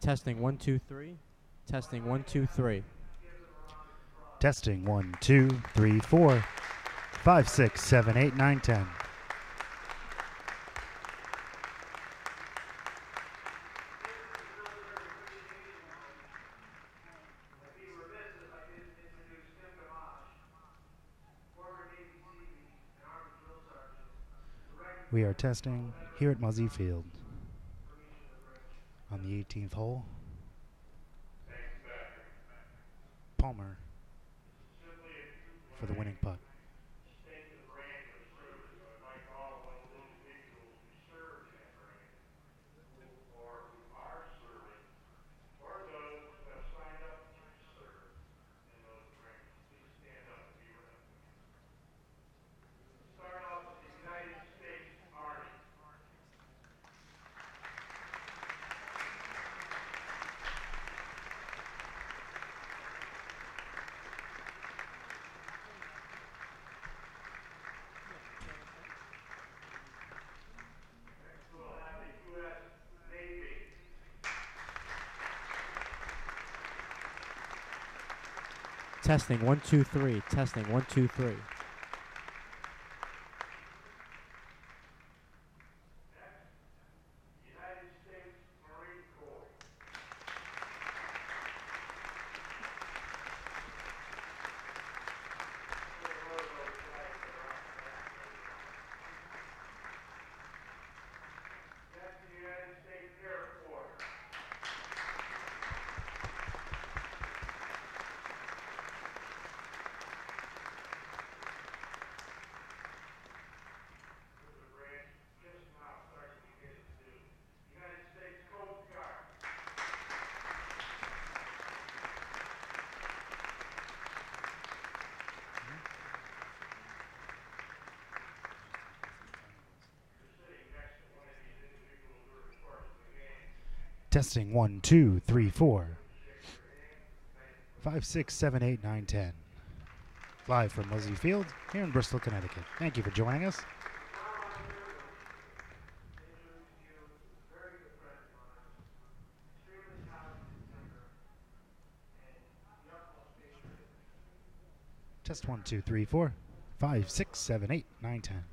Testing 1 2 3. Testing 1 2 3. Testing 1 2 3 4 5 6 7 8 9 10. We are testing here at Muzzy Field on the 18th hole. Palmer for the winning putt. Testing 1 2 3. Testing 1 2 3. Testing 1 2 3 4 5 6 7 8 9 10. Live from Muzzy Field here in Bristol, Connecticut. Thank you for joining us. Test 1 2 3 4 5 6 7 8 9 10.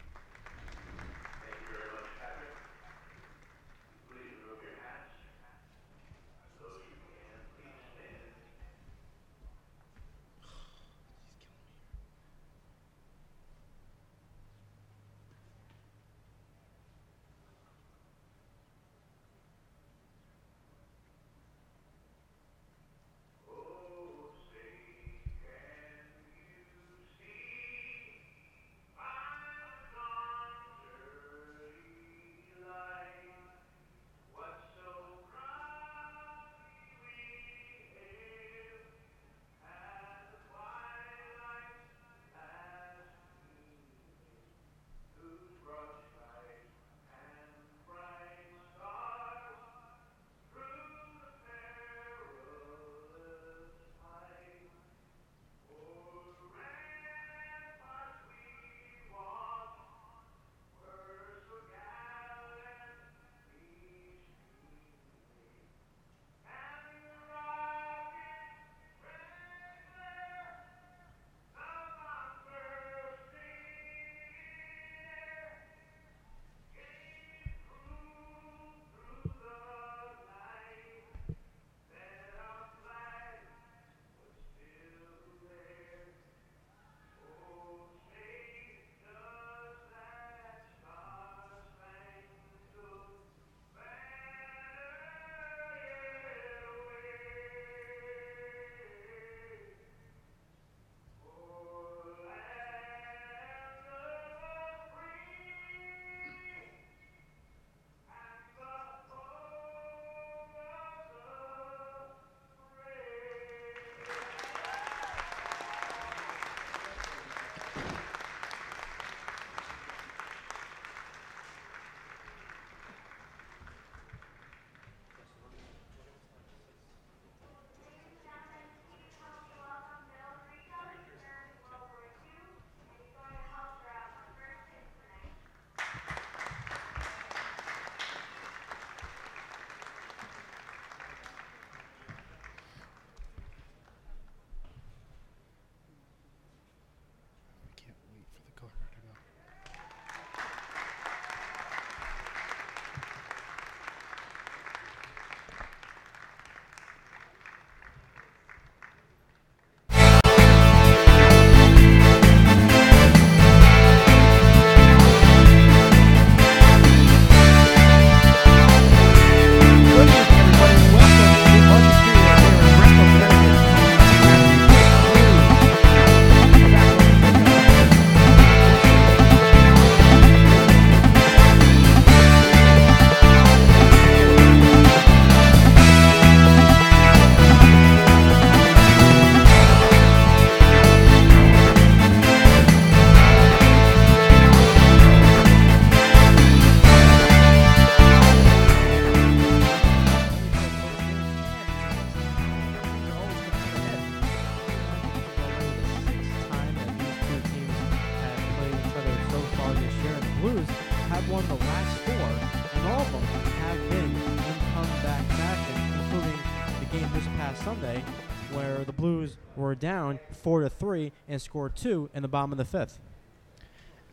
have won the last 4, and all of them have been in comeback fashion, including the game this past Sunday, where the Blues were down 4-3 and scored 2 in the bottom of the 5th.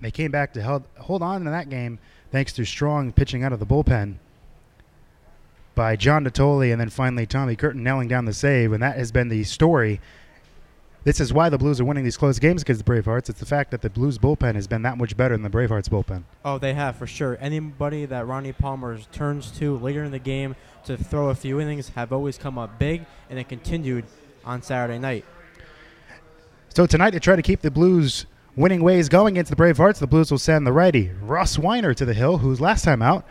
They came back to hold on to that game thanks to strong pitching out of the bullpen by John Natoli and then finally Tommy Curtin nailing down the save, and that has been the story. This is why the Blues are winning these close games against the Bravehearts. It's the fact that the Blues bullpen has been that much better than the Bravehearts bullpen. Oh, they have, for sure. Anybody that Ronnie Palmer turns to later in the game to throw a few innings have always come up big, and it continued on Saturday night. So tonight, to try to keep the Blues winning ways going against the Bravehearts, the Blues will send the righty Ross Weiner to the hill, whose last time out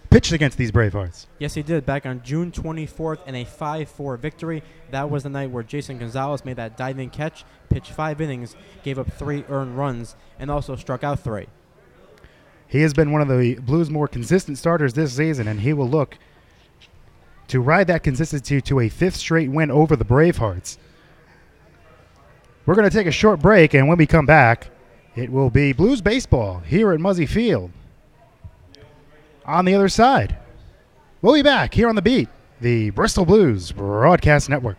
pitched against these Bravehearts. Yes, he did, back on June 24th in a 5-4 victory. That was the night where Jason Gonzalez made that diving catch, pitched 5 innings, gave up 3 earned runs, and also struck out 3. He has been one of the Blues' more consistent starters this season, and he will look to ride that consistency to a 5th straight win over the Bravehearts. We're going to take a short break, and when we come back, it will be Blues baseball here at Muzzy Field. On the other side, we'll be back here on The Beat, the Bristol Blues Broadcast Network.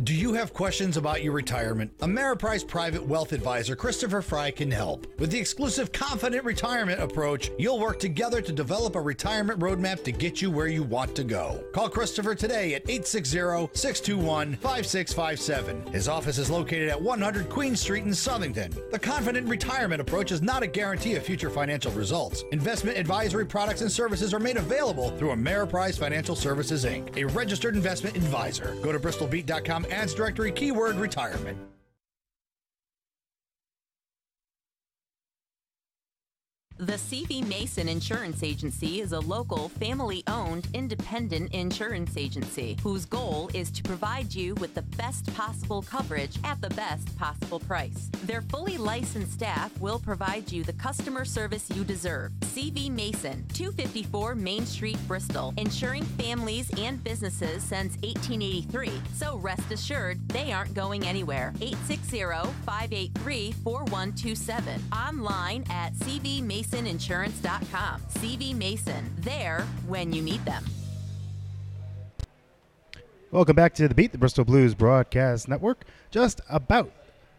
Do you have questions about your retirement? Ameriprise Private Wealth Advisor Christopher Fry can help. With the exclusive Confident Retirement approach, you'll work together to develop a retirement roadmap to get you where you want to go. Call Christopher today at 860-621-5657. His office is located at 100 Queen Street in Southington. The Confident Retirement approach is not a guarantee of future financial results. Investment advisory products and services are made available through Ameriprise Financial Services, Inc., a registered investment advisor. Go to bristolbeat.com ads directory keyword retirement. The CV Mason Insurance Agency is a local, family-owned, independent insurance agency whose goal is to provide you with the best possible coverage at the best possible price. Their fully licensed staff will provide you the customer service you deserve. CV Mason, 254 Main Street, Bristol, insuring families and businesses since 1883. So rest assured, they aren't going anywhere. 860-583-4127. Online at cvmasoniinsurance.com. CV Mason, there when you need them. Welcome back to The Beat, the Bristol Blues Broadcast Network. Just about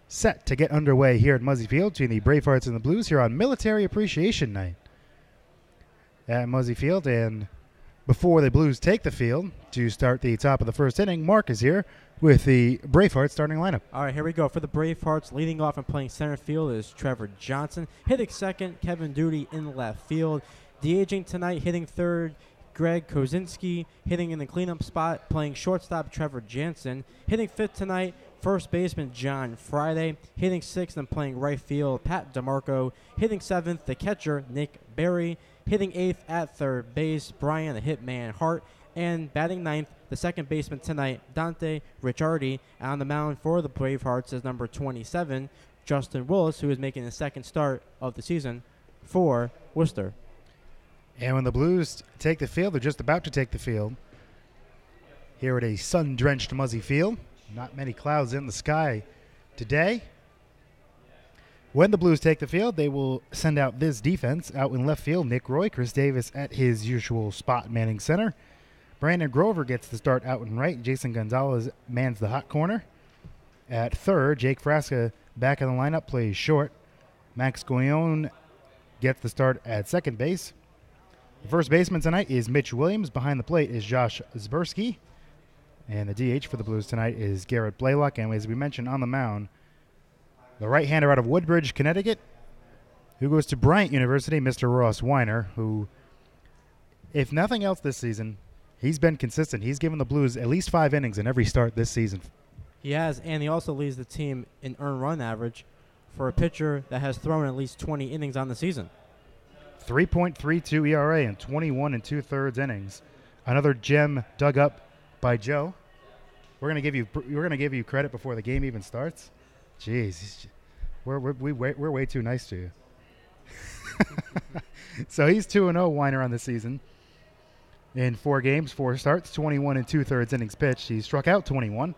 set to get underway here at Muzzy Field between the Bravehearts and the Blues here on Military Appreciation Night at Muzzy Field. And before the Blues take the field to start the top of the first inning, Mark is here with the Bravehearts starting lineup. All right, here we go. For the Bravehearts, leading off and playing center field is Trevor Johnson. Hitting second, Kevin Duty in left field. DHing tonight, hitting third, Greg Kozinski. Hitting in the cleanup spot, playing shortstop, Trevor Jansen. Hitting fifth tonight, first baseman, John Friday. Hitting sixth and playing right field, Pat DeMarco. Hitting seventh, the catcher, Nick Berry. Hitting eighth at third base, Brian the Hitman Hart. And batting ninth, the second baseman tonight, Dante Ricciardi. On the mound for the Bravehearts is number 27, Justin Willis, who is making the second start of the season for Worcester. And when the Blues take the field, they're just about to take the field here at a sun-drenched Muzzy Field. Not many clouds in the sky today. When the Blues take the field, they will send out this defense. Out in left field, Nick Roy, Chris Davis at his usual spot manning center. Brandon Grover gets the start out and right. Jason Gonzalez mans the hot corner. At third, Jake Frasca back in the lineup, plays short. Max Goyon gets the start at second base. The first baseman tonight is Mitch Williams. Behind the plate is Josh Zbersky. And the DH for the Blues tonight is Garrett Blaylock. And as we mentioned on the mound, the right-hander out of Woodbridge, Connecticut, who goes to Bryant University, Mr. Ross Weiner, who, if nothing else this season, he's been consistent. He's given the Blues at least 5 innings in every start this season. He has, and he also leads the team in earned run average for a pitcher that has thrown at least 20 innings on the season. 3.32 ERA in 21 2/3 innings. Another gem dug up by Joe. We're gonna give you credit before the game even starts. Jeez, we're way too nice to you. So he's 2-0 Weiner on the season. In 4 games, 4 starts, 21 2/3 innings pitched. He struck out 21.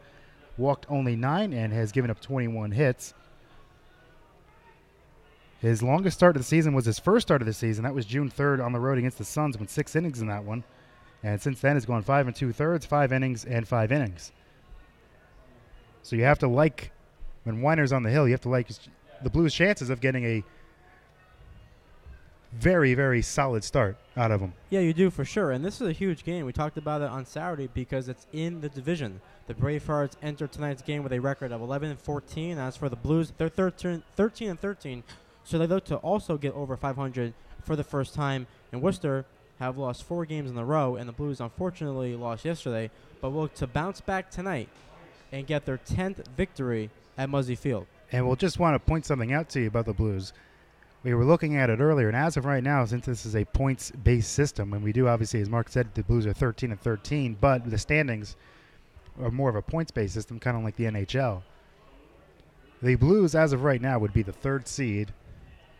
walked only 9 and has given up 21 hits. His longest start of the season was his first start of the season. That was June 3rd on the road against the Suns, went 6 innings in that one. And since then, has gone 5 2/3, 5 innings, and 5 innings. So you have to like, when Weiner's on the hill, you have to like the Blues' chances of getting a very, very solid start out of him. Yeah, you do for sure. And this is a huge game. We talked about it on Saturday because it's in the division. The Bravehearts enter tonight's game with a record of 11-14. As for the Blues, they're 13-13. So they look to also get over 500 for the first time. And Worcester have lost 4 games in a row, and the Blues unfortunately lost yesterday, but will look to bounce back tonight and get their 10th victory at Muzzy Field. And we'll just want to point something out to you about the Blues. We were looking at it earlier, and as of right now, since this is a points-based system, and we do obviously, as Mark said, the Blues are 13-13, but the standings are more of a points-based system, kind of like the NHL. The Blues, as of right now, would be the 3rd seed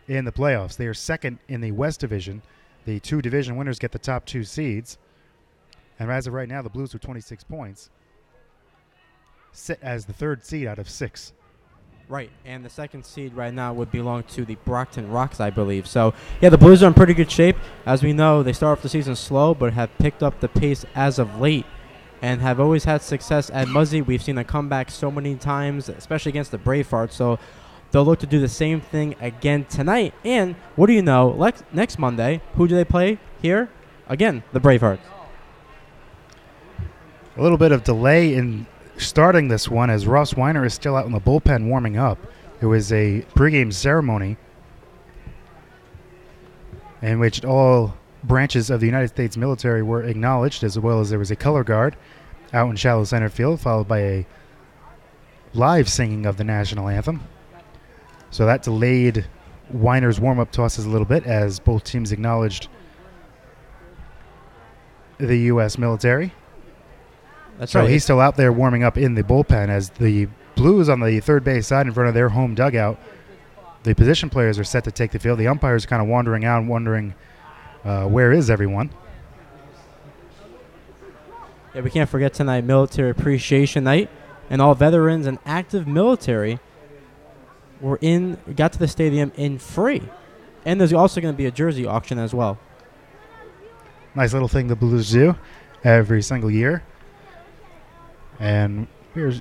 in the playoffs. They are 2nd in the West Division. The 2 division winners get the top 2 seeds. And as of right now, the Blues with 26 points sit as the 3rd seed out of 6. Right, and the 2nd seed right now would belong to the Brockton Rocks, I believe. So, yeah, the Blues are in pretty good shape. As we know, they start off the season slow, but have picked up the pace as of late and have always had success at Muzzy. We've seen them come back so many times, especially against the Bravehearts. So they'll look to do the same thing again tonight. And what do you know, next Monday, who do they play here? Again, the Bravehearts. A little bit of delay in starting this one as Ross Weiner is still out in the bullpen warming up. It was a pregame ceremony in which all branches of the United States military were acknowledged, as well as there was a color guard out in shallow center field, followed by a live singing of the national anthem. So that delayed Weiner's warm-up tosses a little bit as both teams acknowledged the U.S. military. That's so right. He's still out there warming up in the bullpen as the Blues on the third base side in front of their home dugout. The position players are set to take the field. The umpires kind of wandering out and wondering where is everyone. Yeah, we can't forget tonight Military Appreciation Night, and all veterans and active military got to the stadium in free. And there's also going to be a jersey auction as well. Nice little thing the Blues do every single year. And we're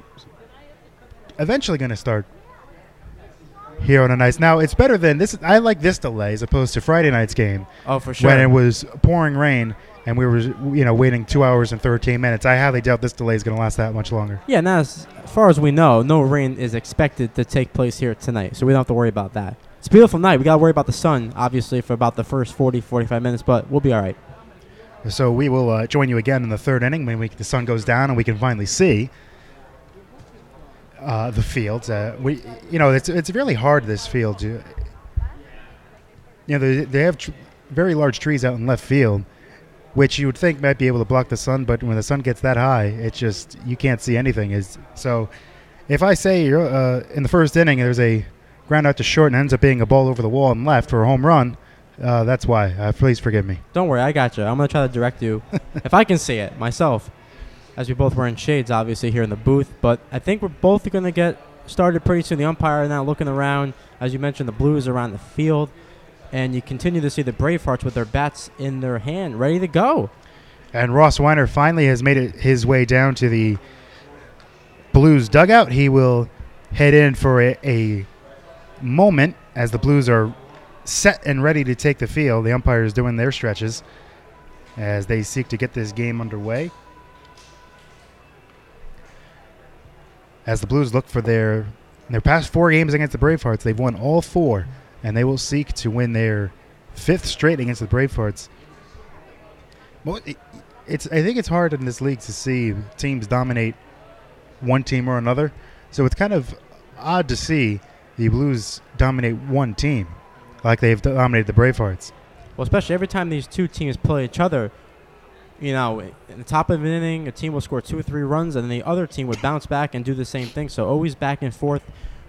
eventually going to start here on a nice. Now, it's better than this. I like this delay as opposed to Friday night's game. Oh, for sure. When it was pouring rain and we were, waiting 2 hours and 13 minutes. I highly doubt this delay is going to last that much longer. Yeah, now as far as we know, no rain is expected to take place here tonight, so we don't have to worry about that. It's a beautiful night. We got to worry about the sun, obviously, for about the first 40, 45 minutes, but we'll be all right. So we will join you again in the third inning when the sun goes down and we can finally see the fields. It's really hard, this field. They have very large trees out in left field, which you would think might be able to block the sun, but when the sun gets that high, it's just you can't see anything. So if I say you're in the first inning there's a ground out to short and ends up being a ball over the wall and left for a home run, that's why. Please forgive me. Don't worry, I got you. I'm going to try to direct you if I can see it myself, as we both wearing shades, obviously, here in the booth. But I think we're both going to get started pretty soon. The umpire now looking around. As you mentioned, the Blues around the field. And you continue to see the Bravehearts with their bats in their hand, ready to go. And Ross Weiner finally has made it his way down to the Blues dugout. He will head in for a moment as the Blues are set and ready to take the field. The umpires doing their stretches as they seek to get this game underway. As the Blues look for their past 4 games against the Bravehearts, they've won all 4, and they will seek to win their 5th straight against the Bravehearts. Well, I think it's hard in this league to see teams dominate one team or another, so it's kind of odd to see the Blues dominate one team like they've dominated the Bravehearts. Well, especially every time these two teams play each other, in the top of an inning, a team will score 2 or 3 runs, and then the other team would bounce back and do the same thing. So always back and forth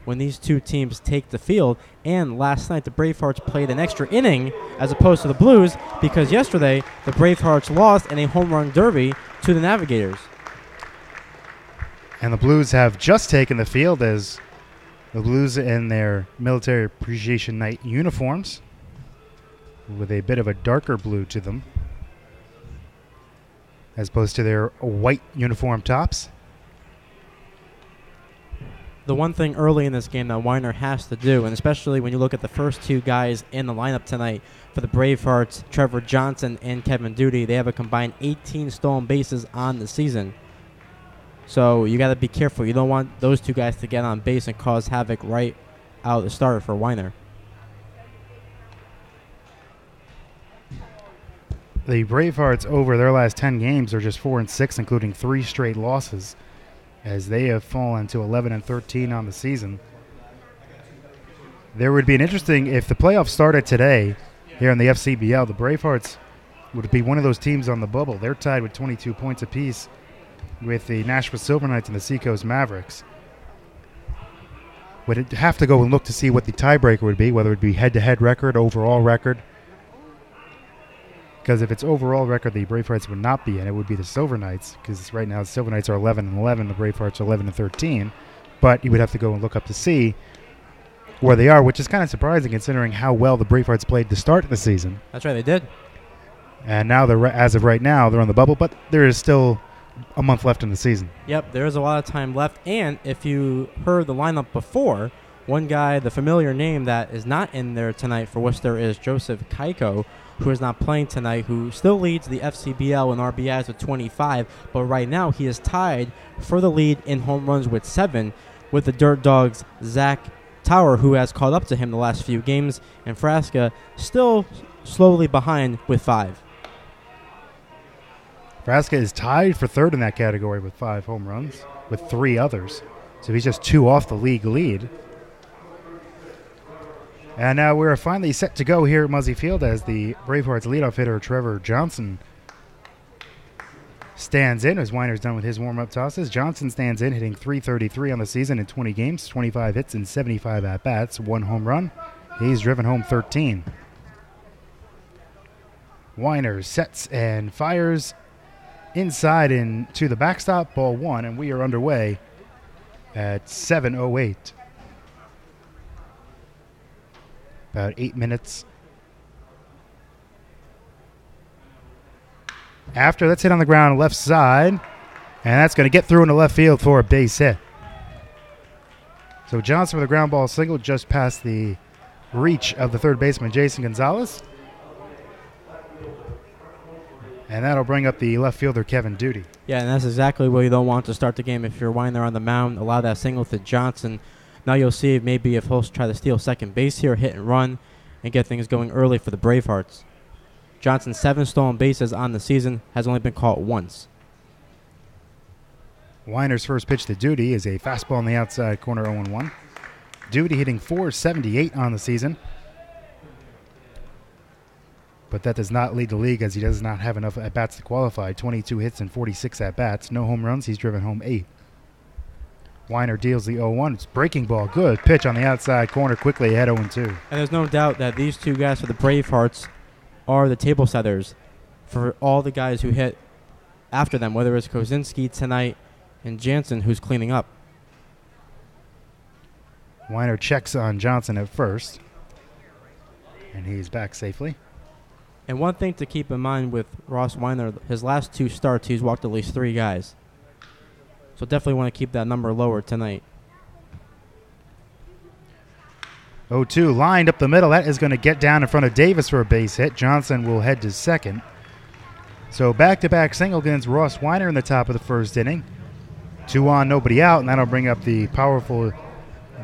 when these two teams take the field. And last night, the Bravehearts played an extra inning as opposed to the Blues because yesterday, the Bravehearts lost in a home run derby to the Navigators. And the Blues have just taken the field as the Blues in their Military Appreciation Night uniforms with a bit of a darker blue to them as opposed to their white uniform tops. The one thing early in this game that Weiner has to do, and especially when you look at the first two guys in the lineup tonight for the Bravehearts, Trevor Johnson and Kevin Duty, they have a combined 18 stolen bases on the season. So you got to be careful. You don't want those two guys to get on base and cause havoc right out of the start for Weiner. The Bravehearts over their last 10 games are just 4-6, including 3 straight losses, as they have fallen to 11-13 on the season. There would be an interesting, if the playoffs started today here in the FCBL, the Bravehearts would be one of those teams on the bubble. They're tied with 22 points apiece with the Nashville Silver Knights and the Seacoast Mavericks. Would have to go and look to see what the tiebreaker would be, whether it would be head-to-head record, overall record. Because if it's overall record, the Bravehearts would not be in. It would be the Silver Knights, because right now the Silver Knights are 11-11, the Bravehearts are 11-13. But you would have to go and look up to see where they are, which is kind of surprising considering how well the Bravehearts played to start the season. That's right, they did. And now, as of right now, they're on the bubble, but there is still a month left in the season. Yep, there is a lot of time left. And if you heard the lineup before, one guy, the familiar name that is not in there tonight for Worcester is Joseph Kaiko, who is not playing tonight, who still leads the FCBL in RBIs with 25, but right now he is tied for the lead in home runs with 7 with the Dirt Dogs' Zach Tower, who has caught up to him the last few games, and Frasca still slowly behind with 5. Frasca is tied for third in that category with 5 home runs, with 3 others. So he's just 2 off the league lead. And now we're finally set to go here at Muzzy Field as the Bravehearts leadoff hitter Trevor Johnson stands in as Weiner's done with his warm-up tosses. Johnson stands in, hitting .333 on the season in 20 games, 25 hits and 75 at-bats, 1 home run. He's driven home 13. Weiner sets and fires inside into the backstop, ball 1, and we are underway at 7:08. About 8 minutes after. That's hit on the ground left side, and that's going to get through into left field for a base hit. So Johnson with a ground ball single just past the reach of the third baseman, Jason Gonzalez. And that'll bring up the left fielder, Kevin Duty. Yeah, and that's exactly what you don't want to start the game. If you're Weiner on the mound, allow that single to Johnson. Now you'll see if maybe if he'll try to steal second base here, hit and run, and get things going early for the Bravehearts. Johnson, 7 stolen bases on the season, has only been caught once. Weiner's first pitch to Duty is a fastball on the outside corner, 0-1. Duty hitting .478 on the season. But that does not lead the league as he does not have enough at-bats to qualify. 22 hits and 46 at-bats. No home runs. He's driven home 8. Weiner deals the 0-1. It's breaking ball. Good pitch on the outside corner. Quickly ahead 0-2. And there's no doubt that these two guys for the Bravehearts are the table setters for all the guys who hit after them, whether it's Kozinski tonight and Jansen, who's cleaning up. Weiner checks on Johnson at first, and he's back safely. And one thing to keep in mind with Ross Weiner, his last 2 starts, he's walked at least 3 guys. So definitely want to keep that number lower tonight. 0-2 lined up the middle. That is going to get down in front of Davis for a base hit. Johnson will head to second. So back-to-back single against Ross Weiner in the top of the first inning. 2 on, nobody out, and that'll bring up the powerful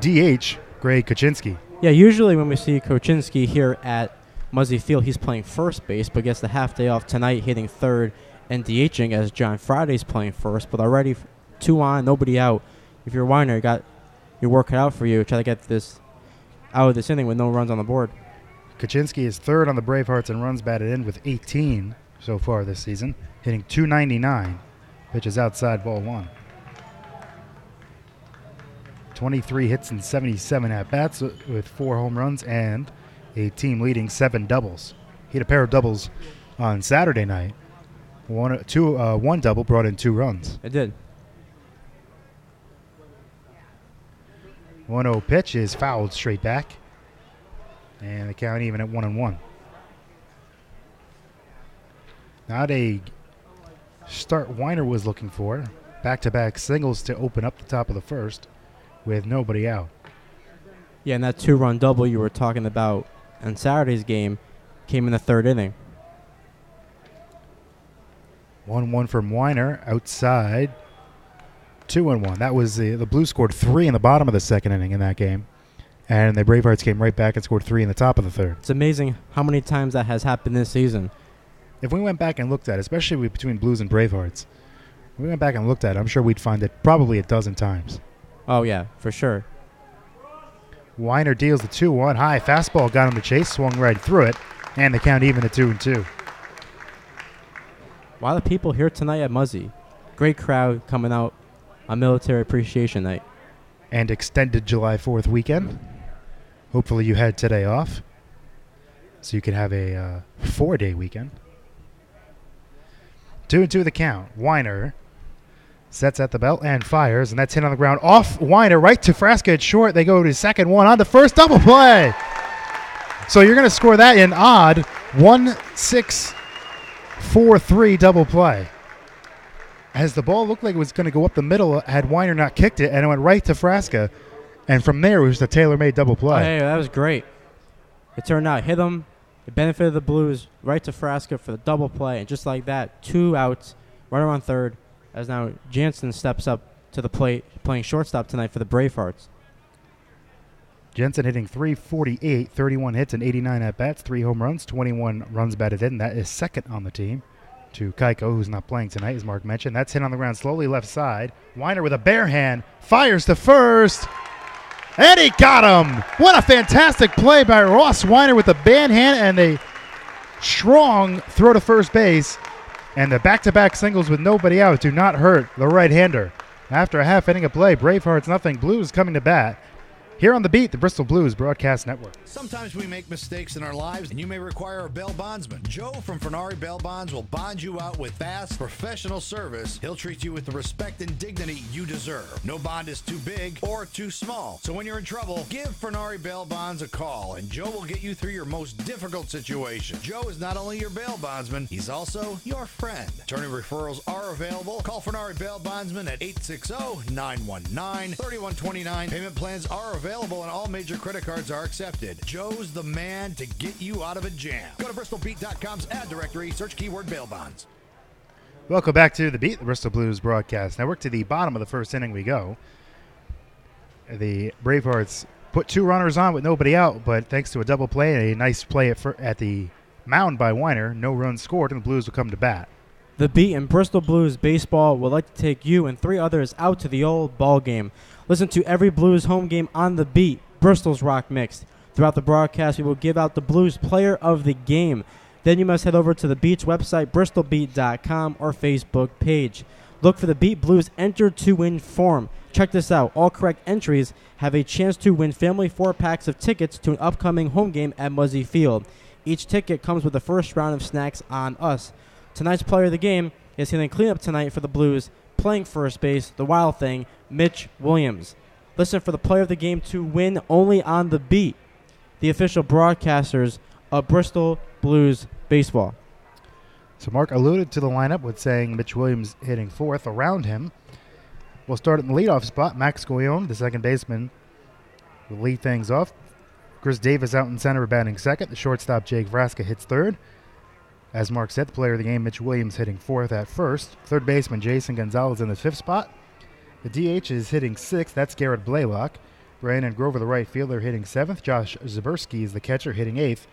DH, Greg Kaczynski. Yeah, usually when we see Kocinski here at Muzzy Field, he's playing first base, but gets the half day off tonight, hitting third and DHing as John Friday's playing first. But already 2 on, nobody out. If you're Weiner, you got your work cut out for you. Try to get this out of this inning with no runs on the board. Kaczynski is third on the Bravehearts and runs batted in with 18 so far this season, hitting .299. Pitches outside, ball 1. 23 hits and 77 at-bats with 4 home runs and a team-leading 7 doubles. He had a pair of doubles on Saturday night. One double brought in 2 runs. It did. 1-0 pitch is fouled straight back. And the count even at 1-1. Not a start Weiner was looking for. Back-to-back singles to open up the top of the first with nobody out. Yeah, and that 2-run double you were talking about on Saturday's game came in the third inning. 1-1 from Weiner outside. 2-1. That was the Blues scored 3 in the bottom of the second inning in that game. And the Bravehearts came right back and scored 3 in the top of the third. It's amazing how many times that has happened this season. If we went back and looked at it, especially between Blues and Bravehearts, if we went back and looked at it, I'm sure we'd find it probably a dozen times. Oh, yeah, for sure. Weiner deals the 2-1. High fastball got him to chase, swung right through it, and the count even at 2-2. A lot of people here tonight at Muzzy. Great crowd coming out on Military Appreciation Night. And extended July 4th weekend. Hopefully you had today off so you can have a 4-day weekend. 2-2 the count. Weiner sets at the belt and fires, and that's hit on the ground off Weiner right to Frasca at short. They go to second, one on the first, double play. So you're going to score that in odd 1-6-4-3 double play. As the ball looked like it was going to go up the middle, had Weiner not kicked it, and it went right to Frasca. And from there, it was a tailor-made double play. Oh, hey, that was great. It turned out, hit them. It benefited the Blues right to Frasca for the double play. And just like that, 2 outs, right around third, as now Jansen steps up to the plate, playing shortstop tonight for the Bravehearts. Jensen hitting .348, 31 hits and 89 at-bats, 3 home runs, 21 runs batted in. That is second on the team to Keiko, who's not playing tonight, as Mark mentioned. That's hit on the ground slowly left side. Weiner with a bare hand, fires to first. And he got him! What a fantastic play by Ross Weiner with the band hand and a strong throw to first base. And the back-to-back singles with nobody out do not hurt the right-hander. After a half inning of play, Bravehearts nothing, Blues coming to bat. Here on The Beat, the Bristol Blues Broadcast Network. Sometimes we make mistakes in our lives, and you may require a bail bondsman. Joe from Fernari Bail Bonds will bond you out with fast, professional service. He'll treat you with the respect and dignity you deserve. No bond is too big or too small. So when you're in trouble, give Fernari Bail Bonds a call, and Joe will get you through your most difficult situation. Joe is not only your bail bondsman, he's also your friend. Attorney referrals are available. Call Fernari Bail Bondsman at 860-919-3129. Payment plans are available, and all major credit cards are accepted. Joe's the man to get you out of a jam. Go to bristolbeat.com's ad directory, search keyword bail bonds. Welcome back to The Beat, the Bristol Blues Broadcast Network. To the bottom of the first inning we go. The Bravehearts put 2 runners on with nobody out, but thanks to a double play and a nice play at the mound by Weiner, no runs scored, and the Blues will come to bat. The Beat and Bristol Blues Baseball would like to take you and 3 others out to the old ball game. Listen to every Blues home game on The Beat, Bristol's Rock Mix. Throughout the broadcast, we will give out the Blues Player of the Game. Then you must head over to the Beat's website, bristolbeat.com, or Facebook page. Look for the Beat Blues Enter to Win form. Check this out. All correct entries have a chance to win family 4-packs of tickets to an upcoming home game at Muzzy Field. Each ticket comes with the first round of snacks on us. Tonight's player of the game is hitting cleanup tonight for the Blues, playing first base, the Wild Thing, Mitch Williams. Listen for the player of the game to win only on The Beat, the official broadcasters of Bristol Blues Baseball. So Mark alluded to the lineup with saying Mitch Williams hitting fourth. Around him, we'll start in the leadoff spot. Max Goyon, the second baseman, will lead things off. Chris Davis out in center batting second. The shortstop, Jake Vraska, hits third. As Mark said, the player of the game, Mitch Williams, hitting fourth at first. Third baseman, Jason Gonzalez, in the fifth spot. The DH is hitting sixth. That's Garrett Blaylock. Brandon Grover, the right fielder, hitting seventh. Josh Zaberski is the catcher, hitting eighth.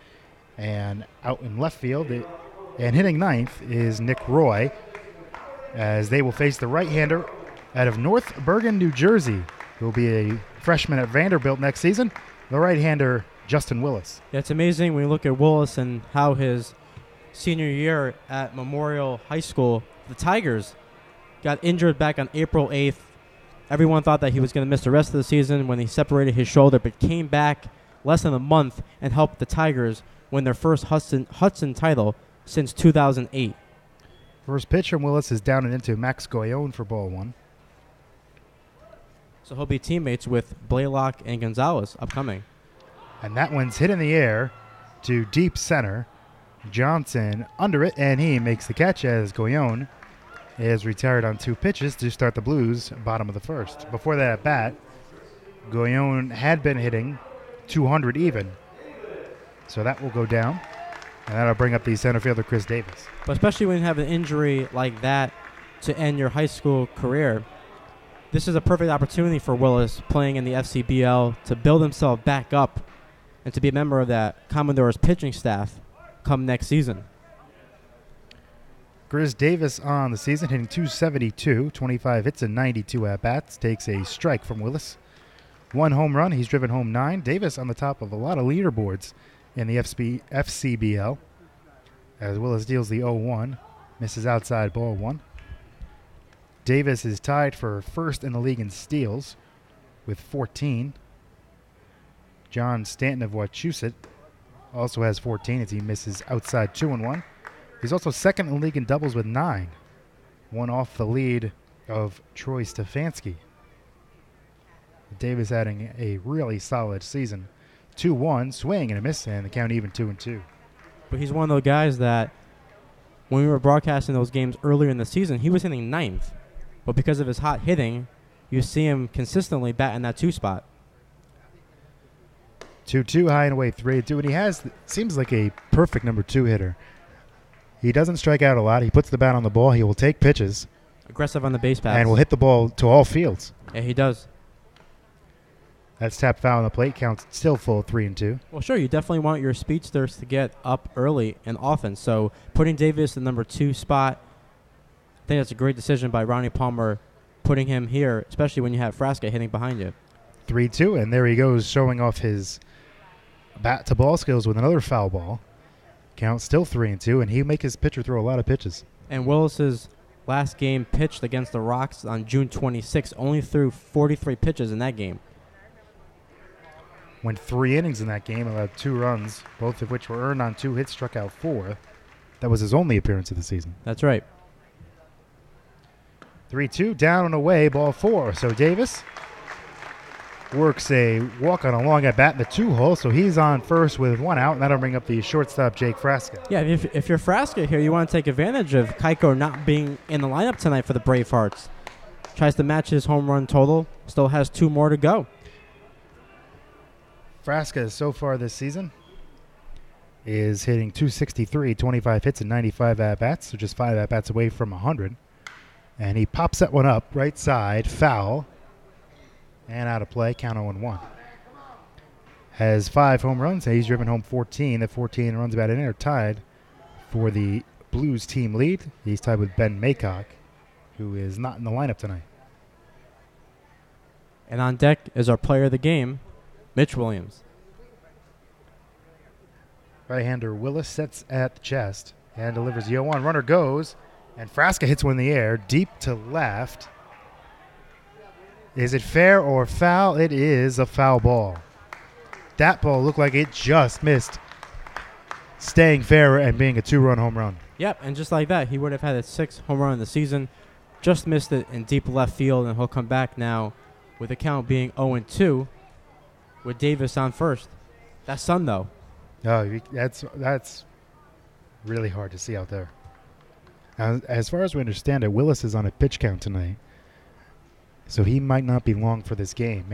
And out in left field, and hitting ninth is Nick Roy, as they will face the right-hander out of North Bergen, New Jersey, who will be a freshman at Vanderbilt next season, the right-hander Justin Willis. Yeah, it's amazing when you look at Willis and how his senior year at Memorial High School, the Tigers got injured back on April 8th. Everyone thought that he was going to miss the rest of the season when he separated his shoulder, but came back less than a month and helped the Tigers win their first Hudson title since 2008. First pitch from Willis is down and into Max Goyon for ball one. So he'll be teammates with Blaylock and Gonzalez upcoming. And that one's hit in the air to deep center. Johnson under it, and he makes the catch as Goyon is retired on 2 pitches to start the Blues bottom of the first. Before that at bat, Goyon had been hitting 200 even. So that will go down, and that'll bring up the center fielder, Chris Davis. But especially when you have an injury like that to end your high school career, this is a perfect opportunity for Willis playing in the FCBL to build himself back up and to be a member of that Commodores pitching staff come next season. Chris Davis on the season, hitting .272, 25 hits and 92 at-bats, takes a strike from Willis. 1 home run, he's driven home 9. Davis on the top of a lot of leaderboards in the FCBL, as Willis deals the 0-1, misses outside ball 1. Davis is tied for first in the league in steals with 14. John Stanton of Wachusett also has 14 as he misses outside 2-1. He's also second in the league in doubles with 9, one off the lead of Troy Stefanski. Davis adding a really solid season. 2-1, swing and a miss, and the count even 2-2. But he's one of those guys that when we were broadcasting those games earlier in the season, he was hitting 9th. But because of his hot hitting, you see him consistently bat in that 2 spot. 2-2, high and away, 3-2, and he has, seems like a perfect number 2 hitter. He doesn't strike out a lot. He puts the bat on the ball. He will take pitches. Aggressive on the base pass. And will hit the ball to all fields. Yeah, he does. That's tapped foul on the plate. Counts still full, 3-2. Well, sure, you definitely want your speedsters to get up early and often. So putting Davis in the number 2 spot, I think that's a great decision by Ronnie Palmer, putting him here, especially when you have Frasca hitting behind you. 3-2, and there he goes, showing off his bat-to-ball skills with another foul ball. Count still 3-2, and he'll make his pitcher throw a lot of pitches. And Willis's last game pitched against the Rocks on June 26th, only threw 43 pitches in that game. Went 3 innings in that game, allowed 2 runs, both of which were earned on 2 hits, struck out 4. That was his only appearance of the season. That's right. 3-2, down and away, ball 4. So Davis works a walk on a long at bat in the 2-hole, so he's on first with 1 out, and that'll bring up the shortstop, Jake Frasca. Yeah, if you're Frasca here, you want to take advantage of Keiko not being in the lineup tonight for the Bravehearts. Tries to match his home run total, still has 2 more to go. Frasca so far this season is hitting .263, 25 hits and 95 at-bats, so just 5 at-bats away from 100. And he pops that one up, right side, foul, and out of play, count 0-1. Has 5 home runs, and he's driven home 14. The 14 runs about in are tied for the Blues team lead. He's tied with Ben Maycock, who is not in the lineup tonight. And on deck is our player of the game, Mitch Williams. Right-hander Willis sets at the chest and delivers the 0-1. Runner goes, and Frasca hits one in the air, deep to left. Is it fair or foul? It is a foul ball. That ball looked like it just missed staying fair and being a 2-run home run. Yep, and just like that, he would have had a 6th home run in the season. Just missed it in deep left field, and he'll come back now with the count being 0-2 with Davis on first. That's sun, though. Oh, that's really hard to see out there. As far as we understand it, Willis is on a pitch count tonight, so he might not be long for this game.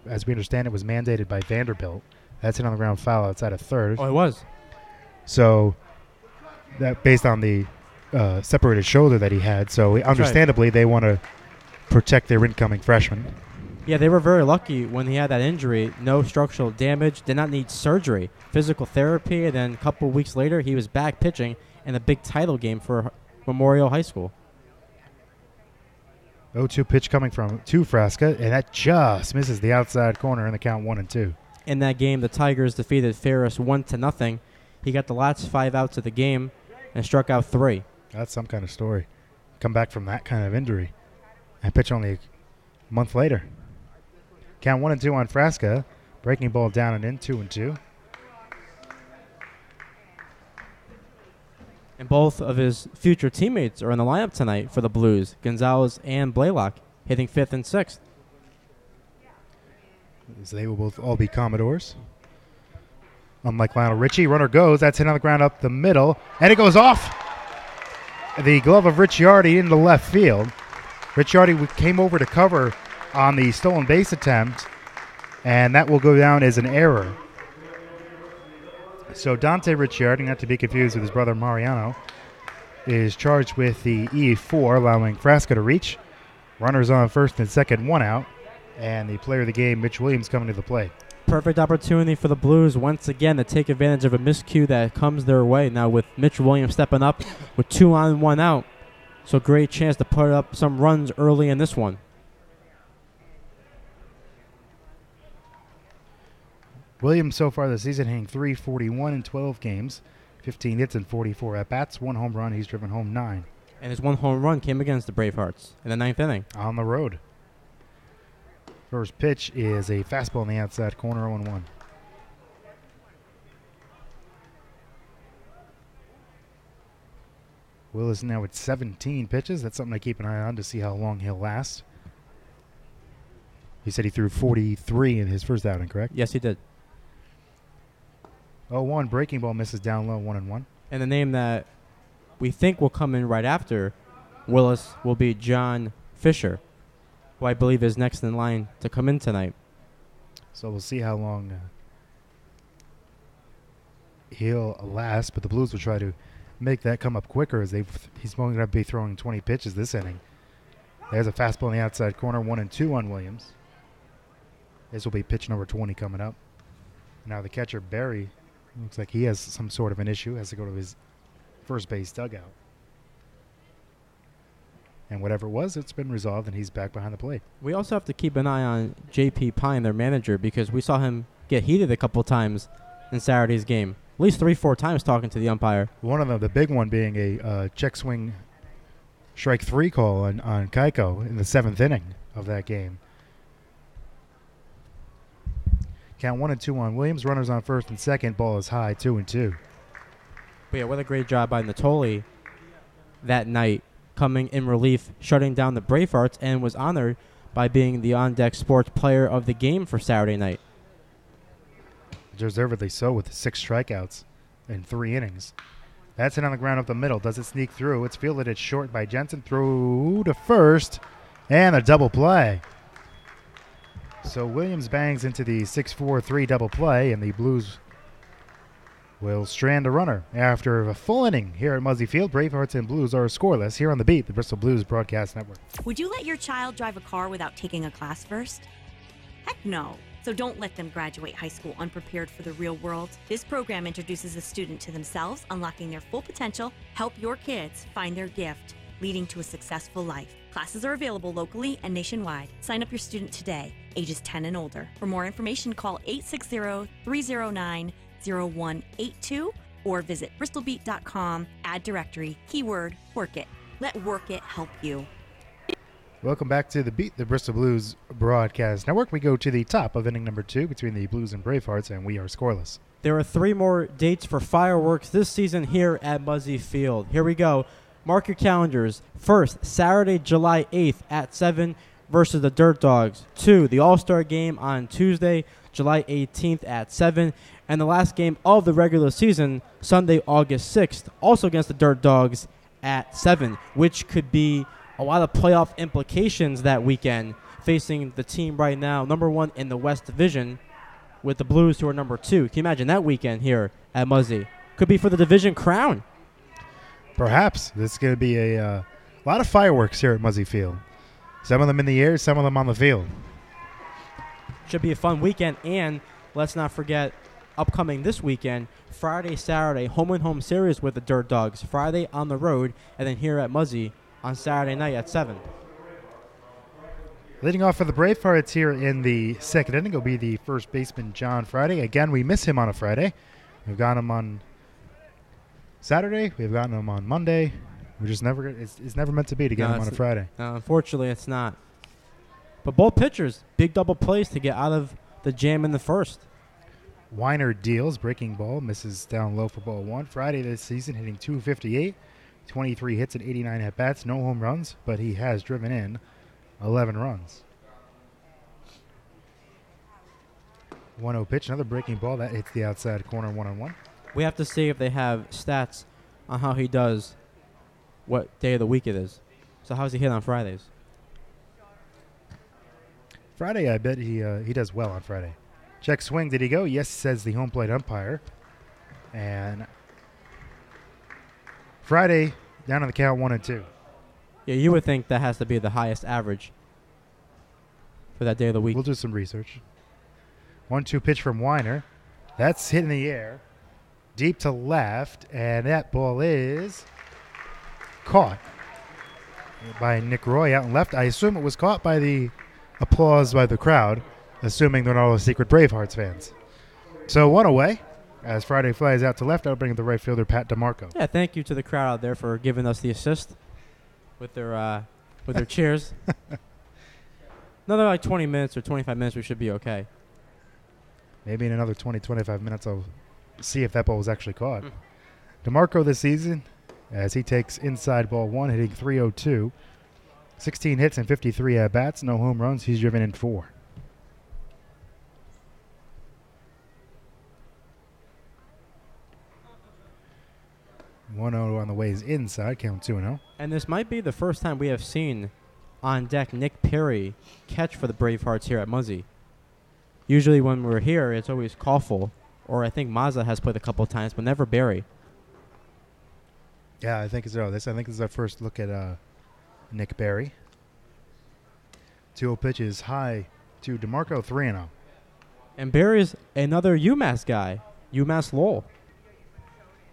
As we understand, it was mandated by Vanderbilt. That's an on-the-ground foul outside of third. Oh, it was. So that based on the separated shoulder that he had, so understandably they want to protect their incoming freshman. Yeah, they were very lucky when he had that injury. No structural damage, did not need surgery, physical therapy, and then a couple weeks later he was back pitching in a big title game for Memorial High School. 0-2 pitch coming from Frasca, and that just misses the outside corner in the count 1-2. In that game, the Tigers defeated Ferris 1-0. He got the last 5 outs of the game and struck out 3. That's some kind of story. Come back from that kind of injury and pitch only a month later. Count 1-2 on Frasca. Breaking ball down and in, 2-2. And both of his future teammates are in the lineup tonight for the Blues, Gonzalez and Blaylock, hitting 5th and 6th. as they will both all be Commodores. Unlike Lionel Richie, runner goes. That's hit on the ground up the middle, and it goes off the glove of Ricciardi into left field. Ricciardi came over to cover on the stolen base attempt, and that will go down as an error. So Dante Ricciardi, not to be confused with his brother Mariano, is charged with the E4, allowing Frasco to reach. Runners on first and second, one out, and the player of the game, Mitch Williams, coming to the plate. Perfect opportunity for the Blues once again to take advantage of a miscue that comes their way. Now with Mitch Williams stepping up with 2 on, 1 out. So great chance to put up some runs early in this one. Williams so far this season hitting .341 in 12 games, 15 hits and 44 at-bats, 1 home run. He's driven home 9. And his 1 home run came against the Bravehearts in the 9th inning. On the road. First pitch is a fastball in the outside corner, 0-1. Will is now at 17 pitches. That's something to keep an eye on to see how long he'll last. He said he threw 43 in his first outing, correct? Yes, he did. 0-1, breaking ball misses down low, 1-1. And the name that we think will come in right after Willis will be John Fisher, who I believe is next in line to come in tonight. So we'll see how long he'll last, but the Blues will try to make that come up quicker as he's going to be throwing 20 pitches this inning. There's a fastball in the outside corner, 1-2 on Williams. This will be pitch number 20 coming up. Now the catcher, Barry, looks like he has some sort of an issue, has to go to his first base dugout. And whatever it was, it's been resolved, and he's back behind the plate. We also have to keep an eye on J.P. Pine, their manager, because we saw him get heated a couple times in Saturday's game. At least 3-4 times talking to the umpire. One of them, the big one being a check swing strike 3 call on Keiko in the 7th inning of that game. Count 1-2 on Williams. Runners on first and second. Ball is high, 2-2. But yeah, what a great job by Natoli that night, coming in relief, shutting down the Bravehearts, and was honored by being the on-deck sports player of the game for Saturday night. Deservedly so, with 6 strikeouts in 3 innings. That's it on the ground up the middle. Does it sneak through? It's fielded it short by Jensen. Through to first. And a double play. So Williams bangs into the 6-4-3 double play, and the Blues will strand a runner. After a full inning here at Muzzy Field, Bravehearts and Blues are scoreless. Here on The Beat, the Bristol Blues Broadcast Network. Would you let your child drive a car without taking a class first? Heck no. So don't let them graduate high school unprepared for the real world. This program introduces a student to themselves, unlocking their full potential. Help your kids find their gift, leading to a successful life. Classes are available locally and nationwide. Sign up your student today, ages 10 and older. For more information, call 860-309-0182 or visit bristolbeat.com, add directory, keyword, Work It. Let Work It help you. Welcome back to The Beat, the Bristol Blues Broadcast Network. We go to the top of inning number 2 between the Blues and Bravehearts, and we are scoreless. There are 3 more dates for fireworks this season here at Muzzy Field. Here we go. Mark your calendars. First, Saturday, July 8th at 7 versus the Dirt Dogs. 2, the All-Star Game on Tuesday, July 18th at 7. And the last game of the regular season, Sunday, August 6th, also against the Dirt Dogs at 7, which could be a lot of playoff implications that weekend, facing the team right now, number 1 in the West Division, with the Blues, who are number 2. Can you imagine that weekend here at Muzzy? Could be for the division crown. Perhaps. This is going to be a lot of fireworks here at Muzzy Field. Some of them in the air, some of them on the field. Should be a fun weekend, and let's not forget, upcoming this weekend, Friday, Saturday, home-and-home series with the Dirt Dogs. Friday on the road, and then here at Muzzy on Saturday night at 7. Leading off for the Bravehearts here in the second inning will be the first baseman, John Friday. Again, we miss him on a Friday. We've got him on Saturday. We've gotten him on Monday. We just never. It's never meant to be to get him on a Friday. Unfortunately, it's not. But both pitchers, big double plays to get out of the jam in the first. Weiner deals, breaking ball, misses down low for ball 1. Friday this season hitting .258, 23 hits and 89 at-bats, no home runs, but he has driven in 11 runs. 1-0 pitch, another breaking ball that hits the outside corner 1-1. We have to see if they have stats on how he does, what day of the week it is. So how's he hit on Fridays? Friday, I bet he does well on Friday. Check swing, did he go? Yes, says the home plate umpire. And Friday, down on the count 1-2. Yeah, you would think that has to be the highest average for that day of the week. We'll do some research. 1-2 pitch from Weiner. That's hit in the air. Deep to left, and that ball is caught by Nick Roy out and left. I assume it was caught by the applause by the crowd, assuming they're not all secret Bravehearts fans. So one away. As Friday flies out to left, I'll bring the right fielder, Pat DeMarco. Yeah, thank you to the crowd out there for giving us the assist with their cheers. Another like 20 minutes or 25 minutes, we should be okay. Maybe in another 20, 25 minutes, I'll see if that ball was actually caught. DeMarco this season, as he takes inside ball one, hitting .302. 16 hits and 53 at-bats, no home runs. He's driven in 4. One 0 on the way is inside, count 2-0. And this might be the first time we have seen on deck Nick Perry catch for the Bravehearts here at Muzzy. Usually when we're here, it's always Koffel, or I think Mazza has played a couple times, but never Barry. Yeah, I think this is our first look at Nick Barry. 2-0 pitch is high to DeMarco, 3-0. And Barry's another UMass guy, UMass Lowell.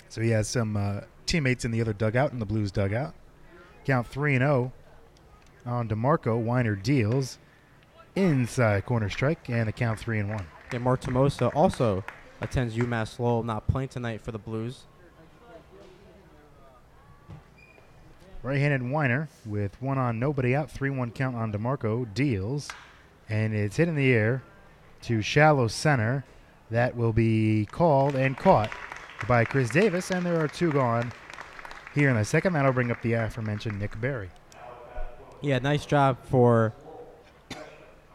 So he has some teammates in the other dugout, in the Blues dugout. Count 3-0 on DeMarco. Weiner deals. Inside corner strike, and the count 3-1. And Mark Tomosa also attends UMass Lowell, not playing tonight for the Blues. Right-handed Weiner with one on, nobody out. 3-1 count on DeMarco. Deals, and it's hit in the air to shallow center. That will be called and caught by Chris Davis, and there are 2 gone here in the second. That'll bring up the aforementioned Nick Barry. Yeah, nice job for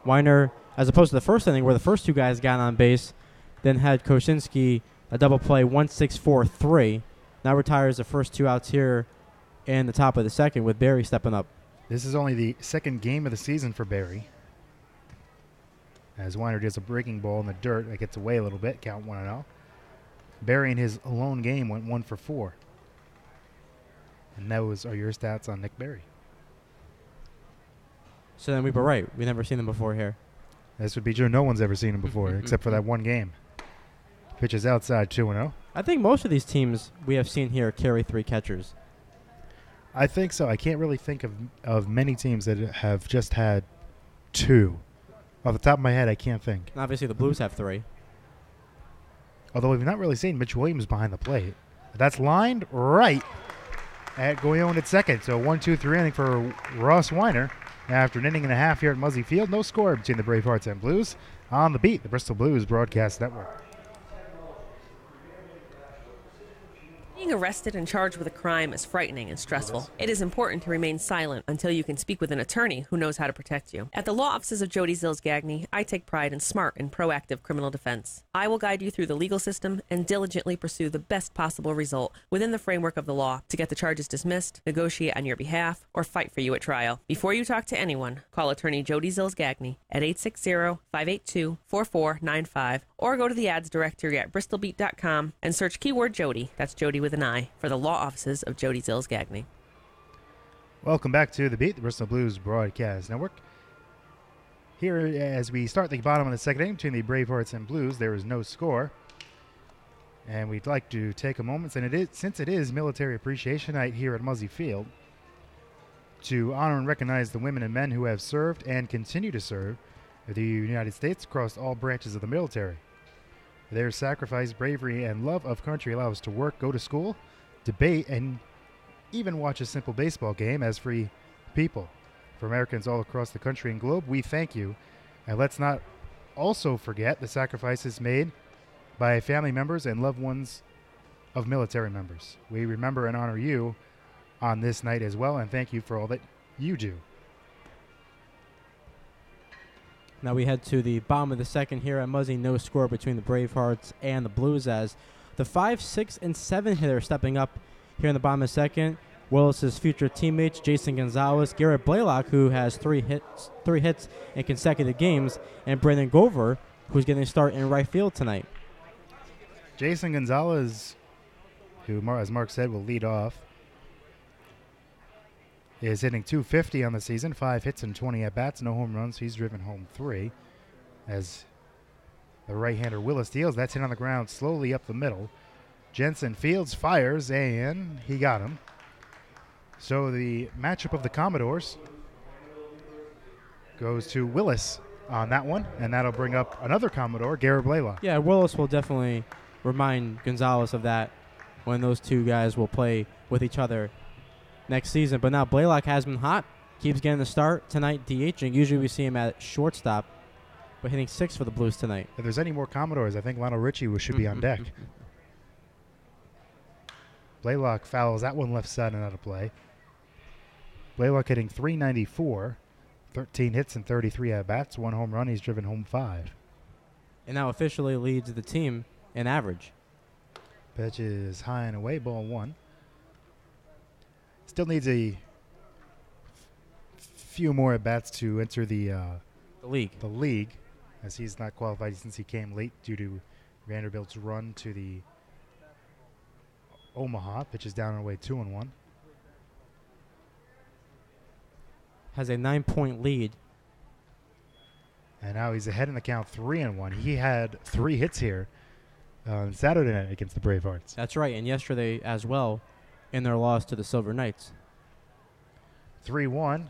Weiner, as opposed to the first inning where the first 2 guys got on base, then had Kosinski a double play 1-6-4-3. Now retires the first 2 outs here in the top of the second with Barry stepping up. This is only the second game of the season for Barry. As Weiner does a breaking ball in the dirt, it gets away a little bit, count 1-0. Barry in his lone game went 1 for 4. And those are your stats on Nick Barry. So then we were right. We've never seen them before here. This would be true. No one's ever seen him before, except for that one game. Pitches outside, 2-0. I think most of these teams we have seen here carry 3 catchers. I think so. I can't really think of many teams that have just had 2. Off the top of my head, I can't think. And obviously the Blues have 3. Although we've not really seen Mitch Williams behind the plate. That's lined right at Goyon at second. So 1-2-3 inning for Ross Weiner. After an inning and a half here at Muzzy Field, no score between the Bravehearts and Blues. On the beat, the Bristol Blues Broadcast Network. Being arrested and charged with a crime is frightening and stressful. It is important to remain silent until you can speak with an attorney who knows how to protect you. At the law offices of Jody Zills Gagne, I take pride in smart and proactive criminal defense. I will guide you through the legal system and diligently pursue the best possible result within the framework of the law to get the charges dismissed, negotiate on your behalf, or fight for you at trial. Before you talk to anyone, call attorney Jody Zills Gagne at 860-582-4495 or go to the ads directory at bristolbeat.com and search keyword Jody, that's Jody with an I, for the law offices of Jody Zills Gagne. Welcome back to The Beat, the Bristol Blues Broadcast Network. Here, as we start the bottom of the second inning between the Bravehearts and Blues, there is no score. And we'd like to take a moment, since it is Military Appreciation Night here at Muzzy Field, to honor and recognize the women and men who have served and continue to serve the United States across all branches of the military. Their sacrifice, bravery, and love of country allow us to work, go to school, debate, and even watch a simple baseball game as free people. For Americans all across the country and globe, we thank you. And let's not also forget the sacrifices made by family members and loved ones of military members. We remember and honor you on this night as well, and thank you for all that you do. Now we head to the bottom of the second here at Muzzy. No score between the Bravehearts and the Blues as the 5, 6, and 7 hitter stepping up here in the bottom of the second. Willis's future teammates, Jason Gonzalez, Garrett Blaylock, who has three hits in consecutive games, and Brandon Gover, who's getting a start in right field tonight. Jason Gonzalez, who, as Mark said, will lead off, is hitting .250 on the season, 5 hits and 20 at-bats, no home runs. He's driven home 3. As the right-hander Willis deals, that's hit on the ground slowly up the middle. Jensen Fields fires, and he got him. So the matchup of the Commodores goes to Willis on that one, and that'll bring up another Commodore, Garrett Blaylock. Yeah, Willis will definitely remind Gonzalez of that when those two guys will play with each other next season. But now Blaylock has been hot, keeps getting the start tonight, DHing. Usually we see him at shortstop, but hitting 6 for the Blues tonight. If there's any more Commodores, I think Lionel Richie should be on deck. Blaylock fouls that one left side and out of play. Blaylock hitting .394, 13 hits and 33 at-bats, 1 home run. He's driven home 5. And now officially leads the team in average. Pitch is high and away, ball 1. Still needs a few more at-bats to enter the league, as he's not qualified since he came late due to Vanderbilt's run to the Omaha. Pitch is down and away, 2-1. Has a 9-point lead. And now he's ahead in the count, 3-1. He had 3 hits here on Saturday night against the Bravehearts. That's right, and yesterday as well in their loss to the Silver Knights. 3-1,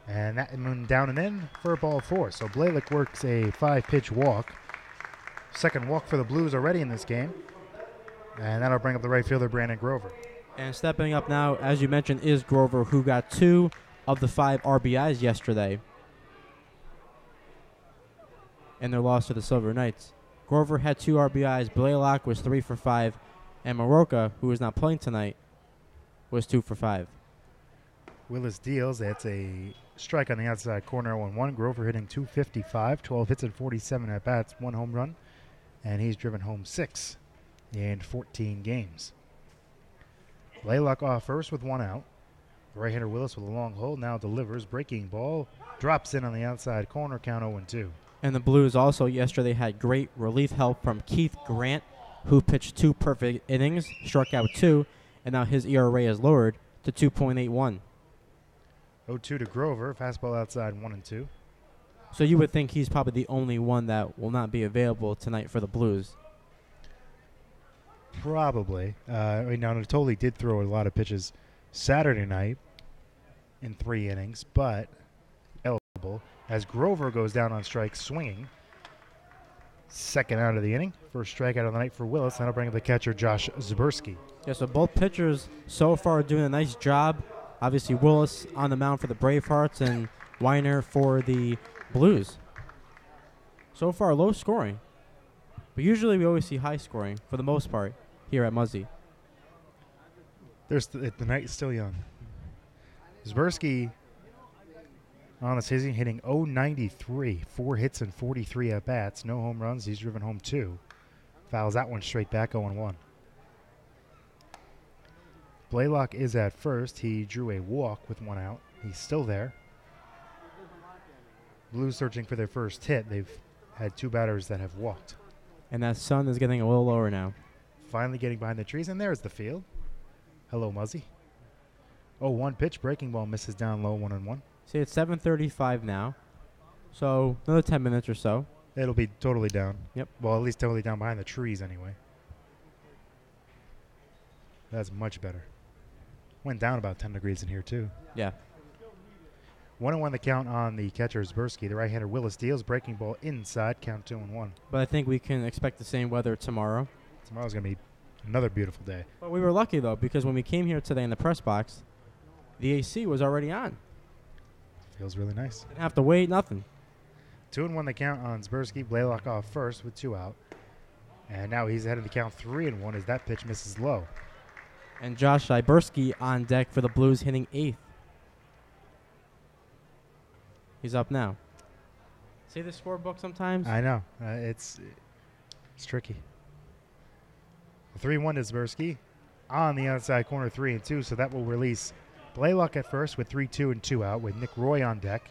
and that one down and in for ball 4. So Blaylock works a 5-pitch walk. Second walk for the Blues already in this game. And that'll bring up the right fielder, Brandon Grover. And stepping up now, as you mentioned, is Grover, who got 2 of the 5 RBIs yesterday in their loss to the Silver Knights. Grover had 2 RBIs, Blaylock was 3 for 5, and Maroka, who is not playing tonight, was 2 for 5. Willis deals. That's a strike on the outside corner, 1-1. Grover hitting .255, 12 hits and 47 at-bats, 1 home run, and he's driven home 6 in 14 games. Blaylock off first with 1 out. Right-hander Willis with a long hold now delivers. Breaking ball drops in on the outside corner, count 0-2. And the Blues also yesterday had great relief help from Keith Grant, who pitched 2 perfect innings, struck out 2, and now his ERA is lowered to 2.81. 0-2 to Grover. Fastball outside, 1-2. So you would think he's probably the only one that will not be available tonight for the Blues. Probably. Now Natoli did throw a lot of pitches Saturday night in 3 innings, but eligible as Grover goes down on strikes swinging. Second out of the inning. First strikeout of the night for Willis. That'll bring up the catcher, Josh Zaberski. Yeah, so both pitchers so far are doing a nice job. Obviously, Willis on the mound for the Bravehearts and Weiner for the Blues. So far, low scoring. But usually we always see high scoring for the most part here at Muzzy. The night is still young. Zaberski on the season hitting .093, 4 hits and 43 at-bats, no home runs. He's driven home 2. Fouls that one straight back, 0-1. Blaylock is at first. He drew a walk with 1 out. He's still there. Blues searching for their first hit. They've had 2 batters that have walked. And that sun is getting a little lower now. Finally getting behind the trees, and there's the field. Hello, Muzzy. 0-1 pitch, breaking ball misses down low, 1-1. See, it's 7:35 now, so another 10 minutes or so. It'll be totally down. Yep. Well, at least totally down behind the trees anyway. That's much better. Went down about 10 degrees in here, too. Yeah. 1-1 the count on the catcher, Zaberski. The right-hander Willis deals, breaking ball inside, count 2-1. But I think we can expect the same weather tomorrow. Tomorrow's going to be another beautiful day. But we were lucky, though, because when we came here today in the press box, the AC was already on. Feels really nice. Didn't have to wait, nothing. 2-1 the count on Zaberski. Blaylock off first with 2 out. And now he's ahead of the count 3-1 as that pitch misses low. And Josh Zaberski on deck for the Blues, hitting 8th. He's up now. See the scorebook sometimes? I know. It's tricky. 3-1 to Zbersky on the outside corner, 3-2. So that will release Blaylock at first with 3-2 and 2 out with Nick Roy on deck.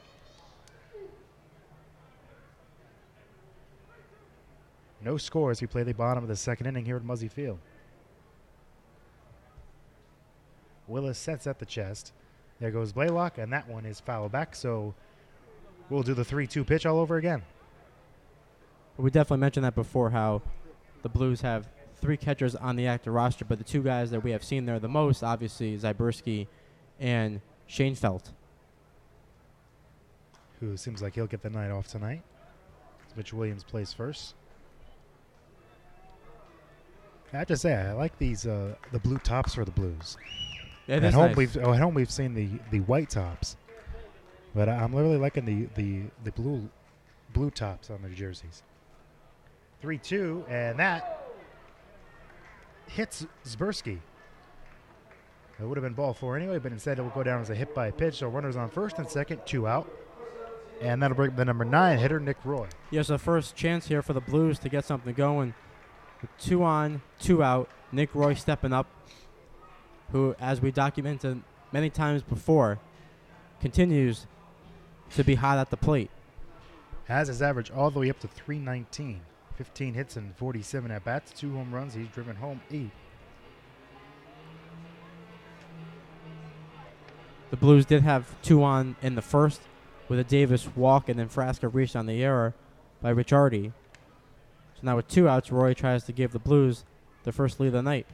No score as we play the bottom of the second inning here at Muzzy Field. Willis sets at the chest. There goes Blaylock, and that one is foul back. So we'll do the 3-2 pitch all over again. We definitely mentioned that before, how the Blues have 3 catchers on the active roster, but the 2 guys that we have seen there the most, obviously, Zyberski and Schoenfeld. Who seems like he'll get the night off tonight. Mitch Williams plays first. I have to say, I like these the blue tops for the Blues. Yeah, At home, we've seen the white tops, but I'm really liking the blue tops on their jerseys. 3-2, and that hits Zbersky. It would have been ball 4 anyway, but instead it will go down as a hit by pitch. So runners on first and second, 2 out, and that'll bring the number 9 hitter Nick Roy. Yes, the first chance here for the Blues to get something going. With 2 on, 2 out, Nick Roy stepping up, who, as we documented many times before, continues to be hot at the plate. Has his average all the way up to 319. 15 hits and 47 at-bats, 2 home runs. He's driven home 8. The Blues did have 2 on in the first with a Davis walk, and then Frasca reached on the error by Ricciardi. So now with 2 outs, Roy tries to give the Blues the first lead of the night.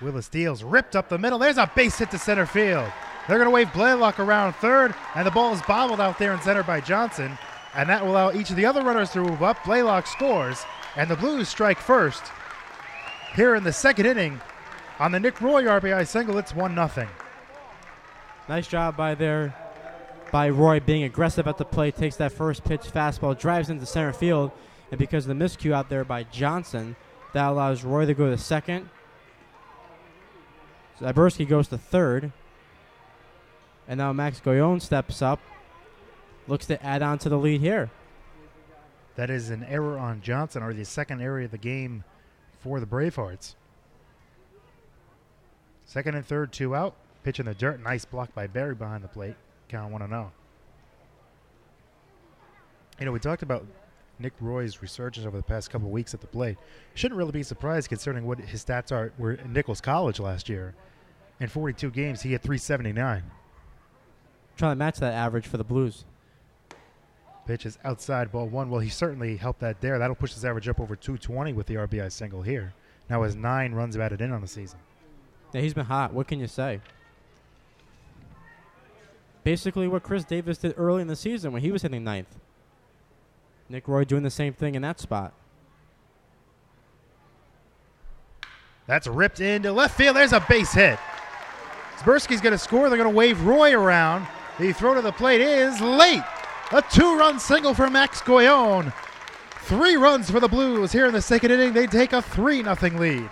Willis steals, ripped up the middle. There's a base hit to center field. They're going to wave Blaylock around third, and the ball is bobbled out there in center by Johnson, and that will allow each of the other runners to move up. Blaylock scores, and the Blues strike first. Here in the second inning, on the Nick Roy RBI single, it's 1-0. Nice job by Roy being aggressive at the plate, takes that first pitch fastball, drives into center field, and because of the miscue out there by Johnson, that allows Roy to go to second. Zyberski goes to third. And now Max Goyon steps up, looks to add on to the lead here. That is an error on Johnson, or the second error of the game for the Bravehearts. Second and third, 2 out. Pitch in the dirt. Nice block by Barry behind the plate. Count 1-0. You know, we talked about Nick Roy's resurgence over the past couple of weeks at the plate. Shouldn't really be surprised considering what his stats were in Nichols College last year. In 42 games, he hit 379. Trying to match that average for the Blues. Pitch is outside, ball 1. Well, he certainly helped that there. That'll push his average up over 220 with the RBI single here. Now has 9 runs batted in on the season. Yeah, he's been hot. What can you say? Basically what Chris Davis did early in the season when he was hitting 9th. Nick Roy doing the same thing in that spot. That's ripped into left field. There's a base hit. Zbersky's going to score. They're going to wave Roy around. The throw to the plate is late. A 2-run single for Max Goyon. 3 runs for the Blues here in the second inning. They take a 3-0 lead. Yeah,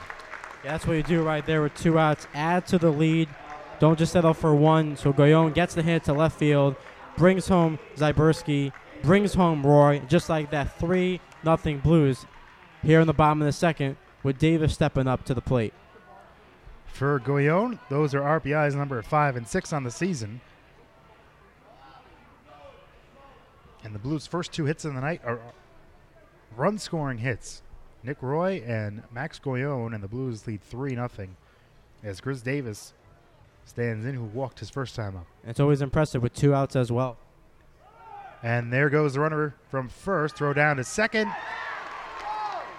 that's what you do right there with 2 outs. Add to the lead. Don't just settle for 1. So Goyon gets the hit to left field, brings home Zyberski, brings home Roy, just like that. 3-0 Blues here in the bottom of the second with Davis stepping up to the plate. For Goyon, those are RBIs number 5 and 6 on the season. And the Blues' first 2 hits of the night are run-scoring hits. Nick Roy and Max Goyon, and the Blues lead 3-0 as Chris Davis stands in, who walked his first time up. It's always impressive with 2 outs as well. And there goes the runner from first. Throw down to second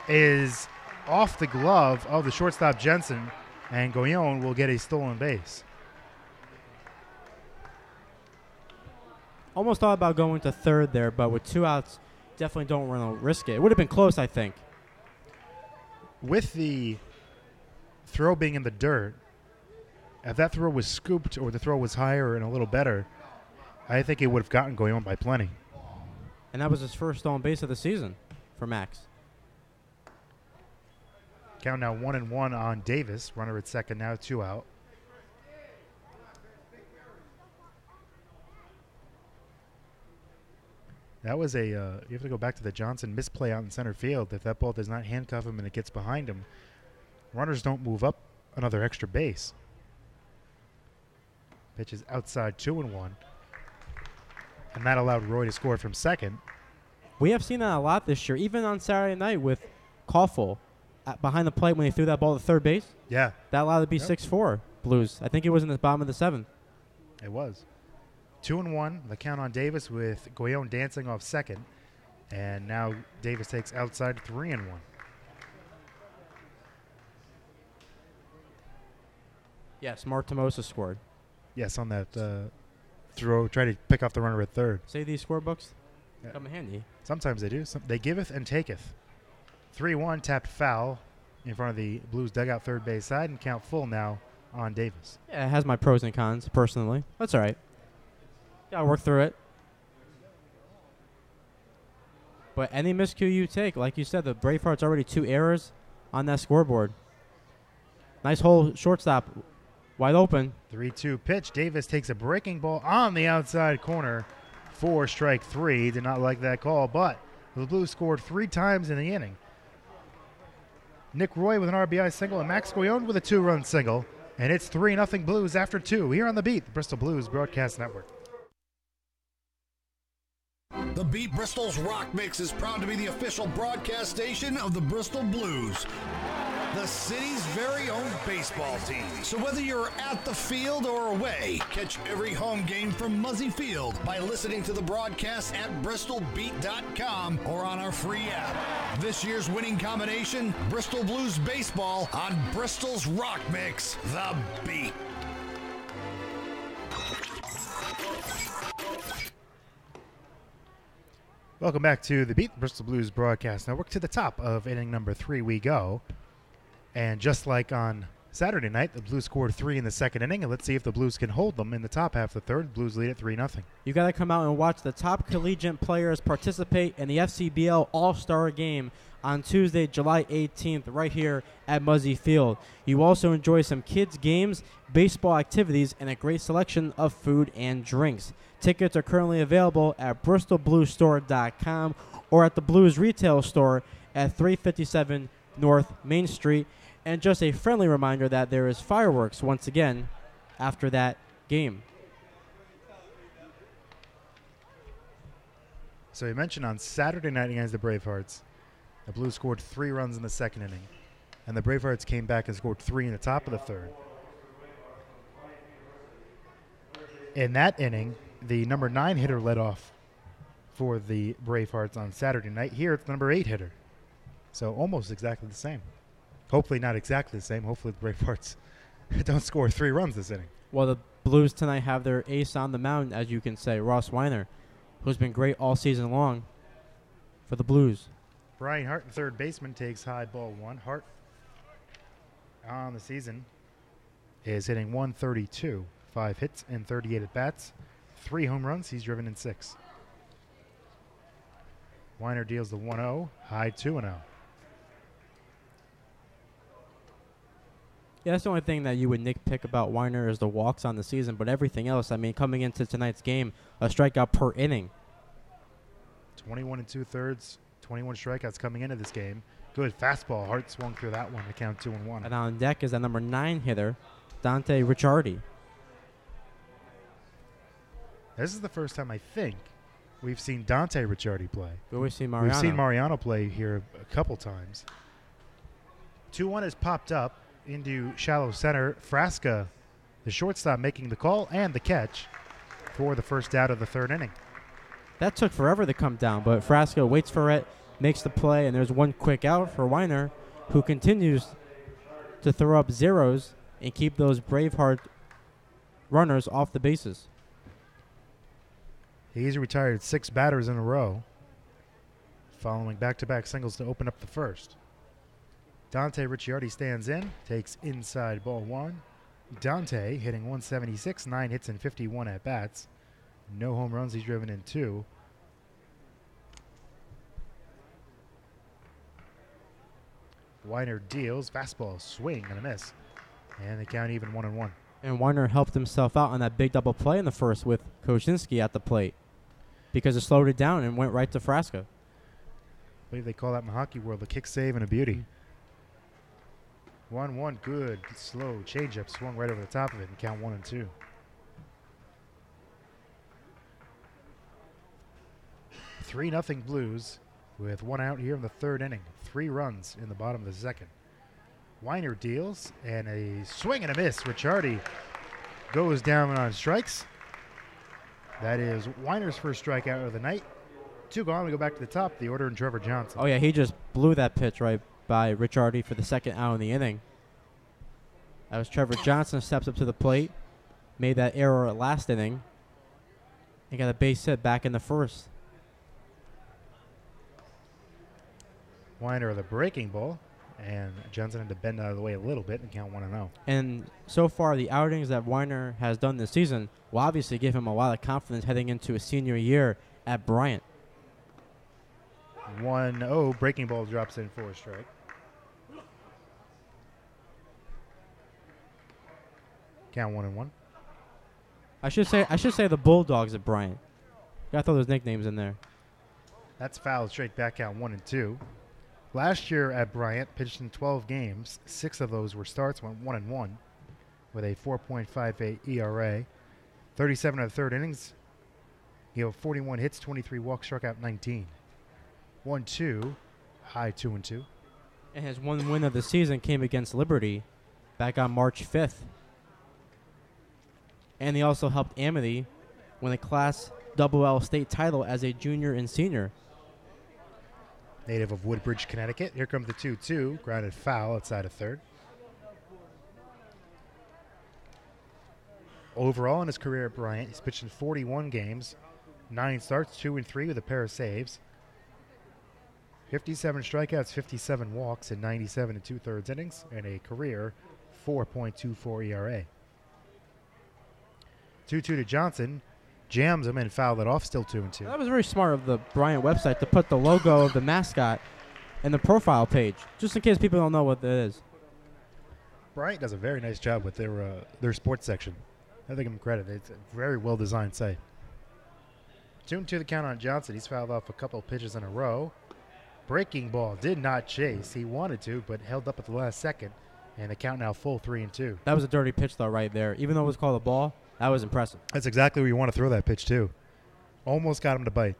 is off the glove of the shortstop Jensen, and Goyon will get a stolen base. Almost thought about going to third there, but with 2 outs, definitely don't want to risk it. It would have been close, I think. With the throw being in the dirt, if that throw was scooped or the throw was higher and a little better, I think it would have gotten Goyon by plenty. And that was his first stolen base of the season for Max. Count now 1-1 on Davis. Runner at second now, 2 out. That was a, you have to go back to the Johnson misplay out in center field. If that ball does not handcuff him and it gets behind him, runners don't move up another extra base. Pitch is outside 2-1. And that allowed Roy to score from second. We have seen that a lot this year, even on Saturday night with Koffel behind the plate when he threw that ball to third base. Yeah. That allowed it to be 6-4 Blues. I think it was in the bottom of the seventh. It was. 2-1, the count on Davis with Goyon dancing off second. And now Davis takes outside 3-1. Yes, Mark Tomosa scored. Yes, on that throw, try to pick off the runner at third. Say these scorebooks Yeah. come in handy. Sometimes they do. They giveth and taketh. 3-1, tapped foul in front of the Blues dugout third base side, and count full now on Davis. Yeah, it has my pros and cons, personally. That's all right. Gotta work through it. But any miscue you take, like you said, the Bravehearts already 2 errors on that scoreboard. Nice hole shortstop. Wide open. 3-2 pitch. Davis takes a breaking ball on the outside corner for strike 3. Did not like that call, but the Blues scored 3 times in the inning. Nick Roy with an RBI single and Max Goyon with a 2-run single. And it's 3-0 Blues after 2 here on The Beat, the Bristol Blues Broadcast Network. The Beat Bristol's Rock Mix is proud to be the official broadcast station of the Bristol Blues, the city's very own baseball team. So whether you're at the field or away, catch every home game from Muzzy Field by listening to the broadcast at bristolbeat.com or on our free app. This year's winning combination, Bristol Blues baseball on Bristol's Rock Mix, The Beat. Welcome back to the Beat, Bristol Blues Broadcast Network. To the top of inning number 3 we go. And just like on Saturday night, the Blues scored 3 in the second inning. And let's see if the Blues can hold them in the top half of the third. Blues lead at 3-0. You got to come out and watch the top collegiate players participate in the FCBL All-Star Game on Tuesday, July 18th, right here at Muzzy Field. You also enjoy some kids' games, baseball activities, and a great selection of food and drinks. Tickets are currently available at bristolbluesstore.com or at the Blues retail store at 357 North Main Street. And just a friendly reminder that there is fireworks once again after that game. So you mentioned on Saturday night against the Bravehearts, the Blues scored 3 runs in the second inning. And the Bravehearts came back and scored 3 in the top of the third. In that inning, the number 9 hitter led off for the Bravehearts on Saturday night. Here it's the number 8 hitter. So almost exactly the same. Hopefully not exactly the same. Hopefully the Bravehearts don't score 3 runs this inning. Well, the Blues tonight have their ace on the mound, as you can say, Ross Weiner, who's been great all season long for the Blues. Brian Hart, the third baseman, takes high ball 1. Hart on the season is hitting .132. 5 hits and 38 at-bats. 3 home runs. He's driven in 6. Weiner deals the 1-0. High 2-0. Yeah, that's the only thing that you would nitpick about Weiner is the walks on the season, but everything else, I mean, coming into tonight's game, a strikeout per inning. 21 2/3, 21 strikeouts coming into this game. Good fastball. Hart swung through that one to count 2-1. And on deck is that number 9 hitter, Dante Ricciardi. This is the first time I think we've seen Dante Ricciardi play. We've seen Mariano. We've seen Mariano play here a couple times. 2-1 has popped up into shallow center. Frasca, the shortstop, making the call and the catch for the first out of the third inning. That took forever to come down, but Frasca waits for it, makes the play, and there's one quick out for Weiner, who continues to throw up zeros and keep those Braveheart runners off the bases. He's retired 6 batters in a row, following back-to-back singles to open up the first. Dante Ricciardi stands in, takes inside ball 1. Dante hitting .176, 9 hits and 51 at-bats. No home runs, he's driven in 2. Weiner deals, fastball, swing and a miss. And they count even 1-1. And Weiner helped himself out on that big double play in the first with Kozinski at the plate. because it slowed it down and went right to Frasca. I believe they call that in the hockey world a kick save and a beauty. 1-1, good, slow changeup, swung right over the top of it and count 1-2. Three nothing Blues with one out here in the third inning. 3 runs in the bottom of the second. Weiner deals and a swing and a miss. Ricciardi goes down on strikes. That is Weiner's first strikeout of the night. 2 gone. We go back to the top. The order and Trevor Johnson. Oh, yeah, he just blew that pitch right by Ricciardi for the second out in the inning. That was Trevor Johnson steps up to the plate, made that error last inning, and got a base hit back in the first. Weiner the breaking ball, and Johnson had to bend out of the way a little bit and count 1-0. And so far, the outings that Weiner has done this season will obviously give him a lot of confidence heading into his senior year at Bryant. 1-0, breaking ball drops in for a strike. Count 1-1. I should say the Bulldogs at Bryant. Gotta throw those nicknames in there. That's foul, straight back count 1-2. Last year at Bryant, pitched in 12 games. 6 of those were starts, went 1-1 with a 4.58 ERA. 37 of the third innings. He had 41 hits, 23 walks, struck out 19. 1-2, high 2-2. And his one win of the season came against Liberty back on March 5th. And he also helped Amity win a Class LL state title as a junior and senior. Native of Woodbridge, Connecticut. Here comes the 2-2, grounded foul outside of third. Overall in his career at Bryant, he's pitched in 41 games, 9 starts, 2-3 with a pair of saves. 57 strikeouts, 57 walks in 97 2/3 innings, and a career 4.24 ERA. 2-2 to Johnson. Jams him and fouled it off, still 2-2. That was very smart of the Bryant website to put the logo of the mascot in the profile page, just in case people don't know what that is. Bryant does a very nice job with their sports section. I give him credit. It's a very well-designed site. 2-2 the count on Johnson. He's fouled off a couple of pitches in a row. Breaking ball did not chase. He wanted to, but held up at the last second. And the count now full 3-2. That was a dirty pitch, though, right there. Even though it was called a ball, that was impressive. That's exactly where you want to throw that pitch, too. Almost got him to bite.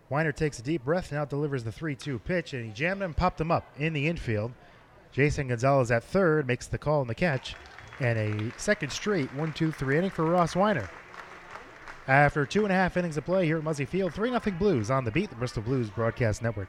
Weiner takes a deep breath, now delivers the 3-2 pitch, and he jammed him, popped him up in the infield. Jason Gonzalez at third makes the call and the catch, and a second straight 1-2-3 inning for Ross Weiner. After 2.5 innings of play here at Muzzy Field, 3-0 Blues on the beat, the Bristol Blues Broadcast Network.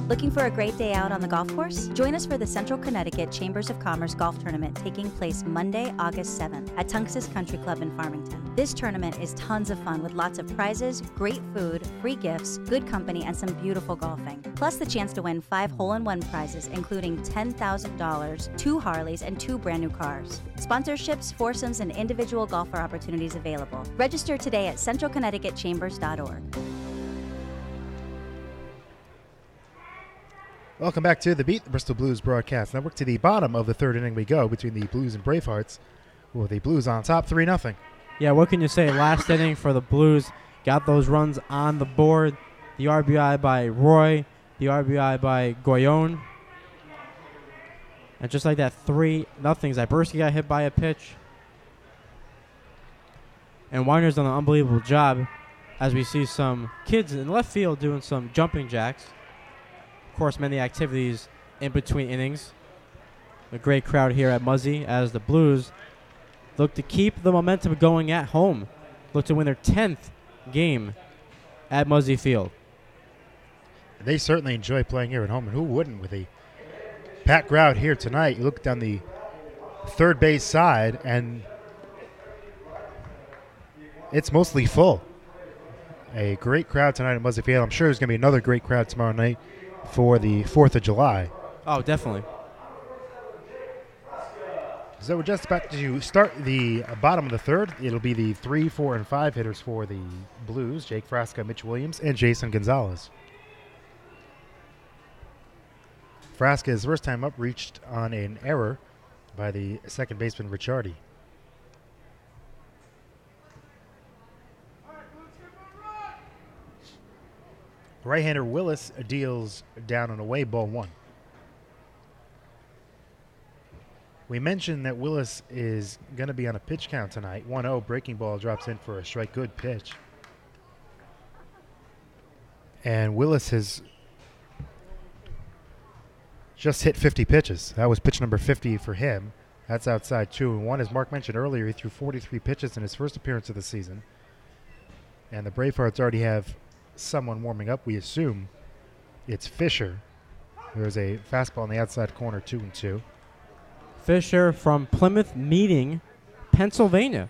Looking for a great day out on the golf course? Join us for the Central Connecticut Chambers of Commerce Golf Tournament taking place Monday, August 7th at Tunxus Country Club in Farmington. This tournament is tons of fun with lots of prizes, great food, free gifts, good company, and some beautiful golfing. Plus the chance to win 5 hole-in-one prizes, including $10,000, 2 Harleys, and 2 brand new cars. Sponsorships, foursomes, and individual golfer opportunities available. Register today at centralconnecticutchambers.org. Welcome back to The Beat, the Bristol Blues Broadcast Network. To the bottom of the third inning we go between the Blues and Bravehearts, with the Blues on top 3-0. Yeah, what can you say? Last inning for the Blues. Got those runs on the board. The RBI by Roy. The RBI by Goyon. And just like that, 3-0. Zyberski got hit by a pitch. And Weiner's done an unbelievable job as we see some kids in left field doing some jumping jacks. Of course, many activities in between innings. A great crowd here at Muzzy as the Blues look to keep the momentum going at home. Look to win their 10th game at Muzzy Field. They certainly enjoy playing here at home, and who wouldn't with a packed crowd here tonight? You look down the third base side, and it's mostly full. A great crowd tonight at Muzzy Field. I'm sure there's going to be another great crowd tomorrow night for the 4th of July. Oh, definitely. So we're just about to start the bottom of the third. It'll be the 3, 4, and 5 hitters for the Blues. Jake Frasca, Mitch Williams, and Jason Gonzalez. Frasca, his first time up, reached on an error by the second baseman, Ricciardi. Right-hander Willis deals down and away, ball 1. We mentioned that Willis is going to be on a pitch count tonight. 1-0, breaking ball drops in for a strike. Good pitch. And Willis has just hit 50 pitches. That was pitch number 50 for him. That's outside 2-1. As Mark mentioned earlier, he threw 43 pitches in his first appearance of the season. And the Bravehearts already have someone warming up. We assume it's Fisher. There's a fastball on the outside corner, 2-2. Fisher from Plymouth Meeting, Pennsylvania.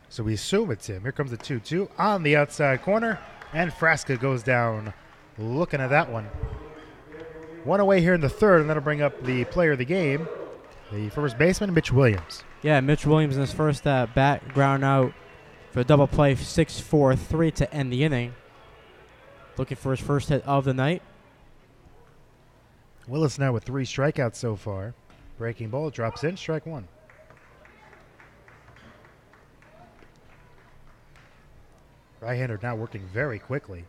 So we assume it's him. Here comes the 2-2 on the outside corner, and Frasca goes down looking at that one. One away here in the third, and that'll bring up the player of the game, the first baseman, Mitch Williams. Yeah, Mitch Williams in his first bat, ground out for a double play, 6-4-3 to end the inning. Looking for his first hit of the night. Willis now with 3 strikeouts so far. Breaking ball drops in, strike 1. Right-hander now working very quickly.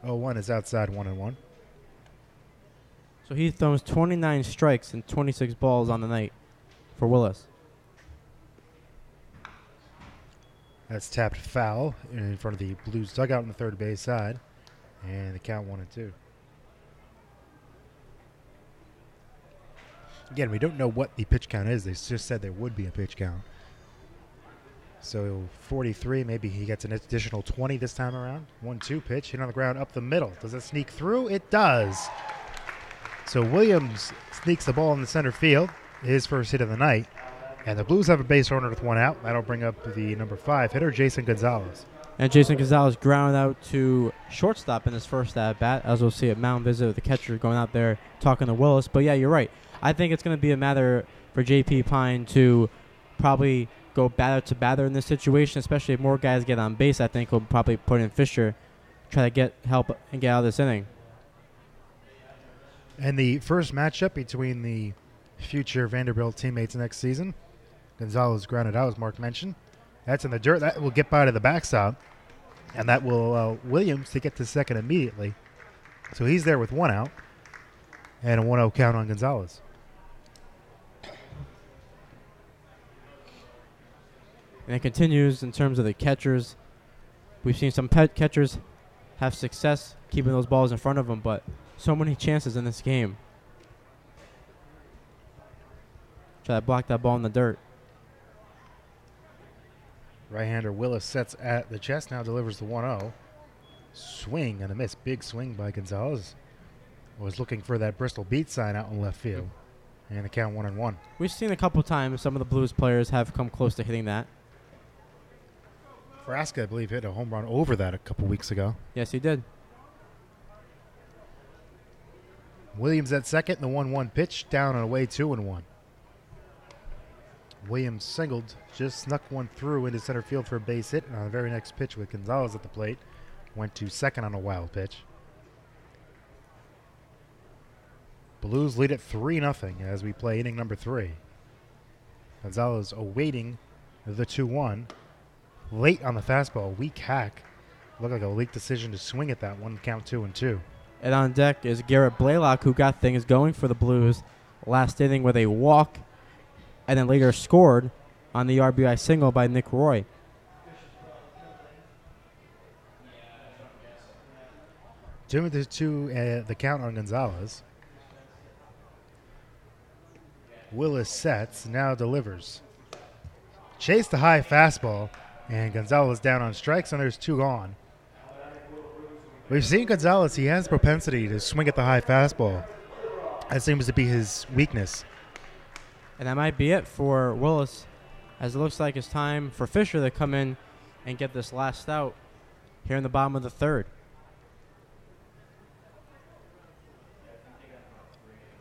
0-1 is outside 1-1. So he throws 29 strikes and 26 balls on the night for Willis. That's tapped foul in front of the Blues dugout on the third base side. And the count 1-2. Again, we don't know what the pitch count is. They just said there would be a pitch count. So 43, maybe he gets an additional 20 this time around. 1-2 pitch, hit on the ground up the middle. Does it sneak through? It does. So Williams sneaks the ball in the center field, his first hit of the night. And the Blues have a base runner with 1 out. That'll bring up the number 5 hitter, Jason Gonzalez. And Jason Gonzalez grounded out to shortstop in his first at-bat, as we'll see at mound visit with the catcher going out there talking to Willis. But, yeah, you're right. I think it's going to be a matter for J.P. Pine to probably go batter to batter in this situation, especially if more guys get on base. I think he'll probably put in Fisher, try to get help and get out of this inning. And the first matchup between the future Vanderbilt teammates next season, Gonzalez grounded out, as Mark mentioned. That's in the dirt. That will get by to the backstop, and that will allow Williams to get to second immediately. So he's there with 1 out and a 1-0 count on Gonzalez. And it continues in terms of the catchers. We've seen some pet catchers have success keeping those balls in front of them, but so many chances in this game. Try to block that ball in the dirt. Right-hander Willis sets at the chest, now delivers the 1-0. Swing and a miss. Big swing by Gonzalez. Was looking for that Bristol beat sign out in left field. And the count 1-1. We've seen a couple times some of the Blues players have come close to hitting that. Frasca, I believe, hit a home run over that a couple weeks ago. Yes, he did. Williams at second, the 1-1 pitch, down and away, 2-1. Williams singled, just snuck one through into center field for a base hit, and on the very next pitch with Gonzalez at the plate, went to second on a wild pitch. Blues lead at 3-0 as we play inning number 3. Gonzalez awaiting the 2-1. Late on the fastball, weak hack. Looked like a late decision to swing at that one, count 2-2. And on deck is Garrett Blaylock, who got things going for the Blues last inning with a walk and then later scored on the RBI single by Nick Roy. Two to the count on Gonzalez. Willis sets, now delivers. Chased the high fastball, and Gonzalez down on strikes, and there's 2 gone. We've seen Gonzalez, he has propensity to swing at the high fastball. That seems to be his weakness. And that might be it for Willis, as it looks like it's time for Fisher to come in and get this last out here in the bottom of the third.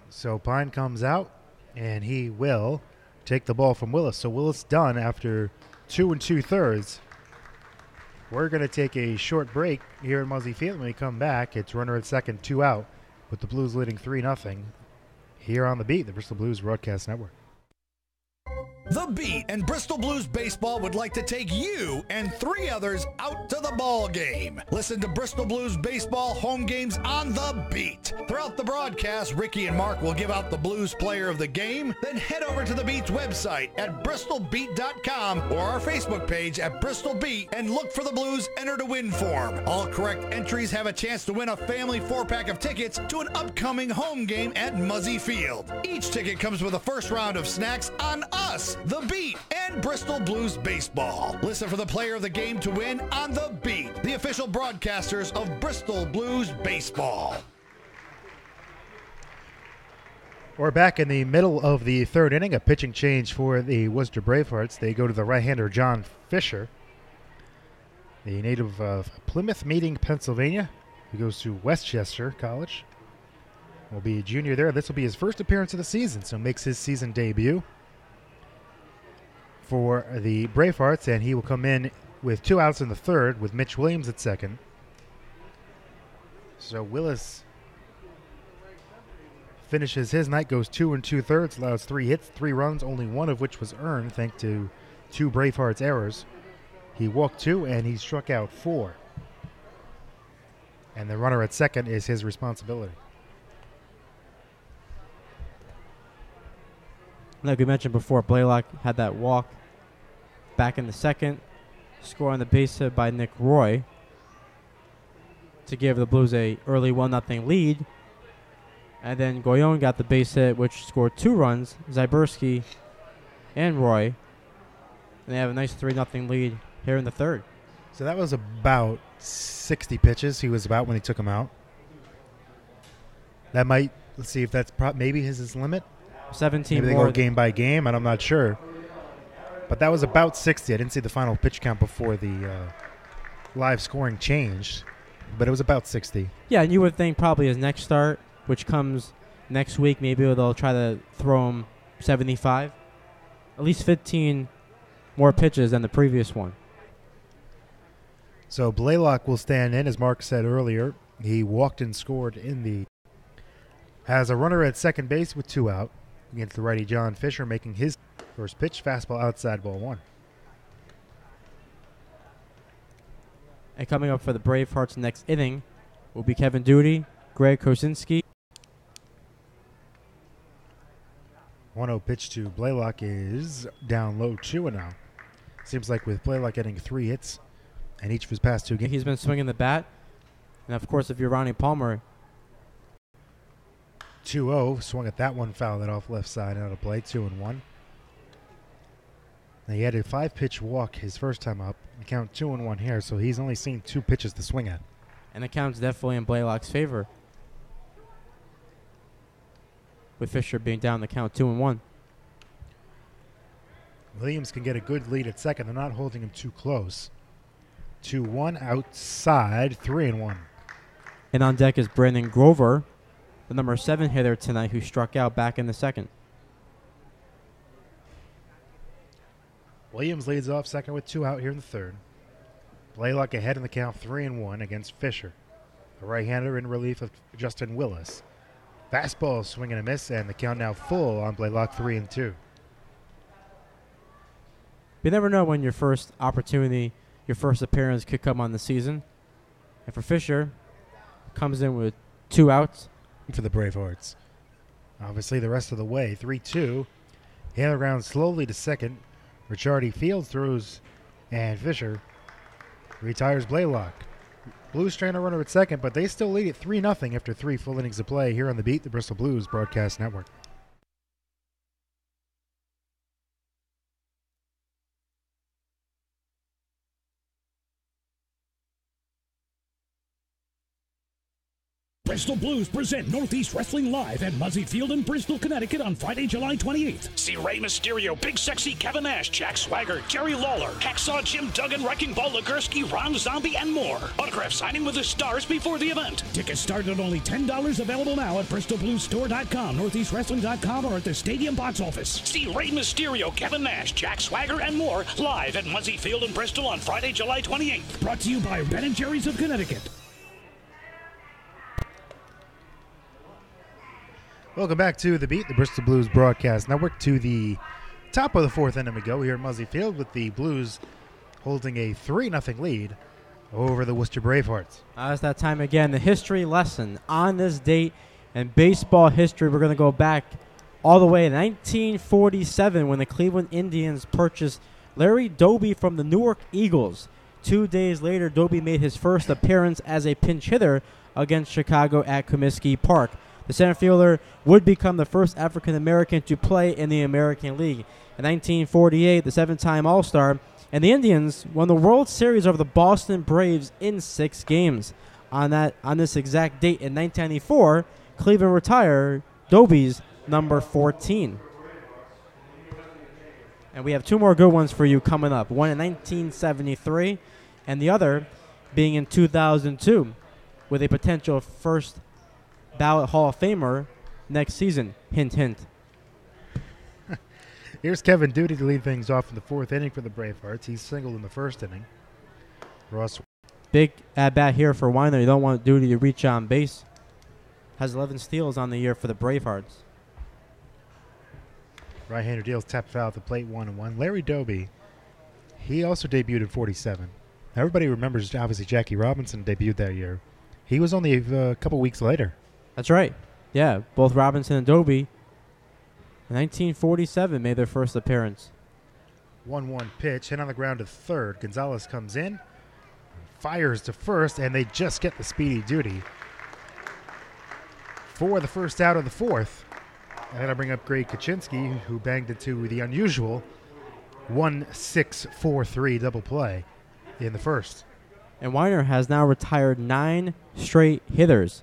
So Pine comes out, and he will take the ball from Willis. So Willis done after 2 2/3. We're going to take a short break here in Muzzy Field. When we come back, it's runner at second, 2 out, with the Blues leading 3-0 here on the beat, the Bristol Blues Broadcast Network. The Beat and Bristol Blues Baseball would like to take you and 3 others out to the ball game. Listen to Bristol Blues Baseball home games on The Beat. Throughout the broadcast, Ricky and Mark will give out the Blues player of the game. Then head over to The Beat's website at bristolbeat.com or our Facebook page at Bristol Beat and look for the Blues Enter to Win form. All correct entries have a chance to win a family 4-pack of tickets to an upcoming home game at Muzzy Field. Each ticket comes with a first round of snacks on us, The Beat, and Bristol Blues Baseball. Listen for the player of the game to win on The Beat, the official broadcasters of Bristol Blues Baseball. We're back in the middle of the third inning, a pitching change for the Worcester Bravehearts. They go to the right-hander John Fisher, the native of Plymouth Meeting, Pennsylvania, who goes to Worcester College. Will be a junior there. This will be his first appearance of the season, so makes his season debut for the Bravehearts, and he will come in with 2 outs in the third with Mitch Williams at second. So Willis finishes his night, goes 2 2/3, allows 3 hits, 3 runs, only 1 of which was earned thanks to 2 Bravehearts errors. He walked 2 and he struck out 4. And the runner at second is his responsibility. Like we mentioned before, Blaylock had that walk back in the second, score on the base hit by Nick Roy to give the Blues a early 1-0 lead. And then Goyon got the base hit, which scored 2 runs, Zyberski and Roy. And they have a nice 3-0 lead here in the third. So that was about 60 pitches he was about when he took him out. That might, let's see if that's maybe his limit. 17 Maybe they more. go game by game, and I'm not sure. But that was about 60. I didn't see the final pitch count before the live scoring changed, but it was about 60. Yeah, and you would think probably his next start, which comes next week, maybe they'll try to throw him 75. At least 15 more pitches than the previous one. So Blaylock will stand in, as Mark said earlier. He walked and scored in the... Has a runner at second base with 2 out against the righty John Fisher, making his first pitch, fastball outside, ball 1. And coming up for the Bravehearts next inning will be Kevin Duty, Greg Kosinski. 1-0 pitch to Blaylock is down low 2-0. Seems like with Blaylock getting 3 hits and each of his past 2 games. He's been swinging the bat. And, of course, if you're Ronnie Palmer. 2-0, swung at that one, fouled it off left side out of play, 2-1. Now he had a 5-pitch walk his first time up. The count 2-1 here, so he's only seen 2 pitches to swing at. And the count's definitely in Blaylock's favor, with Fisher being down the count 2-1. Williams can get a good lead at second. They're not holding him too close. 2-1 outside, 3-1. And on deck is Brandon Grover, the number 7 hitter tonight, who struck out back in the second. Williams leads off second with 2 out here in the third. Blaylock ahead in the count 3-1 against Fisher, the right-hander in relief of Justin Willis. Fastball swing and a miss, and the count now full on Blaylock, 3-2. You never know when your first opportunity, your first appearance could come on the season. And for Fisher, comes in with 2 outs. For the Bravehearts. Obviously the rest of the way, 3-2. Hit the ground slowly to second. Ricciardi fields, throws, and Fisher retires Blaylock. Blues train a runner at second, but they still lead at 3-0 after 3 full innings of play here on the Beat, the Bristol Blues Broadcast Network. Bristol Blues present Northeast Wrestling Live at Muzzy Field in Bristol, Connecticut on Friday, July 28th. See Rey Mysterio, Big Sexy Kevin Nash, Jack Swagger, Jerry Lawler, Hacksaw Jim Duggan, Wrecking Ball Legursky, Ron Zombie, and more. Autograph signing with the stars before the event. Tickets start at only $10, available now at BristolBluesStore.com, NortheastWrestling.com, or at the Stadium box office. See Rey Mysterio, Kevin Nash, Jack Swagger, and more live at Muzzy Field in Bristol on Friday, July 28th. Brought to you by Ben & Jerry's of Connecticut. Welcome back to The Beat, the Bristol Blues Broadcast Network, to the Top of the fourth inning we go here at Muzzy Field with the Blues holding a 3-0 lead over the Worcester Bravehearts. It's that time again. The history lesson on this date in baseball history. We're going to go back all the way to 1947 when the Cleveland Indians purchased Larry Doby from the Newark Eagles. 2 days later, Doby made his first appearance as a pinch hitter against Chicago at Comiskey Park. The center fielder would become the first African-American to play in the American League. In 1948, the seven-time All-Star and the Indians won the World Series over the Boston Braves in 6 games. On this exact date in 1994, Cleveland retired Doby's number 14. And we have 2 more good ones for you coming up. One in 1973 and the other being in 2002 with a potential first ballot Hall of Famer next season. Hint, hint. Here's Kevin Duty to lead things off in the 4th inning for the Bravehearts. He's singled in the 1st inning. Ross. Big at-bat here for Weiner. You don't want Duty to reach on base. Has 11 steals on the year for the Bravehearts. Right-hander deals tap foul at the plate, 1-1. Larry Doby, he also debuted in 47. Everybody remembers, obviously, Jackie Robinson debuted that year. He was only a couple weeks later. That's right. Yeah, both Robinson and Doby in 1947 made their first appearance. 1-1 pitch, hit on the ground to third. Gonzalez comes in, fires to first, and they just get the speedy Duty for the first out of the 4th. And then I bring up Greg Kaczynski, who banged into the unusual 1-6-4-3 double play in the 1st. And Weiner has now retired 9 straight hitters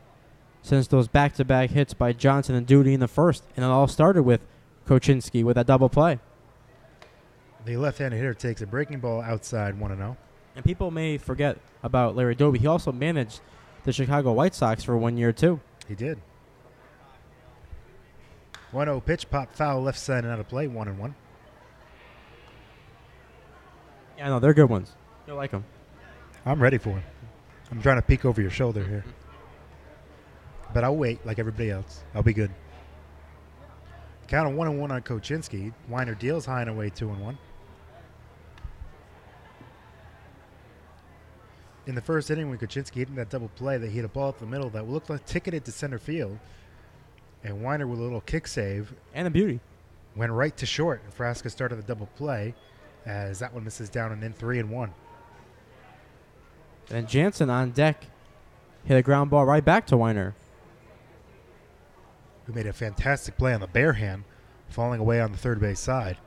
since those back-to-back hits by Johnson and Duty in the 1st. And it all started with Kaczynski with that double play. The left-handed hitter takes a breaking ball outside 1-0. And people may forget about Larry Doby. He also managed the Chicago White Sox for 1 year, too. He did. 1-0 pitch, pop foul left side and out of play, 1-1. Yeah, no, they're good ones. You'll like them. I'm ready for him. I'm trying to peek over your shoulder here. But I'll wait like everybody else. I'll be good. Count of 1-1 on Kaczynski. Weiner deals high and away, 2-1. In the 1st inning, when Kaczynski hit that double play, they hit a ball up the middle that looked like ticketed to center field. And Weiner with a little kick save. And a beauty. Went right to short. And Frasca started the double play as that one misses down and in 3-1. And Jansen on deck hit a ground ball right back to Weiner, who made a fantastic play on the bare hand, falling away on the third base side.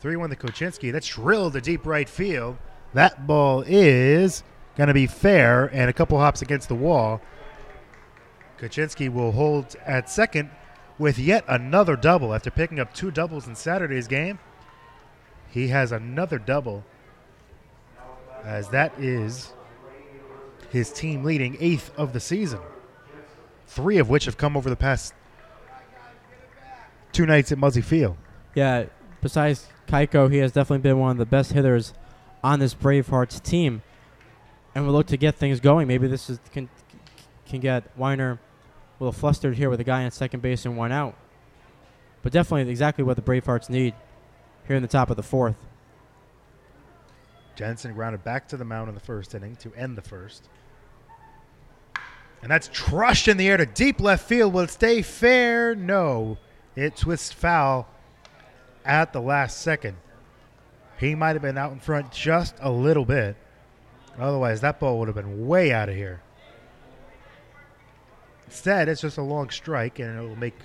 3-1 to Kaczynski. That's drilled to deep right field. That ball is going to be fair and a couple hops against the wall. Kaczynski will hold at second with yet another double. After picking up 2 doubles in Saturday's game, he has another double, as that is his team leading 8th of the season. 3 of which have come over the past 2 nights at Muzzy Field. Yeah, besides Keiko, he has definitely been one of the best hitters on this Bravehearts team. And we'll look to get things going. Maybe this can get Weiner a little flustered here with a guy on second base and 1 out. But definitely exactly what the Bravehearts need here in the top of the 4th. Jensen grounded back to the mound in the 1st inning to end the 1st. And that's crushed in the air to deep left field. Will it stay fair? No. It twists foul at the last second. He might have been out in front just a little bit. Otherwise, that ball would have been way out of here. Instead, it's just a long strike, and it will make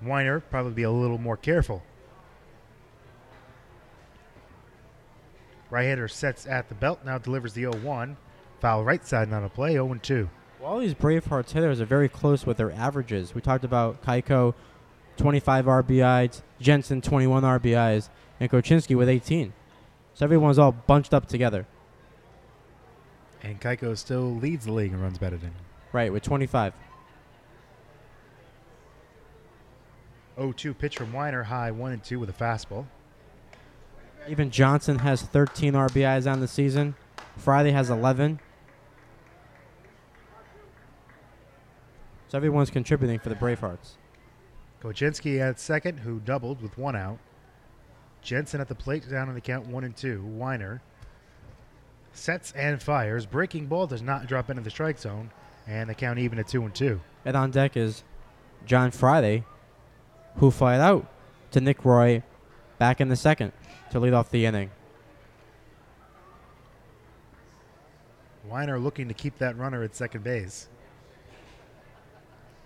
Weiner probably be a little more careful. Right-hander sets at the belt, now delivers the 0-1. Foul right side, not a play, 0-2. Well, all these Bravehearts hitters are very close with their averages. We talked about Keiko, 25 RBIs, Jensen, 21 RBIs, and Kaczynski with 18. So everyone's all bunched up together. And Keiko still leads the league in runs batted in. Right, with 25. 0-2 pitch from Weiner, high 1-2 with a fastball. Even Johnson has 13 RBIs on the season. Friday has 11. So everyone's contributing for the Bravehearts. Kocinski at second, who doubled with 1 out. Jensen at the plate, down on the count 1-2. Weiner sets and fires. Breaking ball does not drop into the strike zone, and the count even at 2-2. And on deck is John Friday, who flied out to Nick Roy back in the second to lead off the inning. Weiner looking to keep that runner at second base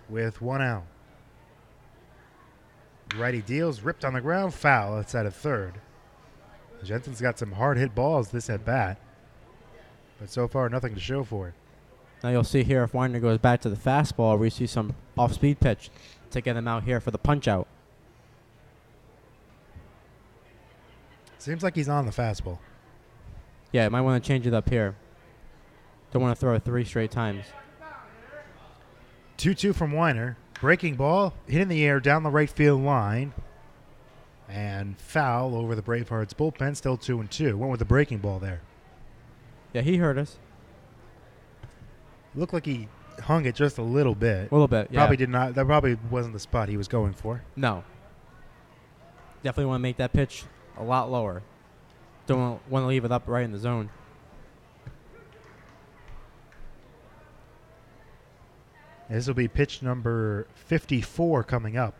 with 1 out. Righty deals, ripped on the ground, foul outside of third. Jensen's got some hard hit balls this at bat, but so far nothing to show for it. Now you'll see here if Weiner goes back to the fastball, we see some off-speed pitch to get him out here for the punch-out. Seems like he's on the fastball. Yeah, might want to change it up here. Don't want to throw it 3 straight times. 2-2 from Weiner. Breaking ball, hit in the air down the right field line. And foul over the Bravehearts bullpen, still 2-2. Went with the breaking ball there. Yeah, he heard us. Looked like he hung it just a little bit. A little bit, yeah. Probably did not. That probably wasn't the spot he was going for. No. Definitely want to make that pitch a lot lower. Don't want to leave it up right in the zone. This will be pitch number 54 coming up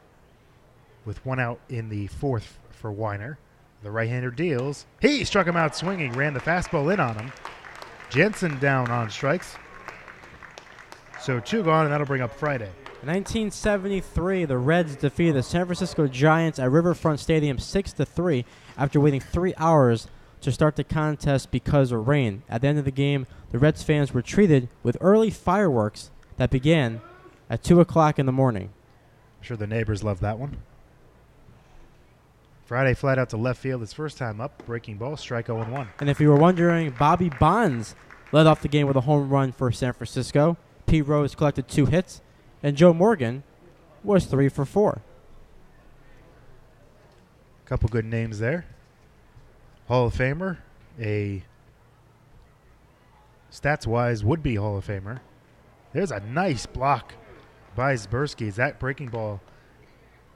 with 1 out in the fourth for Weiner. The right-hander deals. He struck him out swinging, ran the fastball in on him. Jensen down on strikes. So 2 gone, and that'll bring up Friday. In 1973, the Reds defeated the San Francisco Giants at Riverfront Stadium 6-3 after waiting 3 hours to start the contest because of rain. At the end of the game, the Reds fans were treated with early fireworks that began at 2 o'clock in the morning. I'm sure the neighbors love that one. Friday flat out to left field his first time up. Breaking ball, strike 0-1. And if you were wondering, Bobby Bonds led off the game with a home run for San Francisco. Pete Rose collected 2 hits, and Joe Morgan was 3 for 4. Couple good names there. Hall of Famer, a stats-wise would-be Hall of Famer. There's a nice block by Zbersky. That breaking ball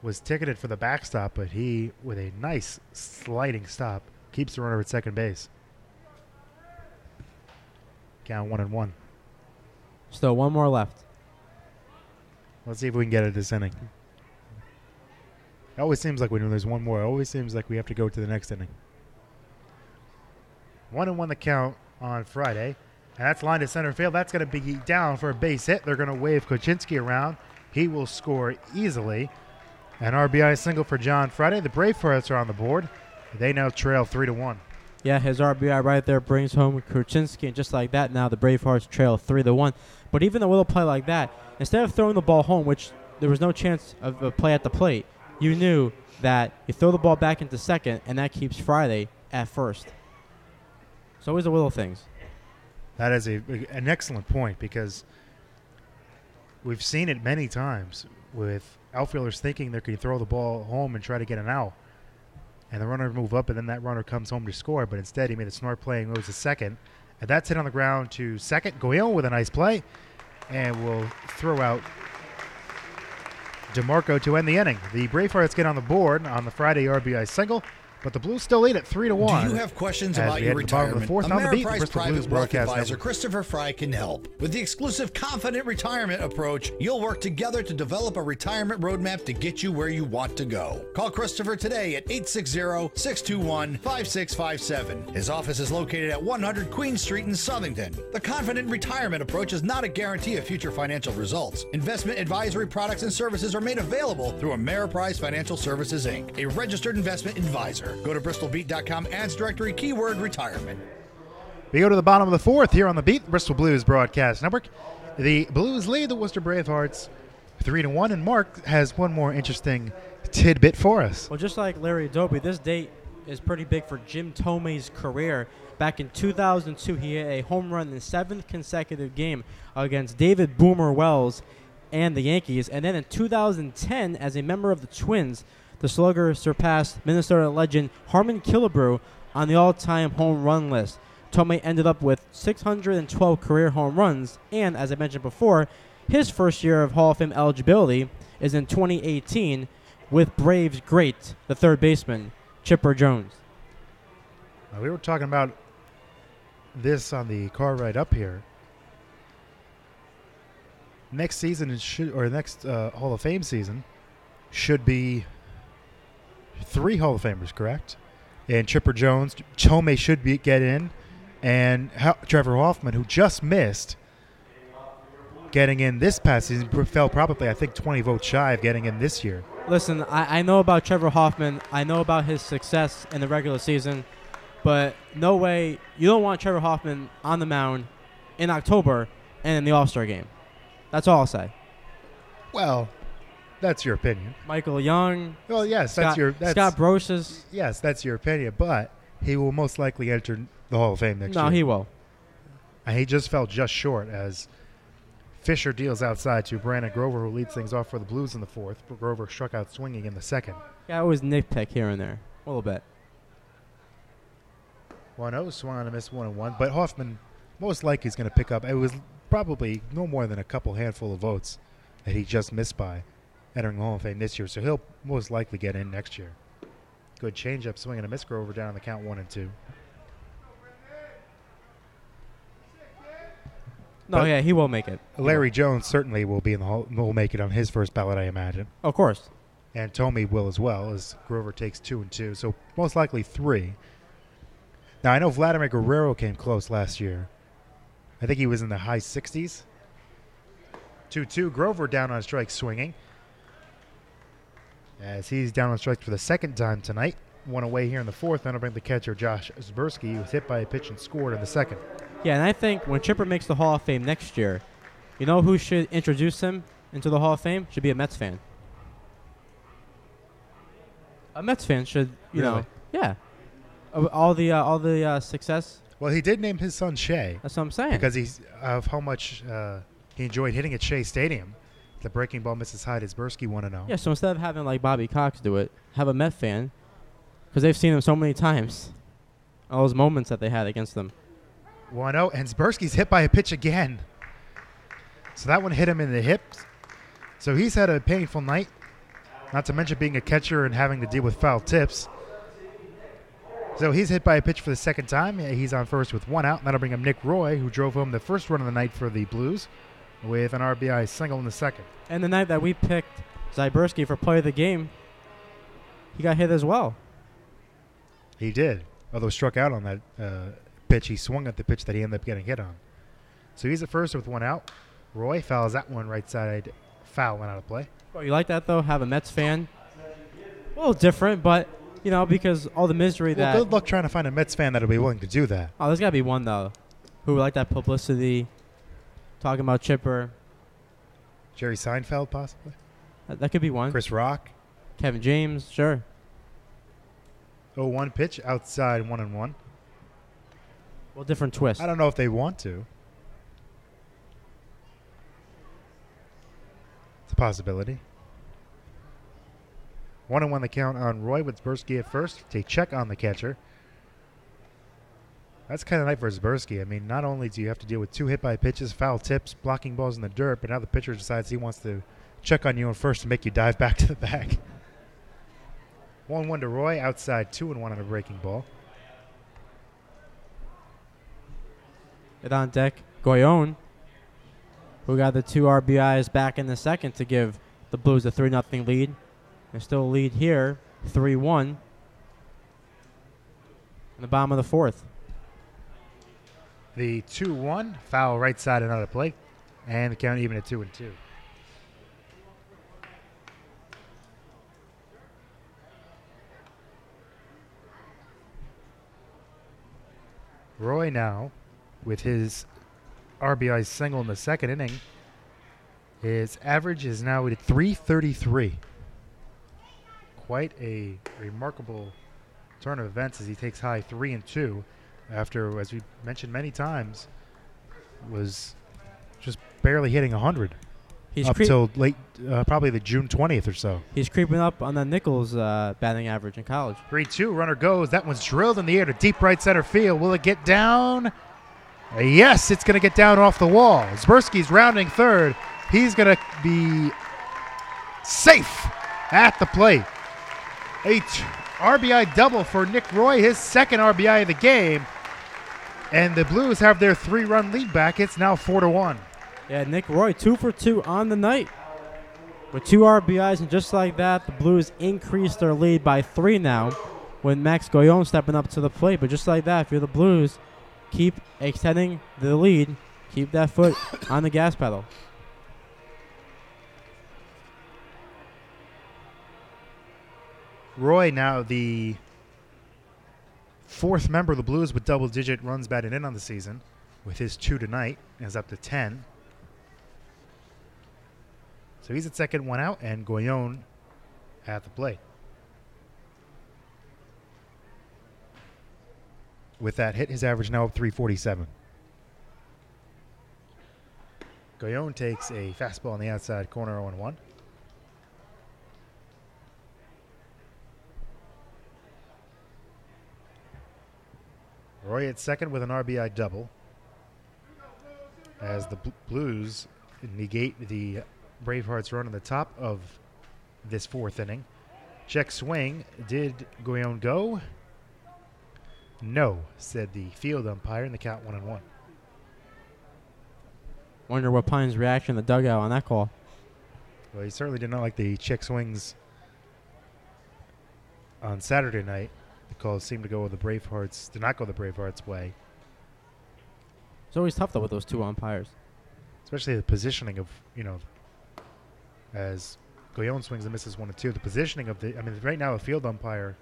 was ticketed for the backstop, but he, with a nice sliding stop, keeps the runner at second base. Count 1-1. Still 1 more left. Let's see if we can get it this inning. It always seems like when there's 1 more, it always seems like we have to go to the next inning. 1-1 the count on Friday. And that's lined to center field. That's going to be down for a base hit. They're going to wave Kocinski around. He will score easily. An RBI single for John Friday. The Bravehearts are on the board. They now trail 3-1. Yeah, his RBI right there brings home Kocinski, and just like that, now the Bravehearts trail 3-1. But even a little play like that, instead of throwing the ball home, which there was no chance of a play at the plate, you knew that you throw the ball back into second, and that keeps Friday at first. So always the little things. That is an excellent point, because we've seen it many times with outfielders thinking they can throw the ball home and try to get an out. And the runner move up, and then that runner comes home to score. But instead, he made a smart play and goes to second. And that's hit on the ground to second. Goyle with a nice play. And will throw out DeMarco to end the inning. The Bravehearts get on the board on the Friday RBI single. But the Blues still lead at 3-1. Do you have questions about your retirement? Ameriprise Private Wealth Advisor Christopher Fry can help. With the exclusive Confident Retirement approach, you'll work together to develop a retirement roadmap to get you where you want to go. Call Christopher today at 860-621-5657. His office is located at 100 Queen Street in Southington. The Confident Retirement approach is not a guarantee of future financial results. Investment advisory products and services are made available through Ameriprise Financial Services, Inc., a registered investment advisor. Go to bristolbeat.com, ads directory, keyword retirement. We go to the bottom of the fourth here on the Beat, Bristol Blues Broadcast Network. The Blues lead the Worcester Bravehearts 3-1, and Mark has one more interesting tidbit for us. Well, just like Larry Adobe, this date is pretty big for Jim Thome's career. Back in 2002, he hit a home run in the 7th consecutive game against David Boomer Wells and the Yankees. And then in 2010, as a member of the Twins, the slugger surpassed Minnesota legend Harmon Killebrew on the all-time home run list. Thome ended up with 612 career home runs, and as I mentioned before, his first year of Hall of Fame eligibility is in 2018 with Braves great, the third baseman, Chipper Jones. We were talking about this on the car ride up here. Next season, next Hall of Fame season should be 3 Hall of Famers, correct? And Chipper Jones, Tomei should get in, and Trevor Hoffman, who just missed getting in this past season, fell probably, I think, 20 votes shy of getting in this year. Listen, I know about Trevor Hoffman. I know about his success in the regular season, but no way. You don't want Trevor Hoffman on the mound in October and in the All-Star game. That's all I'll say. Well, that's your opinion. Michael Young. Well, yes, Scott Brosius. Yes, that's your opinion, but he will most likely enter the Hall of Fame next year. No, he will. And he just fell just short as Fisher deals outside to Brandon Grover, who leads things off for the Blues in the 4th. But Grover struck out swinging in the 2nd. Yeah, I always nitpick here and there. A little bit. 1-0, swung on a miss, 1-1. But Hoffman most likely is going to pick up. It was probably no more than a couple handful of votes that he just missed by entering the Hall of Fame this year. So he'll most likely get in next year. Good changeup, swing and a miss. Grover down on the count 1-2. No, but yeah, he will make it. Larry Jones certainly will be in the Hall, will make it on his first ballot, I imagine. Of course. And Tomei will as well, as Grover takes 2 and 2. So most likely 3. Now, I know Vladimir Guerrero came close last year. I think he was in the high 60s. 2-2. Grover down on strikes swinging, as he's down on strikes for the 2nd time tonight. 1 away here in the 4th. Then I'll bring the catcher, Josh Zbersky, who was hit by a pitch and scored in the 2nd. Yeah, and I think when Chipper makes the Hall of Fame next year, you know who should introduce him into the Hall of Fame? Should be a Mets fan. A Mets fan should, you know, yeah. All the success. Well, he did name his son Shea. That's what I'm saying. Because of how much he enjoyed hitting at Shea Stadium. The breaking ball misses high. Zbersky 1-0. Yeah, so instead of having like Bobby Cox do it, have a Met fan, because they've seen him so many times. All those moments that they had against them. 1-0, and Zbersky's hit by a pitch again. So that one hit him in the hips. So he's had a painful night, not to mention being a catcher and having to deal with foul tips. So he's hit by a pitch for the 2nd time. He's on first with 1 out. And that'll bring him Nick Roy, who drove home the first run of the night for the Blues with an RBI single in the 2nd. And the night that we picked Zbersky for play of the game, he got hit as well. He did, although struck out on that pitch. He swung at the pitch that he ended up getting hit on. So he's at first with 1 out. Roy fouls that one right side. Foul went out of play. Well, you like that, though? Have a Mets fan? A little different, but, you know, because all the misery that... Well, good luck trying to find a Mets fan that'll be willing to do that. Oh, there's got to be one, though, who would like that publicity, talking about Chipper. Jerry Seinfeld, possibly? That could be one. Chris Rock. Kevin James, sure. 0-1 pitch, outside 1-1. Well, different twist. I don't know if they want to. It's a possibility. 1-1 the count on Roy with Zbersky at first. Take check on the catcher. That's kind of night for Zbersky. I mean, not only do you have to deal with 2 hit by pitches, foul tips, blocking balls in the dirt, but now the pitcher decides he wants to check on you in first to make you dive back to the bag. 1-1 to Roy, outside 2-1 on a breaking ball. And on deck, Goyon, who got the 2 RBIs back in the 2nd to give the Blues a 3-0 lead. There's still a lead here, 3-1 in the bottom of the 4th. The 2-1, foul right side and out of play, and the count even at 2-2. Roy now, with his RBI single in the 2nd inning, his average is now at .333. Quite a remarkable turn of events as he takes high 3-2 after, as we mentioned many times, was just barely hitting 100 up till late, probably the June 20th or so. He's creeping up on the Nichols batting average in college. 3-2, runner goes. That one's drilled in the air to deep right center field. Will it get down? Yes, it's going to get down off the wall. Zbersky's rounding third. He's going to be safe at the plate. RBI double for Nick Roy, his second RBI of the game. And the Blues have their 3-run lead back. It's now 4-1. Yeah, Nick Roy, 2 for 2 on the night with 2 RBIs. And just like that, the Blues increased their lead by 3 now with Max Goyon stepping up to the plate. But just like that, if you're the Blues, keep extending the lead. Keep that foot on the gas pedal. Roy now the 4th member of the Blues with double-digit runs batted in on the season. With his 2 tonight, is up to 10. So he's at second, 1 out, and Goyon at the plate. With that hit, his average now up 347. Goyon takes a fastball on the outside corner, 0-1. Roy at second with an RBI double as the Blues negate the Bravehearts run on the top of this 4th inning. Check swing. Did Goyon go? No, said the field umpire, and the count 1-1. Wonder what Pine's reaction in the dugout on that call. Well, he certainly did not like the check swings on Saturday night. The calls seemed to go with the Bravehearts, did not go the Bravehearts' way. It's always tough, though, with those 2 umpires. Especially the positioning of, as Goyon swings and misses 1 and 2. The positioning of right now, a field umpire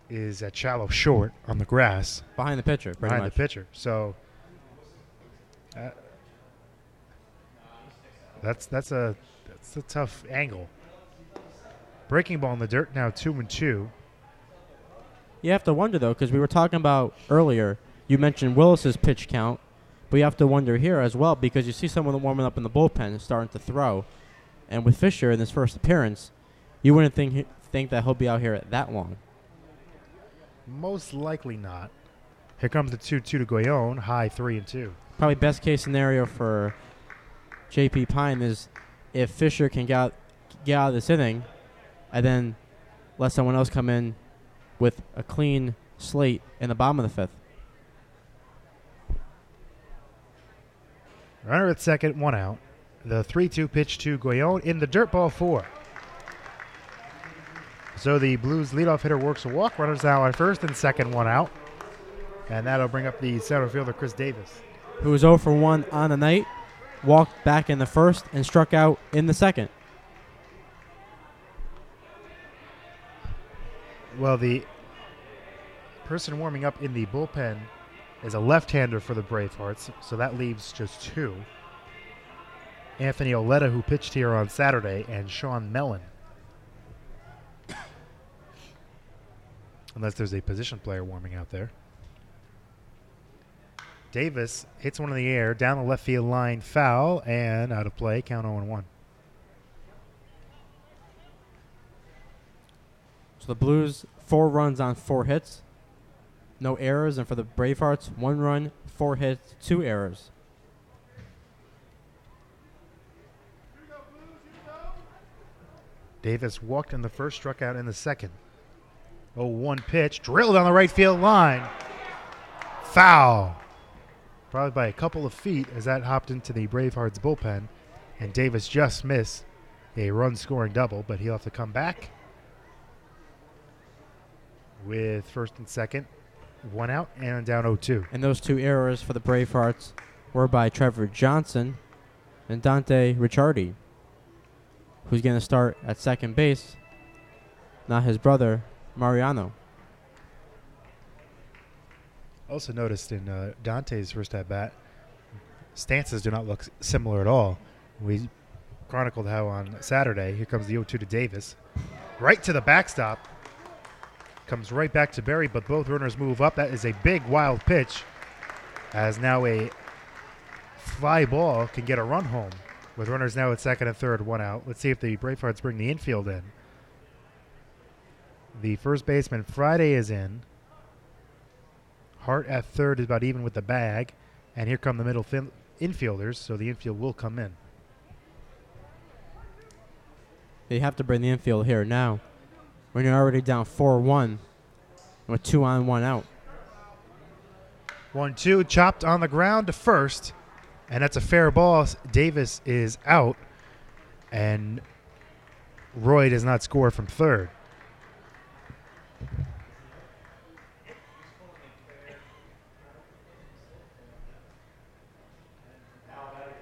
is at shallow short on the grass. Behind the pitcher, pretty Behind much. the pitcher. So that's a tough angle. Breaking ball in the dirt now 2-2. You have to wonder, though, because we were talking about earlier, you mentioned Willis's pitch count, but you have to wonder here as well because you see someone warming up in the bullpen starting to throw. And with Fisher in his first appearance, you wouldn't think that he'll be out here that long. Most likely not. Here comes the 2-2 to Goyon, high 3-2. Probably best case scenario for J.P. Pine is if Fisher can get out of this inning and then let someone else come in with a clean slate in the bottom of the 5th. Runner at second, 1 out. The 3-2 pitch to Goyon in the dirt, ball 4. So the Blues leadoff hitter works a walk. Runners now at first and second, 1 out. And that'll bring up the center fielder, Chris Davis. Who was 0 for 1 on the night, walked back in the first and struck out in the second. Well, the person warming up in the bullpen is a left-hander for the Bravehearts, so that leaves just 2. Anthony Oletta, who pitched here on Saturday, and Sean Mellon. Unless there's a position player warming out there. Davis hits one in the air, down the left field line, foul, and out of play, count 0-1. So the Blues, 4 runs on 4 hits. No errors, and for the Bravehearts, 1 run, 4 hits, 2 errors. Davis walked in the first, struck out in the second. 0-1 pitch, drilled on the right field line. Foul. Probably by a couple of feet as that hopped into the Bravehearts bullpen. And Davis just missed a run-scoring double, but he'll have to come back with first and second. 1 out and down 0-2. And those 2 errors for the Bravehearts were by Trevor Johnson and Dante Ricciardi, who's going to start at second base, not his brother, Mariano. Also noticed in Dante's first at-bat, stances do not look similar at all. We chronicled how on Saturday, here comes the 0-2 to Davis. Right to the backstop. Comes right back to Berry, but both runners move up. That is a big, wild pitch, as now a fly ball can get a run home, with runners now at second and third, 1 out. Let's see if the Bravehearts bring the infield in. The first baseman, Friday, is in. Hart at third is about even with the bag. And here come the middle infielders, so the infield will come in. They have to bring the infield here now when you're already down 4-1 with 2 on, 1 out. 1-2, chopped on the ground to first, and that's a fair ball. Davis is out, and Roy does not score from third.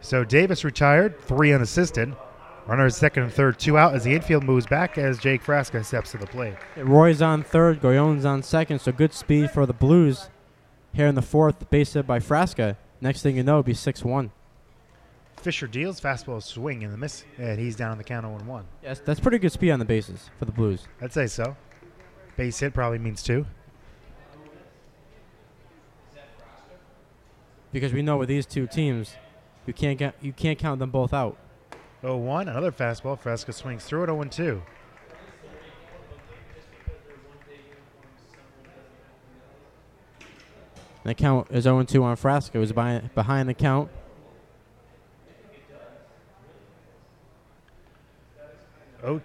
So Davis retired, 3 unassisted. Runners second and third, 2 out as the infield moves back as Jake Frasca steps to the plate. Roy's on third, Goyon's on second, so good speed for the Blues. Here in the fourth, base hit by Frasca. Next thing you know, it'll be 6-1. Fisher deals, fastball swing and the miss, and he's down on the count 0-1. Yes, that's pretty good speed on the bases for the Blues. I'd say so. Base hit probably means 2. Because we know with these two teams, you can't count them both out. 0-1, another fastball. Frasca swings through it, 0-2. The count is 0-2 on Frasca. It was behind the count.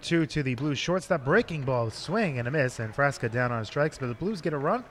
To the Blues shortstop. Breaking ball, swing and a miss, and Frasca down on strikes, but the Blues get a run.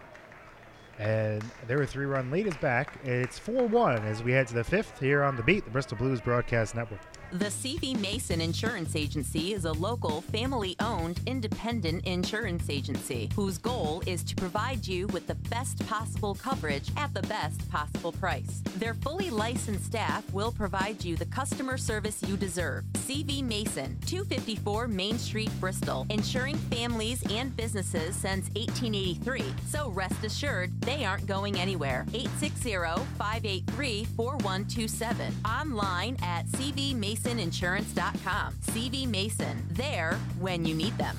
And their 3-run lead is back. It's 4-1 as we head to the 5th here on The Beat, the Bristol Blues Broadcast Network. The CV Mason Insurance Agency is a local, family-owned, independent insurance agency whose goal is to provide you with the best possible coverage at the best possible price. Their fully licensed staff will provide you the customer service you deserve. CV Mason, 254 Main Street, Bristol, insuring families and businesses since 1883. So rest assured, they aren't going anywhere. 860-583-4127. Online at cvmasoninsurance.com. CV Mason, there when you need them.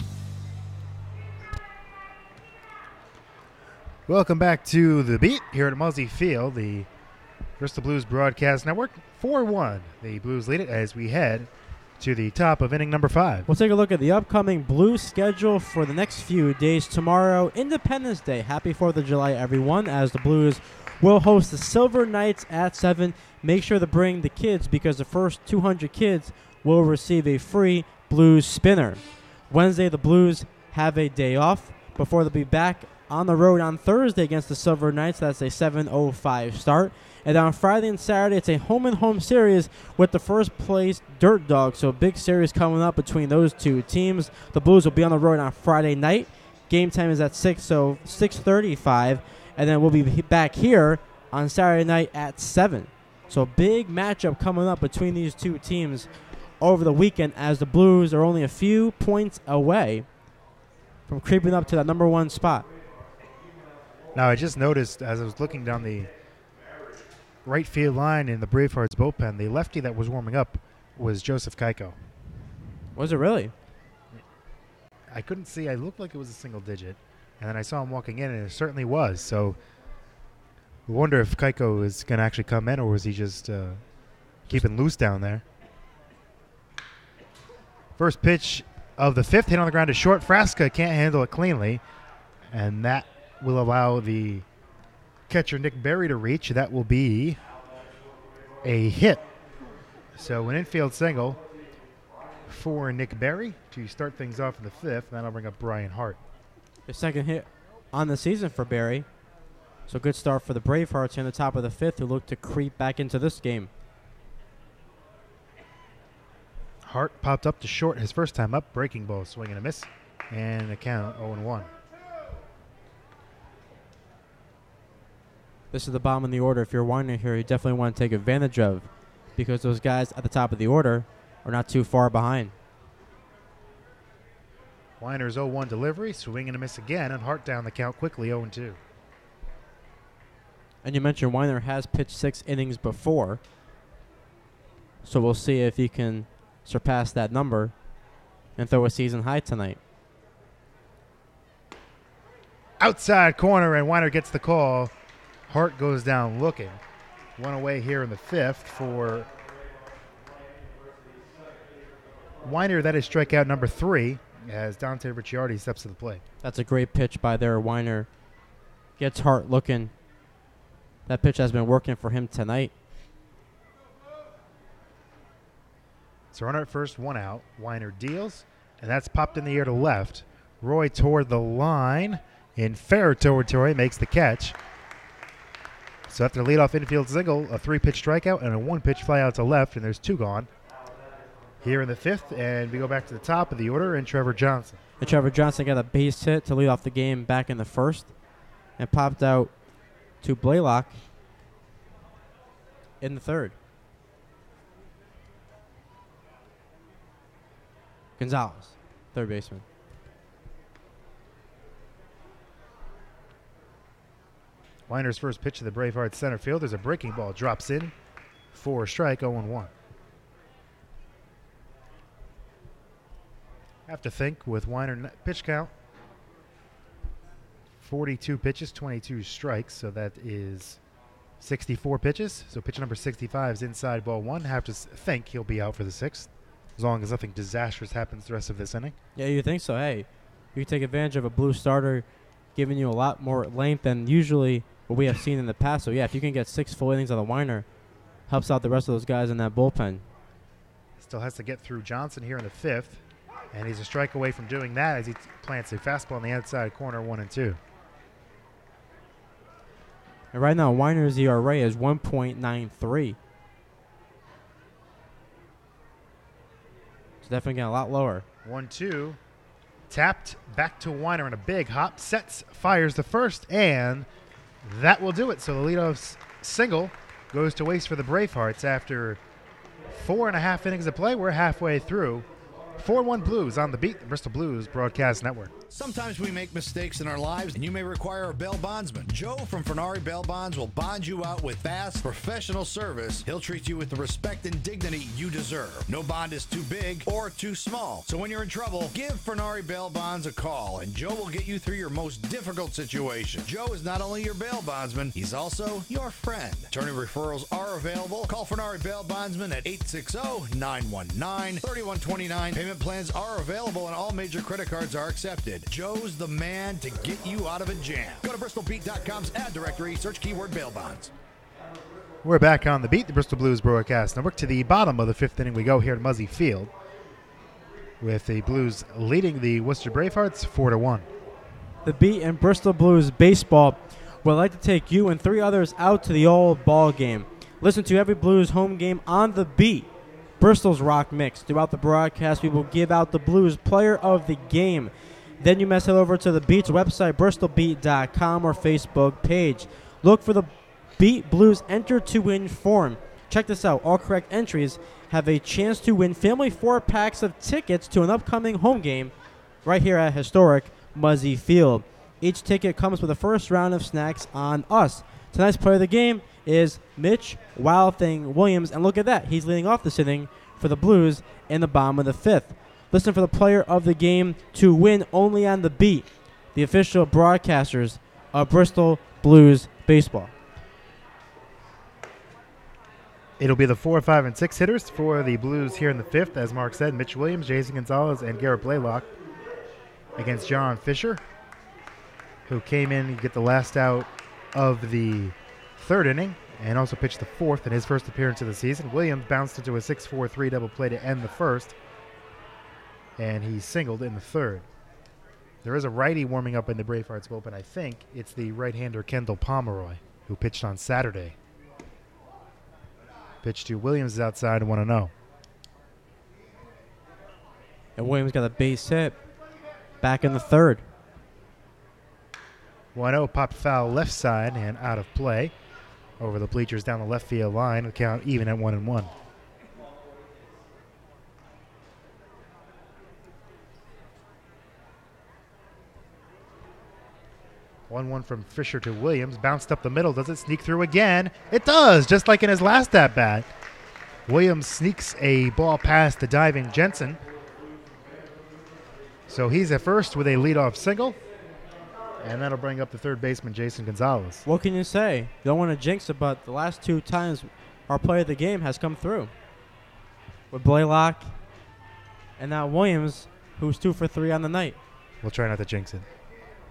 Welcome back to The Beat here at Muzzy Field, the Bristol Blues Broadcast Network. 4-1. The Blues lead it as we head to the top of inning number 5. We'll take a look at the upcoming Blues schedule for the next few days. Tomorrow, Independence Day. Happy 4th of July, everyone, as the Blues will host the Silver Knights at 7. Make sure to bring the kids because the first 200 kids will receive a free Blues spinner. Wednesday, the Blues have a day off before they'll be back on the road on Thursday against the Silver Knights. That's a 7:05 start. And on Friday and Saturday, it's a home-and-home series with the first-place Dirt Dogs. So a big series coming up between those two teams. The Blues will be on the road on Friday night. Game time is at 6, so 6:35. And then we'll be back here on Saturday night at 7. So big matchup coming up between these two teams over the weekend as the Blues are only a few points away from creeping up to that number 1 spot. Now, I just noticed as I was looking down the right field line in the Bravehearts bullpen, the lefty that was warming up was Joseph Keiko. Was it really? I couldn't see. I looked like it was a single digit. And then I saw him walking in, and it certainly was. So I wonder if Keiko is going to actually come in, or was he just keeping loose down there? First pitch of the 5th, hit on the ground to short. Frasca can't handle it cleanly, and that will allow the catcher Nick Berry to reach. That will be a hit. So an infield single for Nick Berry to start things off in the 5th, and that'll bring up Brian Hart. The second hit on the season for Berry. So good start for the Bravehearts in the top of the 5th, who look to creep back into this game. Hart popped up to short his first time up. Breaking ball, swing and a miss. And the count 0-1. This is the bottom of the order. If you're wondering here, you definitely want to take advantage of, because those guys at the top of the order are not too far behind. Weiner's 0-1 delivery, swing and a miss again, and Hart down the count quickly, 0-2. And you mentioned Weiner has pitched 6 innings before, so we'll see if he can surpass that number and throw a season high tonight. Outside corner, and Weiner gets the call. Hart goes down looking. One away here in the 5th for Weiner. That is strikeout number 3 as Dante Ricciardi steps to the plate. That's a great pitch by their Weiner. Gets Hart looking. That pitch has been working for him tonight. So runner at first, 1 out. Weiner deals, and that's popped in the air to left. Roy toward the line in fair territory, makes the catch. So after the leadoff infield single, a 3-pitch strikeout and a 1-pitch flyout to left, and there's 2 gone. Here in the 5th, and we go back to the top of the order, and Trevor Johnson. And Trevor Johnson got a base hit to lead off the game back in the 1st and popped out to Blaylock in the 3rd. Gonzalez, third baseman. Weiner's first pitch to the Bravehearts center field. There's a breaking ball. Drops in for a strike, 0-1. Have to think with Weiner pitch count. 42 pitches, 22 strikes, so that is 64 pitches. So pitch number 65 is inside ball 1. Have to think he'll be out for the 6th, as long as nothing disastrous happens the rest of this inning. Yeah, you think so. Hey, you take advantage of a blue starter giving you a lot more length than usually what we have seen in the past. So, yeah, if you can get 6 full innings on the Weiner, helps out the rest of those guys in that bullpen. Still has to get through Johnson here in the 5th, and he's a strike away from doing that as he plants a fastball on the outside corner, 1-2. And right now, Weiner's ERA is 1.93. It's definitely getting a lot lower. 1-2. Tapped back to Weiner in a big hop. Sets, fires the first, and that will do it. So the leadoff single goes to waste for the Bravehearts after 4.5 innings of play. We're halfway through. 4-1 Blues on the beat, the Bristol Blues Broadcast Network. Sometimes we make mistakes in our lives, and you may require a bail bondsman. Joe from Fernari Bail Bonds will bond you out with fast, professional service. He'll treat you with the respect and dignity you deserve. No bond is too big or too small. So when you're in trouble, give Fernari Bail Bonds a call, and Joe will get you through your most difficult situation. Joe is not only your bail bondsman, he's also your friend. Attorney referrals are available. Call Fernari Bail Bondsman at 860-919-3129. Payment plans are available, and all major credit cards are accepted. Joe's the man to get you out of a jam. Go to BristolBeat.com's ad directory, search keyword bail bonds. We're back on the beat, the Bristol Blues Broadcast Network. To the bottom of the 5th inning we go here at Muzzy Field, with the Blues leading the Worcester Bravehearts 4-1. The beat and Bristol Blues baseball would like to take you and 3 others out to the old ball game. Listen to every Blues home game on the beat, Bristol's Rock Mix. Throughout the broadcast, we will give out the Blues Player of the Game. Then you must head over to the Beat's website, bristolbeat.com, or Facebook page. Look for the Beat Blues Enter to Win form. Check this out. All correct entries have a chance to win family 4-packs of tickets to an upcoming home game right here at historic Muzzy Field. Each ticket comes with a first round of snacks on us. Tonight's player of the game is Mitch Wild Thing Williams, and look at that. He's leading off this inning for the Blues in the bottom of the 5th. Listen for the player of the game to win only on the beat, the official broadcasters of Bristol Blues baseball. It'll be the 4, 5, and 6 hitters for the Blues here in the 5th. As Mark said, Mitch Williams, Jason Gonzalez, and Garrett Blaylock against John Fisher, who came in to get the last out of the 3rd inning and also pitched the 4th in his first appearance of the season. Williams bounced into a 6-4-3 double play to end the 1st, and he singled in the 3rd. There is a righty warming up in the Bravehearts bullpen. I think it's the right-hander Kendall Pomeroy, who pitched on Saturday. Pitch to Williams is outside, 1-0. And Williams got a base hit back in the 3rd. 1-0, popped foul left side and out of play over the bleachers down the left field line. The count even at 1-1. 1-1 from Fisher to Williams. Bounced up the middle. Does it sneak through again? It does, just like in his last at-bat. Williams sneaks a ball past the diving Jensen. So he's at first with a leadoff single. And that'll bring up the 3rd baseman, Jason Gonzalez. What can you say? You don't want to jinx it, but the last 2 times our player of the game has come through. With Blaylock and now Williams, who's 2 for 3 on the night. We'll try not to jinx it.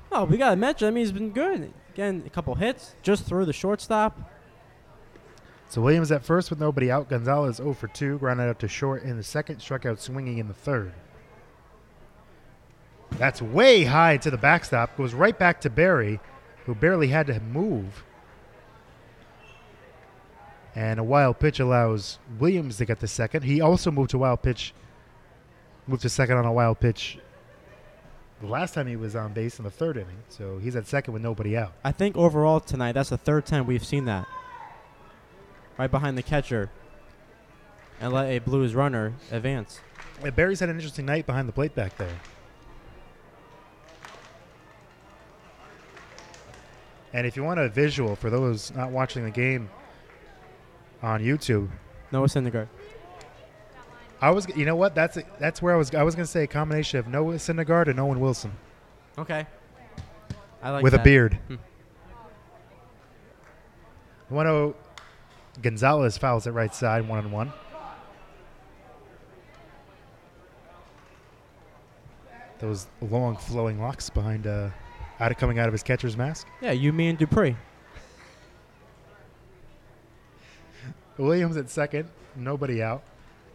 Oh, we got to mention, I mean, he's been good. Again, a couple hits, just through the shortstop. So Williams at first with nobody out. Gonzalez 0 for 2, grounded out to short in the 2nd, struck out swinging in the 3rd. That's way high to the backstop. Goes right back to Barry, who barely had to move. And a wild pitch allows Williams to get the second. He also moved to second on a wild pitch the last time he was on base in the third inning. So he's at second with nobody out. I think overall tonight, that's the third time we've seen that. Right behind the catcher. And let a Blues runner advance. Yeah, Barry's had an interesting night behind the plate back there. And if you want a visual for those not watching the game on YouTube, Noah Syndergaard. You know what? That's where I was going to say a combination of Noah Syndergaard and Owen Wilson Okay. I like with that. a beard. 1-0. Gonzalez fouls at right side, 1-1. Those long flowing locks behind coming out of his catcher's mask. Yeah, you, me, and Dupree. Williams at second, nobody out.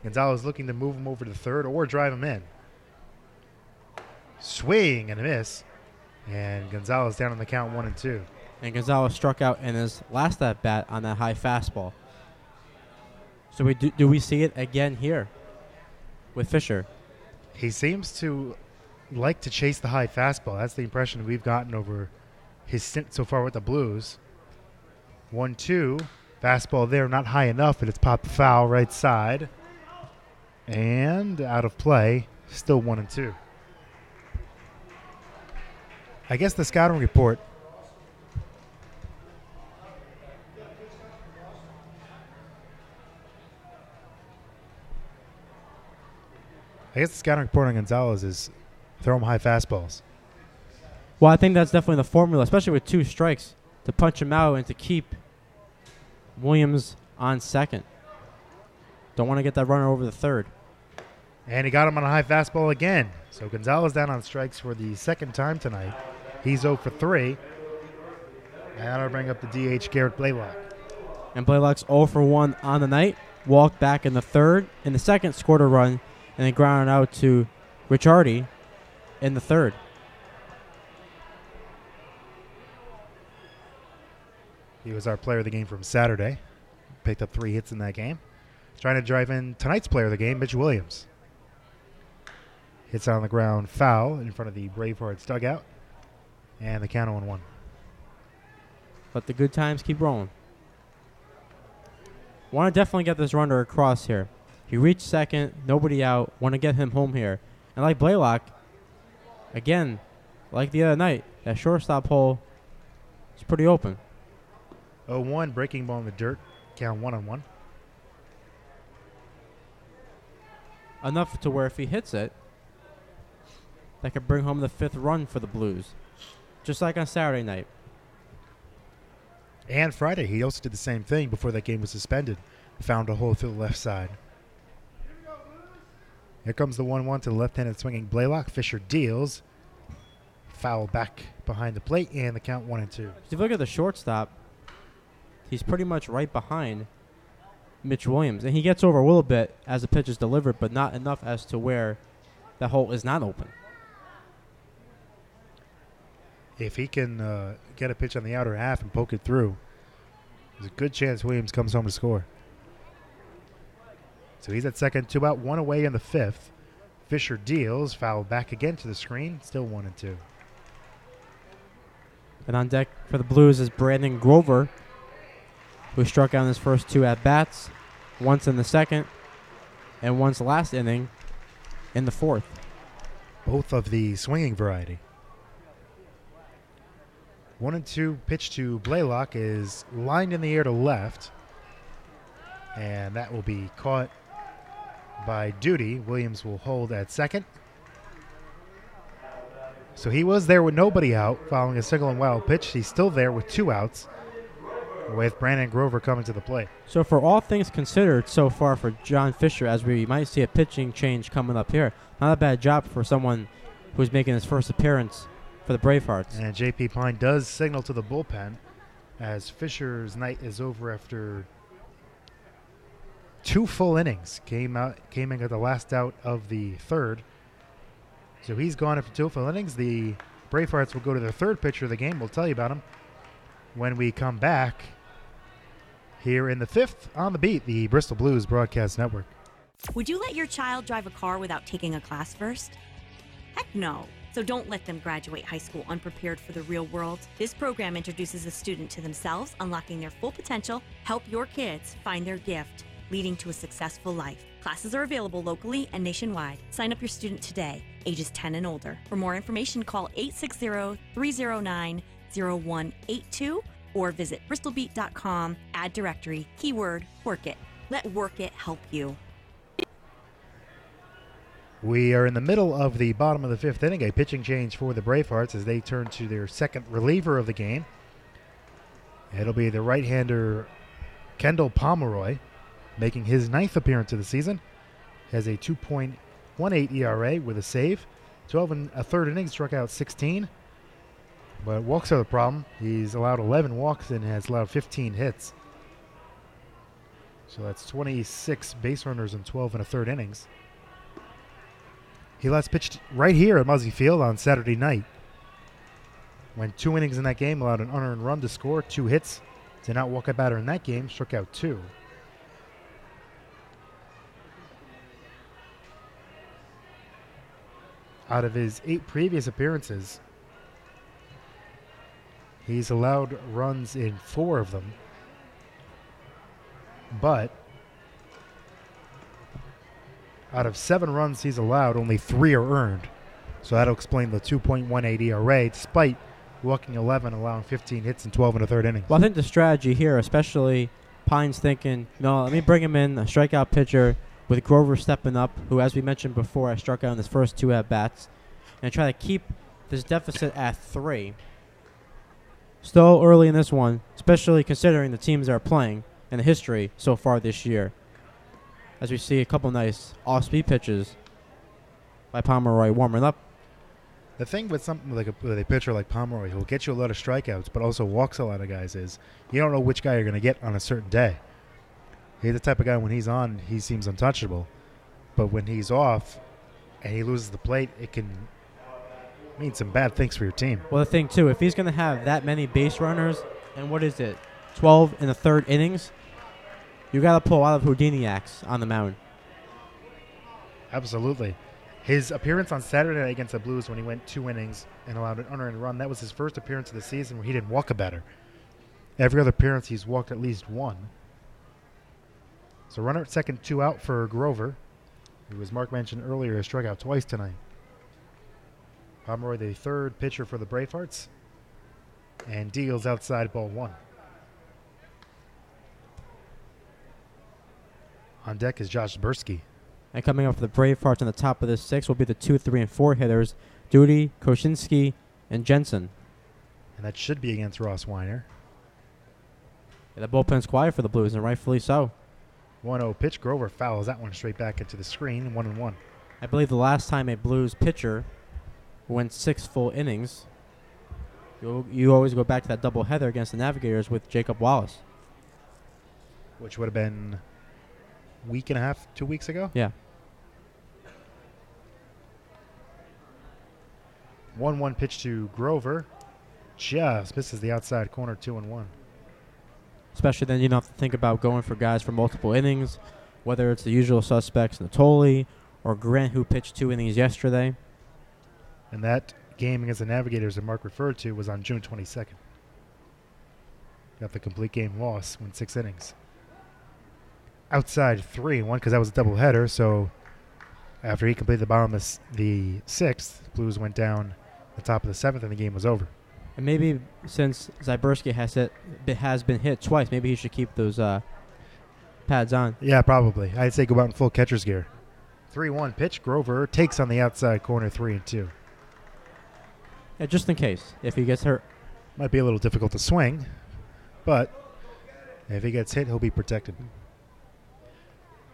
Gonzalez looking to move him over to third or drive him in. Swing and a miss. And Gonzalez down on the count 1-2. And Gonzalez struck out in his last at bat on that high fastball. So do we see it again here with Fisher? He seems to like to chase the high fastball. That's the impression we've gotten over his stint so far with the Blues. 1-2. Fastball there, not high enough, but it's popped foul right side. And out of play, still 1-2. I guess the scouting report. On Gonzalez is throw him high fastballs. Well, I think that's definitely the formula, especially with 2 strikes, to punch him out and to keep Williams on second. Don't want to get that runner over the third. And he got him on a high fastball again. So Gonzalez down on strikes for the second time tonight. He's 0 for 3. And that'll bring up the DH, Garrett Blaylock. And Blaylock's 0 for 1 on the night. Walked back in the third. In the second, scored a run. And then grounded out to Ricciardi in the third. He was our player of the game from Saturday. Picked up 3 hits in that game. Trying to drive in tonight's player of the game, Mitch Williams. Hits on the ground, foul in front of the Bravehearts dugout. And the count 0-1. Let the good times keep rolling. Want to definitely get this runner across here. He reached second, nobody out. Want to get him home here. And like Blaylock, again, like the other night, that shortstop hole is pretty open. 0-1, breaking ball in the dirt. Count 1-1. Enough to where if he hits it, that could bring home the 5th run for the Blues. Just like on Saturday night. And Friday, he also did the same thing before that game was suspended. Found a hole through the left side. Here comes the 1-1 to the left-handed swinging Blaylock. Fisher deals. Foul back behind the plate, and the count 1-2. If you look at the shortstop, he's pretty much right behind Mitch Williams. And he gets over a little bit as the pitch is delivered, but not enough as to where the hole is not open. If he can get a pitch on the outer half and poke it through, there's a good chance Williams comes home to score. So he's at second, 2 out, 1 away in the 5th. Fisher deals, foul back again to the screen, still 1-2. And on deck for the Blues is Brandon Grover, who struck out in his first 2 at-bats, once in the second and once last inning in the 4th. Both of the swinging variety. 1-2 pitch to Blaylock is lined in the air to left. And that will be caught by Duty. Williams will hold at second. So he was there with nobody out following a single and wild pitch. He's still there with 2 outs with Brandon Grover coming to the plate. So for all things considered so far for John Fisher, as we might see a pitching change coming up here, not a bad job for someone who's making his first appearance for the Bravehearts. And J.P. Pine does signal to the bullpen as Fisher's night is over after 2 full innings. Came in at the last out of the third. So he's gone after 2 full innings. The Bravehearts will go to their third pitcher of the game. We'll tell you about him when we come back here in the 5th on the Beat, the Bristol Blues Broadcast Network. Would you let your child drive a car without taking a class first? Heck no. So don't let them graduate high school unprepared for the real world. This program introduces a student to themselves, unlocking their full potential, help your kids find their gift, leading to a successful life. Classes are available locally and nationwide. Sign up your student today, ages 10 and older. For more information, call 860-309-0182 or visit bristolbeat.com, add directory, keyword, Work It. Let Work It help you. We are in the middle of the bottom of the 5th inning, a pitching change for the Bravehearts as they turn to their second reliever of the game. It'll be the right-hander Kendall Pomeroy, making his 9th appearance of the season. Has a 2.18 ERA with a save. 12 and a third innings, struck out 16. But walks are the problem. He's allowed 11 walks and has allowed 15 hits. So that's 26 base runners in 12 and a third innings. He last pitched right here at Muzzy Field on Saturday night. Went 2 innings in that game, allowed an unearned run to score, 2 hits. Did not walk a batter in that game, struck out 2. Out of his 8 previous appearances, he's allowed runs in 4 of them. But out of 7 runs he's allowed, only 3 are earned. So that'll explain the 2.18 ERA, despite walking 11, allowing 15 hits in 12 and a third innings. Well, I think the strategy here, especially Pine's thinking, no, let me bring him in, a strikeout pitcher with Grover stepping up, who, as we mentioned before, I struck out in his first 2 at-bats, and try to keep this deficit at 3. Still early in this one, especially considering the teams that are playing and the history so far this year. As we see a couple nice off-speed pitches by Pomeroy warming up. The thing with something like with a pitcher like Pomeroy, who'll get you a lot of strikeouts, but also walks a lot of guys, is you don't know which guy you're going to get on a certain day. He's the type of guy, when he's on, he seems untouchable. But when he's off and he loses the plate, it can mean some bad things for your team. Well, the thing, too, if he's going to have that many base runners, and what is it, 12 in the third innings, you got to pull out of Houdiniacs on the mound. Absolutely. His appearance on Saturday night against the Blues, when he went 2 innings and allowed an unearned run, that was his first appearance of the season where he didn't walk a batter. Every other appearance, he's walked at least 1. So runner at second, 2 out for Grover, who, as Mark mentioned earlier, has struck out twice tonight. Pomeroy, the third pitcher for the Bravehearts, and deals outside ball 1. On deck is Josh Bursky. And coming up for the Bravehearts on the top of this 6 will be the 2, 3, and 4 hitters, Duty, Koshinski, and Jensen. And that should be against Ross Weiner. Yeah, the bullpen's quiet for the Blues, and rightfully so. 1-0 pitch. Grover fouls that one straight back into the screen. 1-1. I believe the last time a Blues pitcher went 6 full innings, you always go back to that doubleheader against the Navigators with Jacob Wallace. Which would have been week and a half, 2 weeks ago? Yeah. 1-1 pitch to Grover. Just misses the outside corner, 2-1. Especially then you don't have to think about going for guys for multiple innings, whether it's the usual suspects, Natoli or Grant, who pitched 2 innings yesterday. And that game against the Navigators that Mark referred to was on June 22nd. Got the complete game loss, went 6 innings. Outside 3-1 because that was a doubleheader. So after he completed the bottom of the 6th, Blues went down the top of the 7th and the game was over. And maybe since Zyberski has been hit twice, maybe he should keep those pads on. Yeah, probably. I'd say go out in full catcher's gear. 3-1 pitch. Grover takes on the outside corner, 3-2. Yeah, just in case if he gets hurt. Might be a little difficult to swing, but if he gets hit, he'll be protected.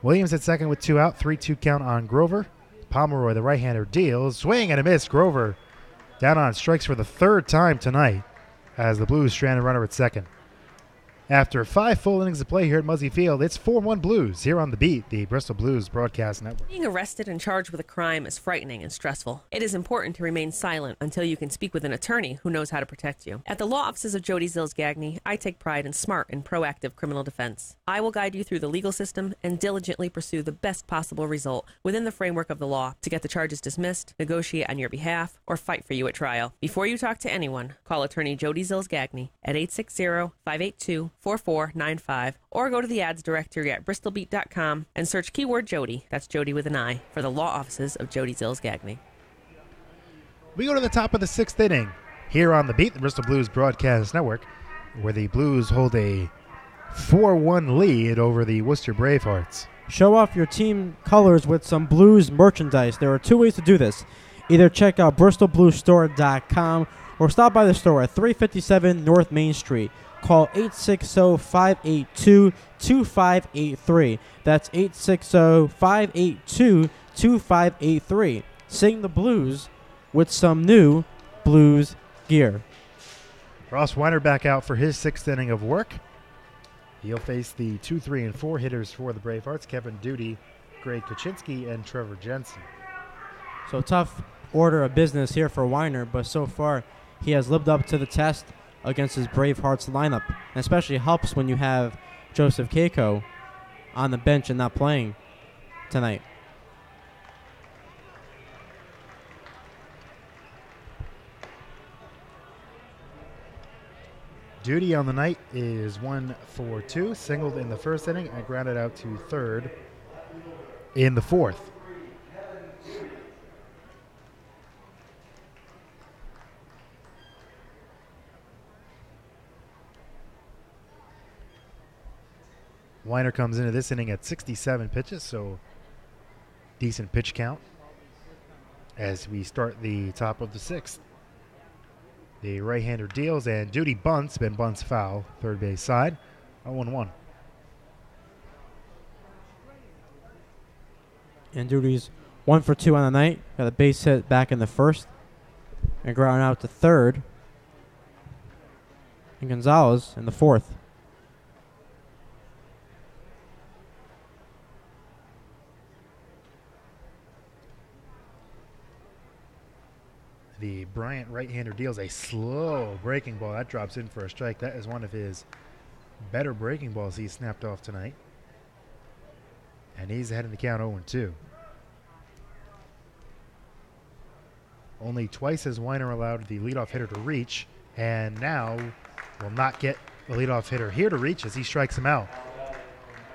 Williams at second with 2 out, 3-2 count on Grover. Pomeroy, the right-hander, deals. Swing and a miss. Grover down on strikes for the 3rd time tonight as the Blues strand a runner at second. After 5 full innings of play here at Muzzy Field, it's 4-1 Blues here on The Beat, the Bristol Blues Broadcast Network. Being arrested and charged with a crime is frightening and stressful. It is important to remain silent until you can speak with an attorney who knows how to protect you. At the law offices of Jody Zills Gagny, I take pride in smart and proactive criminal defense. I will guide you through the legal system and diligently pursue the best possible result within the framework of the law to get the charges dismissed, negotiate on your behalf, or fight for you at trial. Before you talk to anyone, call attorney Jody Zills Gagny at 860-582-4495 or go to the ads directory at bristolbeat.com and search keyword Jody, that's Jody with an I, for the law offices of Jody Zills Gagny. We go to the top of the 6th inning here on The Beat, the Bristol Blues Broadcast Network, where the Blues hold a 4-1 lead over the Worcester Bravehearts. Show off your team colors with some Blues merchandise. There are 2 ways to do this. Either check out bristolbluestore.com or stop by the store at 357 North Main Street. Call 860-582-2583. That's 860-582-2583. Sing the blues with some new Blues gear. Ross Weiner back out for his 6th inning of work. He'll face the 2, 3, and 4 hitters for the Bravehearts, Kevin Duty, Greg Kuczynski, and Trevor Jensen. So tough order of business here for Weiner, but so far he has lived up to the test against his Bravehearts lineup. And especially helps when you have Joseph Keiko on the bench and not playing tonight. Duty on the night is 1 for 2, singled in the 1st inning and grounded out to 3rd in the 4th. Weiner comes into this inning at 67 pitches, so decent pitch count as we start the top of the 6th. The right-hander deals, and Duty bunts, Ben bunts foul, third base side, 0-1. And Duty's 1 for 2 on the night. Got a base hit back in the 1st. And ground out to 3rd. And Gonzalez in the 4th. The Bryant right-hander deals a slow breaking ball. That drops in for a strike. That is one of his better breaking balls he's snapped off tonight. And he's ahead in the count 0-2. Only twice has Weiner allowed the leadoff hitter to reach, and now will not get the leadoff hitter here to reach as he strikes him out.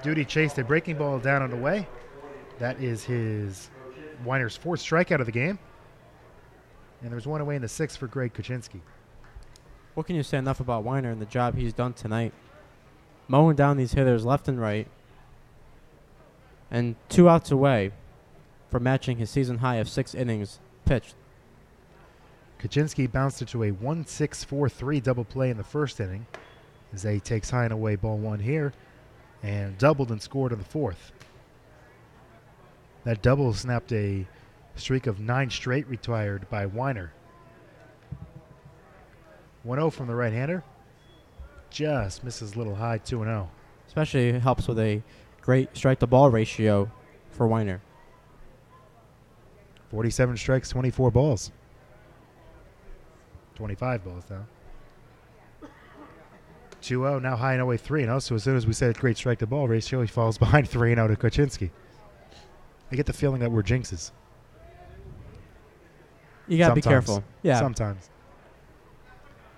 Duty chased a breaking ball down and away. That is his Weiner's 4th strikeout of the game. And there's 1 away in the 6th for Greg Kuczynski. What can you say enough about Weiner and the job he's done tonight? Mowing down these hitters left and right. And 2 outs away from matching his season high of 6 innings pitched. Kuczynski bounced into a 1-6-4-3 double play in the 1st inning as he takes high and away ball 1 here and doubled and scored in the 4th. That double snapped a streak of 9 straight retired by Weiner. 1-0 from the right-hander. Just misses a little high, 2-0. Especially helps with a great strike-to-ball ratio for Weiner. 47 strikes, 24 balls. 25 balls now. 2-0, now high and away 3-0. So as soon as we said great strike-to-ball ratio, he falls behind 3-0 to Kuczynski. I get the feeling that we're jinxes. You got to be careful. Yeah. Sometimes.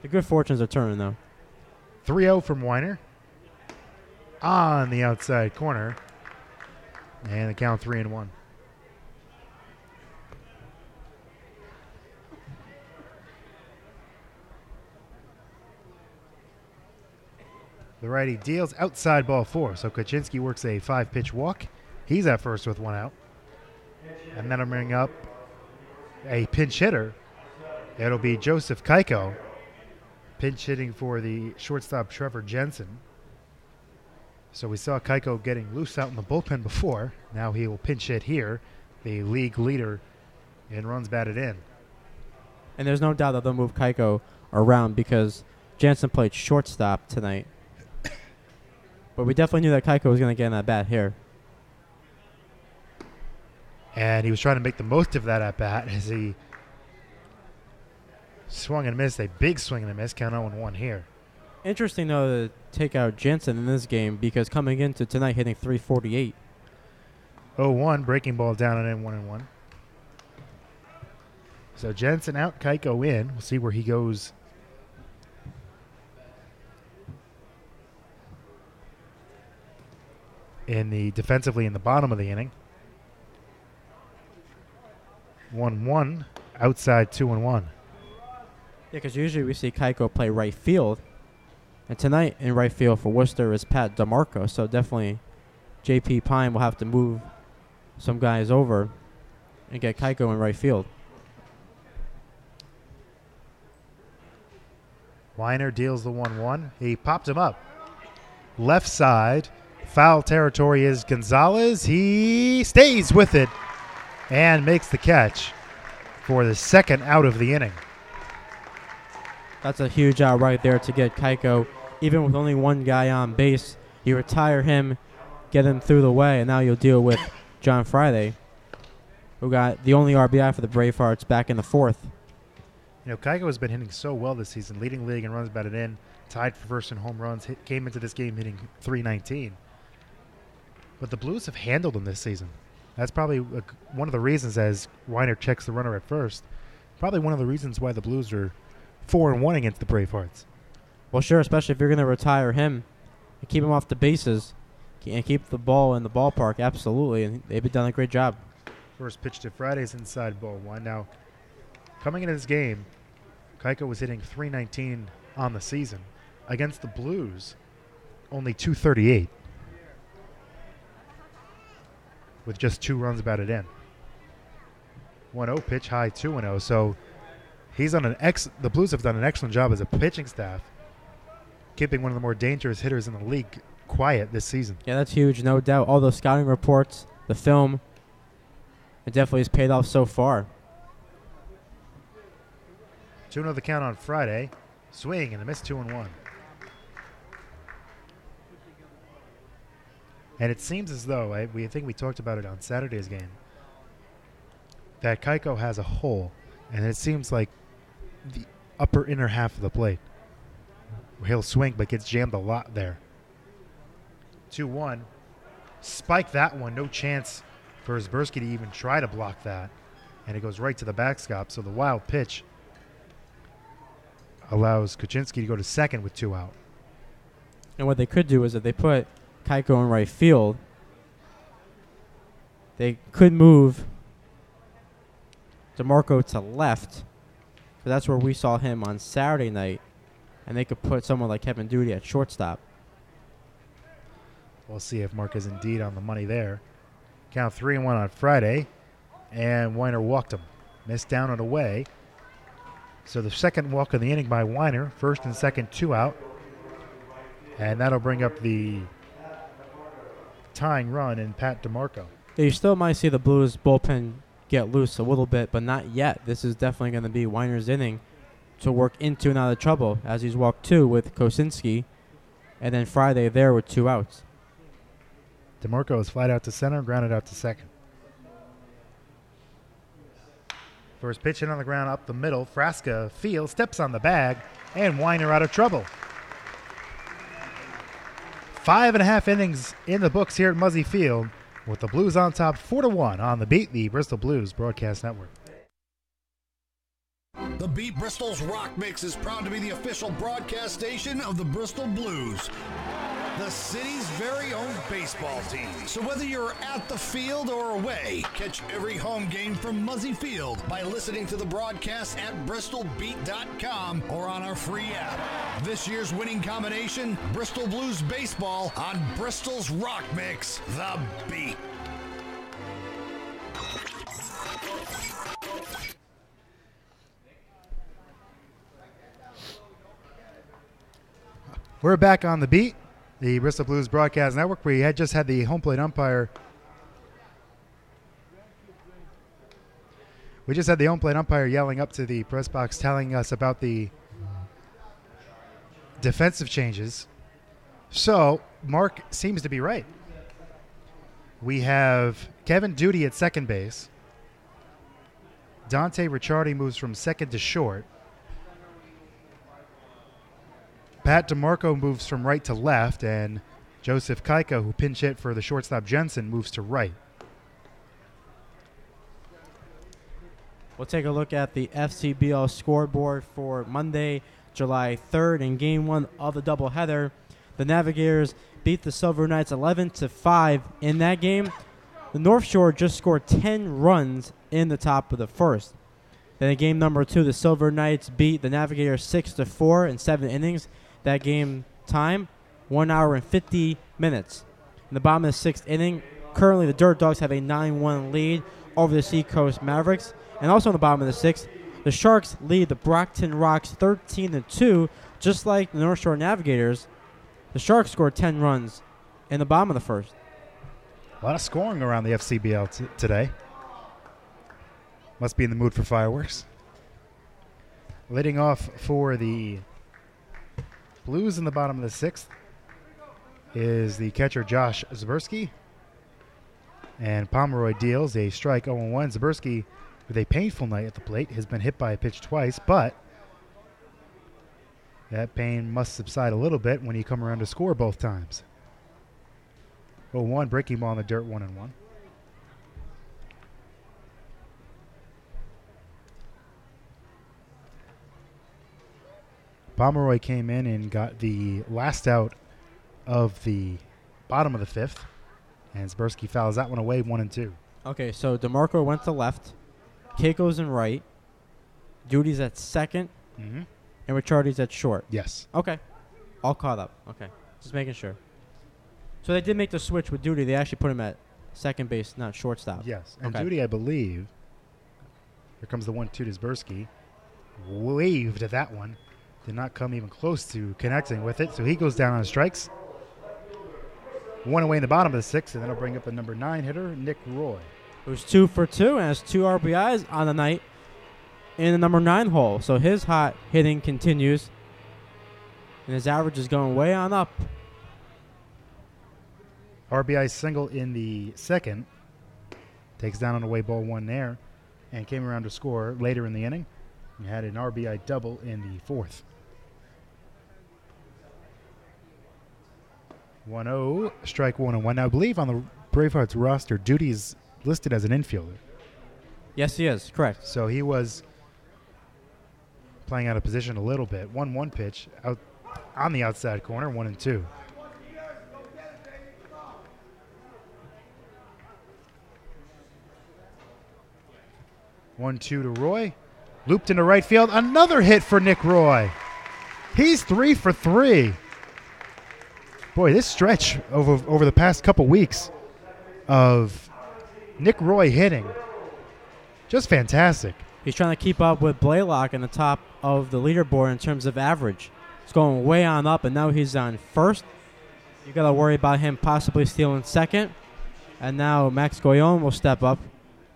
The good fortunes are turning, though. 3-0 from Weiner. On the outside corner. And the count 3-1. The righty deals outside ball 4. So Kuczynski works a 5-pitch walk. He's at first with 1 out. And then I'm bringing up a pinch hitter. It'll be Joseph Keiko, pinch hitting for the shortstop Trevor Jensen. So we saw Keiko getting loose out in the bullpen before. Now he will pinch hit here, the league leader in runs batted in. And there's no doubt that they'll move Keiko around because Jensen played shortstop tonight. But we definitely knew that Keiko was going to get in that bat here. And he was trying to make the most of that at bat as he swung and missed. A big swing and a miss. Count 0-1 here. Interesting, though, to take out Jensen in this game because coming into tonight hitting 348. 0-1, breaking ball down and in 1-1. So Jensen out, Keiko in. We'll see where he goes. Defensively in the bottom of the inning. 1-1, outside 2-1. Yeah, because usually we see Keiko play right field. And tonight in right field for Worcester is Pat DeMarco. So definitely J.P. Pine will have to move some guys over and get Keiko in right field. Weiner deals the 1-1. He popped him up. Left side. Foul territory is Gonzalez. He stays with it and makes the catch for the second out of the inning. That's a huge out right there to get Keiko. Even with only one guy on base, you retire him, get him through the way, and now you'll deal with John Friday, who got the only RBI for the Bravehearts back in the fourth. You know, Keiko has been hitting so well this season, leading the league in runs batted in, tied for first in home runs, came into this game hitting .319. But the Blues have handled him this season. That's probably one of the reasons, as Weiner checks the runner at first, probably one of the reasons why the Blues are 4-1 against the Bravehearts. Well, sure, especially if you're going to retire him and keep him off the bases and keep the ball in the ballpark, absolutely, and they've done a great job. First pitch to Friday's inside ball one. Now, coming into this game, Keiko was hitting .319 on the season. Against the Blues, only .238. With just 2 runs batted in. 1-0 pitch, high 2-0. So he's on the Blues have done an excellent job as a pitching staff, keeping one of the more dangerous hitters in the league quiet this season. Yeah, that's huge, no doubt. All those scouting reports, the film, it definitely has paid off so far. 2-0 the count on Friday. Swing and a miss, 2-1. And it seems as though, we think we talked about it on Saturday's game, that Keiko has a hole, and it seems like the upper inner half of the plate. He'll swing, but gets jammed a lot there. 2-1. Spike that one. No chance for Zbersky to even try to block that. And it goes right to the backstop. So the wild pitch allows Kuczynski to go to second with 2 out. And what they could do is if they put Keiko in right field, they could move DeMarco to left, but that's where we saw him on Saturday night, and they could put someone like Kevin Duty at shortstop. We'll see if Mark is indeed on the money there. Count 3-1 on Friday, and Weiner walked him. Missed down and away. So the second walk of the inning by Weiner, first and second, 2 out. And that'll bring up the tying run in Pat DeMarco. Yeah, you still might see the Blues bullpen get loose a little bit, but not yet. This is definitely going to be Weiner's inning to work into and out of trouble as he's walked 2 with Kosinski, and then Friday there with 2 outs. DeMarco is flat out to center, grounded out to second. First pitch in on the ground up the middle. Frasca fields, steps on the bag, and Weiner out of trouble. 5.5 innings in the books here at Muzzy Field, with the Blues on top 4-1 on the Beat, the Bristol Blues Broadcast Network. The Beat Bristol's Rock Mix is proud to be the official broadcast station of the Bristol Blues, the city's very own baseball team. So whether you're at the field or away, catch every home game from Muzzy Field by listening to the broadcast at bristolbeat.com or on our free app. This year's winning combination, Bristol Blues baseball on Bristol's Rock Mix, The Beat. We're back on the Beat, the Bristol Blues Broadcast Network. We had just had the home plate umpire. We just had the home plate umpire yelling up to the press box, telling us about the defensive changes. So Mark seems to be right. We have Kevin Duty at second base. Dante Ricciardi moves from second to short. Pat DeMarco moves from right to left, and Joseph Kaika, who pinch hit for the shortstop Jensen, moves to right. We'll take a look at the FCBL scoreboard for Monday, July 3rd. In Game 1 of the doubleheader, the Navigators beat the Silver Knights 11-5 in that game. The North Shore just scored 10 runs in the top of the first. Then in game number 2, the Silver Knights beat the Navigators 6-4 in 7 innings. That game time, 1 hour and 50 minutes. In the bottom of the 6th inning, currently the Dirt Dogs have a 9-1 lead over the Seacoast Mavericks. And also in the bottom of the 6th, the Sharks lead the Brockton Rocks 13-2, just like the North Shore Navigators. The Sharks scored 10 runs in the bottom of the first. A lot of scoring around the FCBL today. Must be in the mood for fireworks. Leading off for the Blues in the bottom of the 6th is the catcher Josh Zaberski. And Pomeroy deals a strike 0-1. Zaberski, with a painful night at the plate, has been hit by a pitch twice, but that pain must subside a little bit when you come around to score both times. 0-1, breaking ball in the dirt, 1-1. Pomeroy came in and got the last out of the bottom of the 5th, and Zaberski fouls that one away, 1-2. Okay, so DeMarco went to left. Keiko's in right. Duty's at second. Mm-hmm. And Ricciardi's at short. Yes. Okay. All caught up. Okay. Just making sure. So they did make the switch with Duty. They actually put him at second base, not shortstop. Yes. And okay. Duty, I believe, here comes the 1-2 to Zaberski. Waved at that one. Did not come even close to connecting with it. So he goes down on strikes. One away in the bottom of the 6th, and that'll bring up the number 9 hitter, Nick Roy. Who's 2 for 2 and has 2 RBIs on the night in the number 9 hole. So his hot hitting continues. And his average is going way on up. RBI single in the 2nd. Takes down on away ball 1 there. And came around to score later in the inning. He had an RBI double in the 4th. 1-0, strike 1-1. Now, I believe on the Bravehearts roster, Duty's listed as an infielder. Yes, he is. Correct. So he was playing out of position a little bit. 1-1 pitch out on the outside corner, 1-2. One-two to Roy. Looped into right field. Another hit for Nick Roy. He's 3 for 3. Boy, this stretch over the past couple weeks of Nick Roy hitting, just fantastic. He's trying to keep up with Blaylock in the top of the leaderboard in terms of average. It's going way on up, and now he's on first. You got to worry about him possibly stealing second. And now Max Goyon will step up,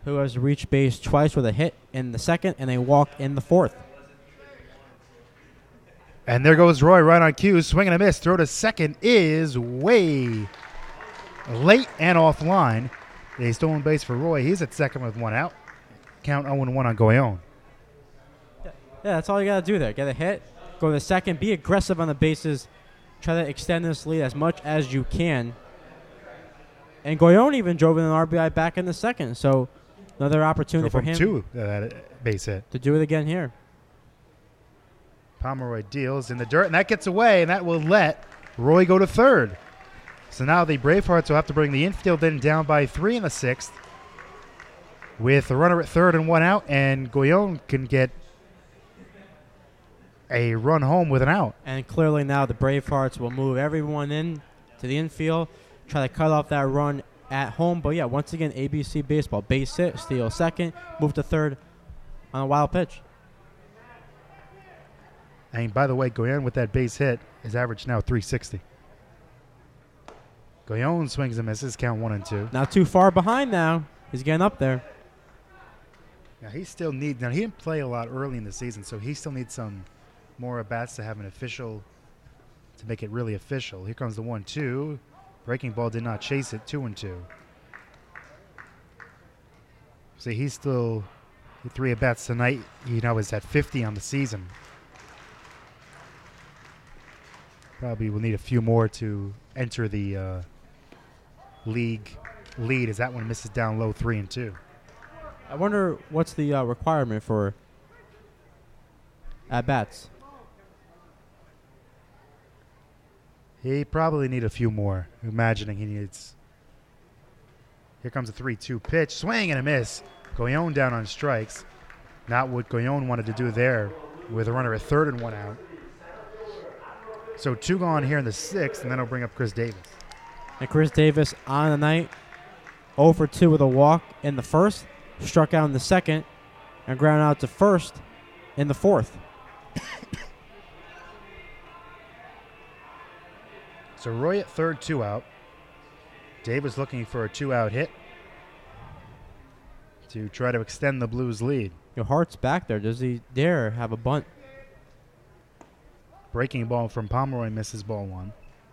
who has reached base twice with a hit in the 2nd and a walk in the 4th. And there goes Roy right on cue. Swing and a miss. Throw to second is way late and offline. A stolen base for Roy. He's at second with 1 out. Count 0-1 on Goyon. Yeah, that's all you got to do there. Get a hit, go to second, be aggressive on the bases, try to extend this lead as much as you can. And Goyon even drove in an RBI back in the 2nd, so another opportunity for him 2 that base hit to do it again here. Pomeroy deals in the dirt, and that gets away, and that will let Roy go to third. So now the Bravehearts will have to bring the infield in down by 3 in the 6th with a runner at third and 1 out, and Goyon can get a run home with an out. And clearly now the Bravehearts will move everyone in to the infield, try to cut off that run at home. But, yeah, once again, ABC baseball. Base hit, steal second, move to third on a wild pitch. And by the way, Goyon with that base hit, his average now 360. Goyon swings and misses, count 1-2. Not too far behind now. He's getting up there. Now he didn't play a lot early in the season, so he still needs some more at bats to have an official to make it really official. Here comes the 1-2. Breaking ball did not chase it. 2-2. See, he's still 3 at-bats tonight. He now is at 50 on the season. Probably will need a few more to enter the league lead as that one misses down low 3-2. I wonder what's the requirement for at-bats. He probably need a few more. Imagining he needs. Here comes a 3-2 pitch. Swing and a miss. Goyon down on strikes. Not what Goyon wanted to do there with a runner at third and 1 out. So 2 gone here in the 6th, and then I'll bring up Chris Davis. And Chris Davis on the night, 0 for 2 with a walk in the 1st, struck out in the 2nd, and ground out to 1st in the 4th. So Roy at third, 2 out. Davis looking for a 2-out hit to try to extend the Blues' lead. Your Hart's back there. Does he dare have a bunt? Breaking ball from Pomeroy misses ball 1.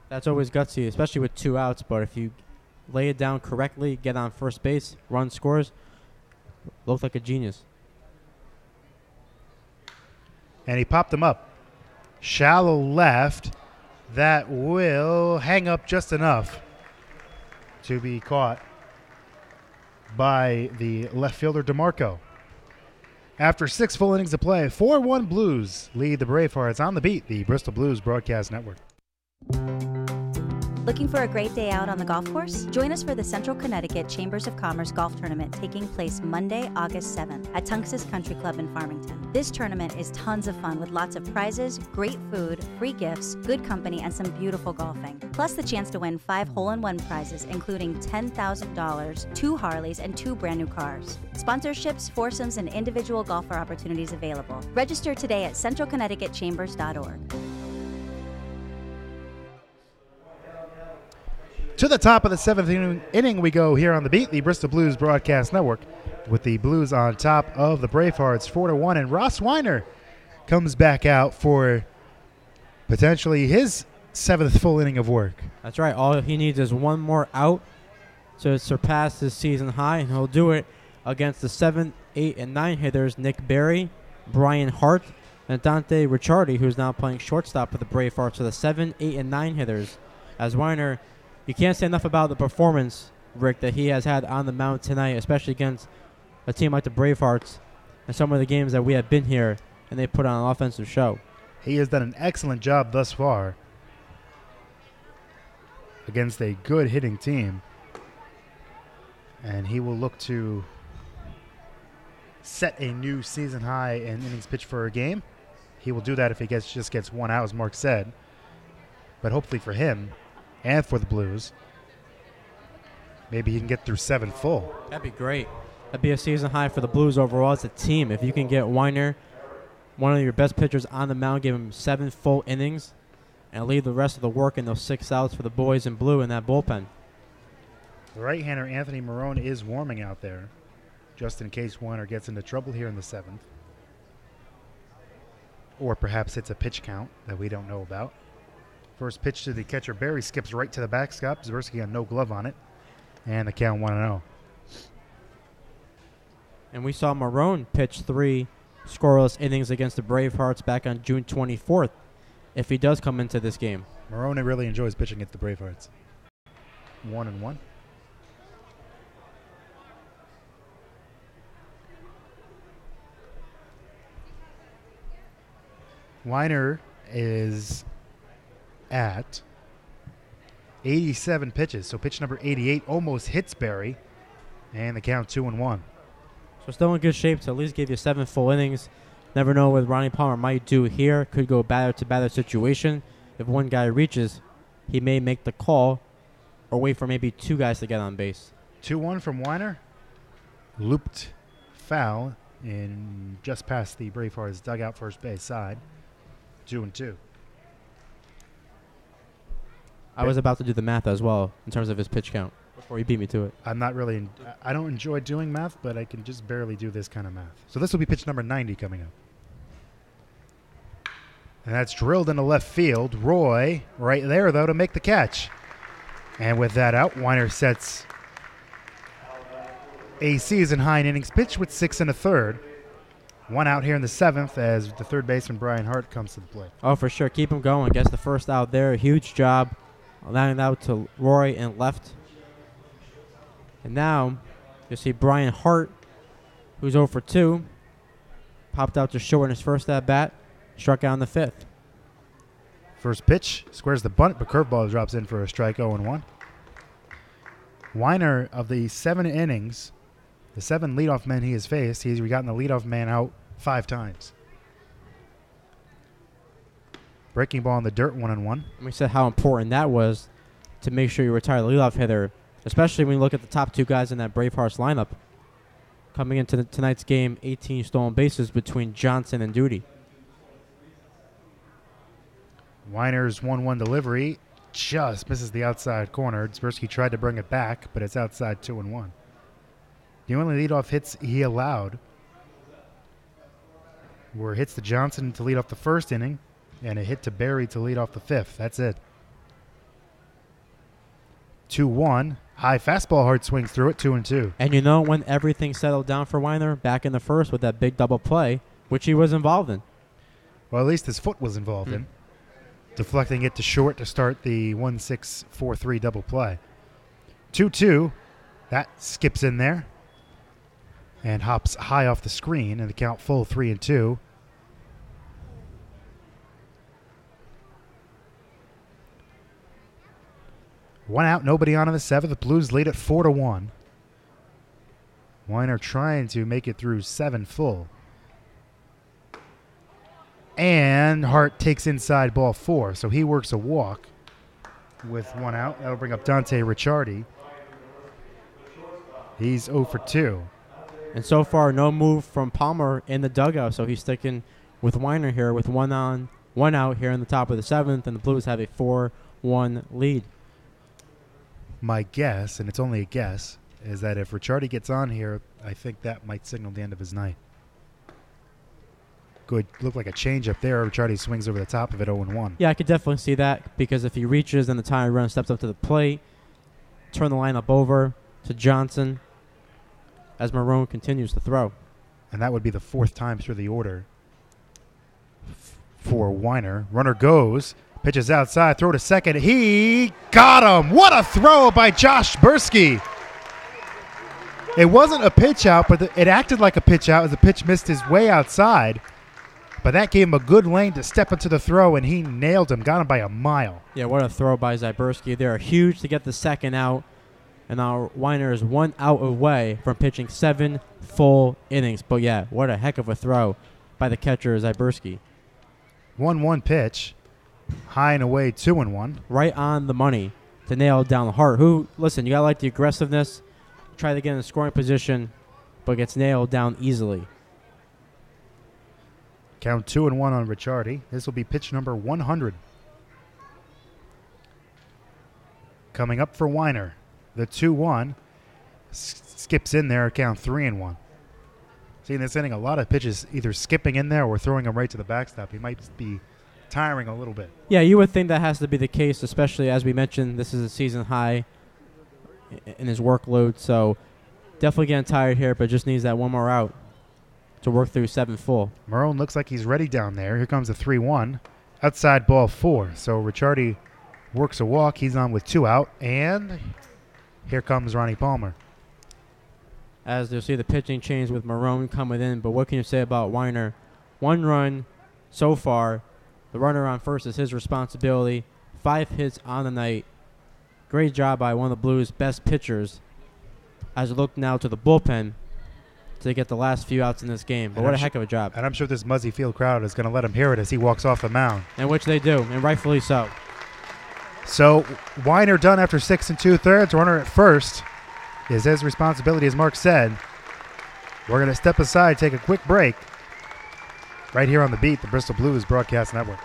That's always gutsy, especially with 2 outs. But if you lay it down correctly, get on first base, run scores, look like a genius. And he popped him up. Shallow left. That will hang up just enough to be caught by the left fielder DeMarco. After 6 full innings of play, 4-1 Blues lead the Bravehearts on the beat, the Bristol Blues Broadcast Network. Looking for a great day out on the golf course? Join us for the Central Connecticut Chambers of Commerce Golf Tournament taking place Monday, August 7th at Tunx's Country Club in Farmington. This tournament is tons of fun with lots of prizes, great food, free gifts, good company, and some beautiful golfing. Plus the chance to win 5 hole-in-one prizes, including $10,000, 2 Harleys, and 2 brand new cars. Sponsorships, foursomes, and individual golfer opportunities available. Register today at centralconnecticutchambers.org. To the top of the 7th inning we go here on the beat, the Bristol Blues Broadcast Network, with the Blues on top of the Bravehearts 4-1, and Ross Weiner comes back out for potentially his 7th full inning of work. That's right. All he needs is 1 more out to surpass his season high, and he'll do it against the 7, 8, and 9 hitters, Nick Berry, Brian Hart, and Dante Ricciardi, who's now playing shortstop for the Bravehearts. So the 7, 8, and 9 hitters, as Weiner, you can't say enough about the performance, Rick, that he has had on the mound tonight, especially against a team like the Bravehearts and some of the games that we have been here, and they put on an offensive show. He has done an excellent job thus far against a good hitting team, and he will look to set a new season high in innings pitched for a game. He will do that if he just gets 1 out, as Mark said, but hopefully for him and for the Blues, maybe he can get through 7 full. That'd be great. That'd be a season high for the Blues overall as a team. If you can get Weiner, one of your best pitchers on the mound, give him 7 full innings, and leave the rest of the work in those 6 outs for the boys in blue in that bullpen. The right-hander Anthony Marone is warming out there, just in case Weiner gets into trouble here in the 7th. Or perhaps it's a pitch count that we don't know about. First pitch to the catcher, Berry skips right to the backstop. Zversky got no glove on it. And the count 1-0. And we saw Marone pitch 3 scoreless innings against the Bravehearts back on June 24th, if he does come into this game. Marone really enjoys pitching at the Bravehearts. 1-1. Weiner is at 87 pitches. So pitch number 88 almost hits Berry. And the count 2-1. So still in good shape to at least give you 7 full innings. Never know what Ronnie Palmer might do here. Could go batter-to-batter situation. If one guy reaches, he may make the call or wait for maybe 2 guys to get on base. 2-1 from Weiner. Looped foul in just past the Bravehearts dugout first base side. 2-2. I was about to do the math as well in terms of his pitch count before you beat me to it. I'm not really, I don't enjoy doing math, but I can just barely do this kind of math. So this will be pitch number 90 coming up. And that's drilled into left field. Roy right there, though, to make the catch. And with that out, Weiner sets a season-high in innings pitched with 6 1/3. 1 out here in the 7th as the third baseman Brian Hart comes to the plate. Oh, for sure. Keep him going. Gets the first out there. Huge job. Allowing it out to Roy and left. And now you'll see Brian Hart, who's 0 for 2. Popped out to short in his first at-bat. Struck out in the 5th. First pitch, squares the bunt, but curveball drops in for a strike, 0-1. Weiner, of the 7 innings, the 7 leadoff men he has faced, he's gotten the leadoff man out 5 times. Breaking ball in the dirt, 1-1. We said how important that was to make sure you retire the leadoff hitter, especially when you look at the top 2 guys in that Bravehearts lineup. Coming into tonight's game, 18 stolen bases between Johnson and Duty. Weiner's 1-1 delivery just misses the outside corner. Zbersky tried to bring it back, but it's outside, 2-1. The only leadoff hits he allowed were hits to Johnson to lead off the first inning and a hit to Barry to lead off the 5th. That's it. 2-1. High fastball, Hart swings through it, 2-2. And you know when everything settled down for Weiner? Back in the first with that big double play, which he was involved in. Well, at least his foot was involved in. Deflecting it to short to start the 1-6-4-3 double play. 2-2. That skips in there and hops high off the screen, and the count full, 3-2. One out, nobody on in the 7th. The Blues lead at 4-1. Weiner trying to make it through 7 full. And Hart takes inside ball 4, so he works a walk with 1 out. That'll bring up Dante Ricciardi. He's 0 for 2. And so far, no move from Palmer in the dugout, so he's sticking with Weiner here with 1 out here in the top of the 7th, and the Blues have a 4-1 lead. My guess, and it's only a guess, is that if Ricciardi gets on here, I think that might signal the end of his night. Good, look like a change up there. Ricciardi swings over the top of it, 0-1. Yeah, I could definitely see that because if he reaches and the time run steps up to the plate, turn the lineup over to Johnson as Marone continues to throw. And that would be the 4th time through the order for Weiner. Runner goes, pitches outside, throw to second. He got him. What a throw by Josh Zbersky. It wasn't a pitch out, but it acted like a pitch out as the pitch missed his way outside. But that gave him a good lane to step into the throw, and he nailed him, got him by a mile. Yeah, what a throw by Zbersky. They're huge to get the second out, and now Weiner is 1 out away from pitching 7 full innings. But yeah, what a heck of a throw by the catcher, Zbersky. 1-1 pitch, high and away, 2-1. Right on the money to nail down Hart, who, listen, you got to like the aggressiveness, try to get in a scoring position, but gets nailed down easily. Count 2-1 on Ricciardi. This will be pitch number 100. Coming up for Weiner. The 2-1 skips in there, count 3-1. See, in this inning, a lot of pitches either skipping in there or throwing them right to the backstop. He might be tiring a little bit. Yeah, you would think that has to be the case, especially as we mentioned, this is a season high in his workload. So definitely getting tired here, but just needs that 1 more out to work through 7 full. Marone looks like he's ready down there. Here comes the 3-1. Outside ball 4. So Ricciardi works a walk. He's on with 2 out. And here comes Ronnie Palmer. As you'll see the pitching change with Marone coming in. But what can you say about Weiner? 1 run so far. The runner on first is his responsibility. 5 hits on the night. Great job by one of the Blues' best pitchers. As we look now to the bullpen to get the last few outs in this game. But what a heck of a job. And I'm sure this Muzzy Field crowd is going to let him hear it as he walks off the mound. And which they do, and rightfully so. So Weiner done after 6 2/3. Runner at first is his responsibility, as Mark said. We're going to step aside, take a quick break. Right here on The Beat, the Bristol Blues Broadcast Network.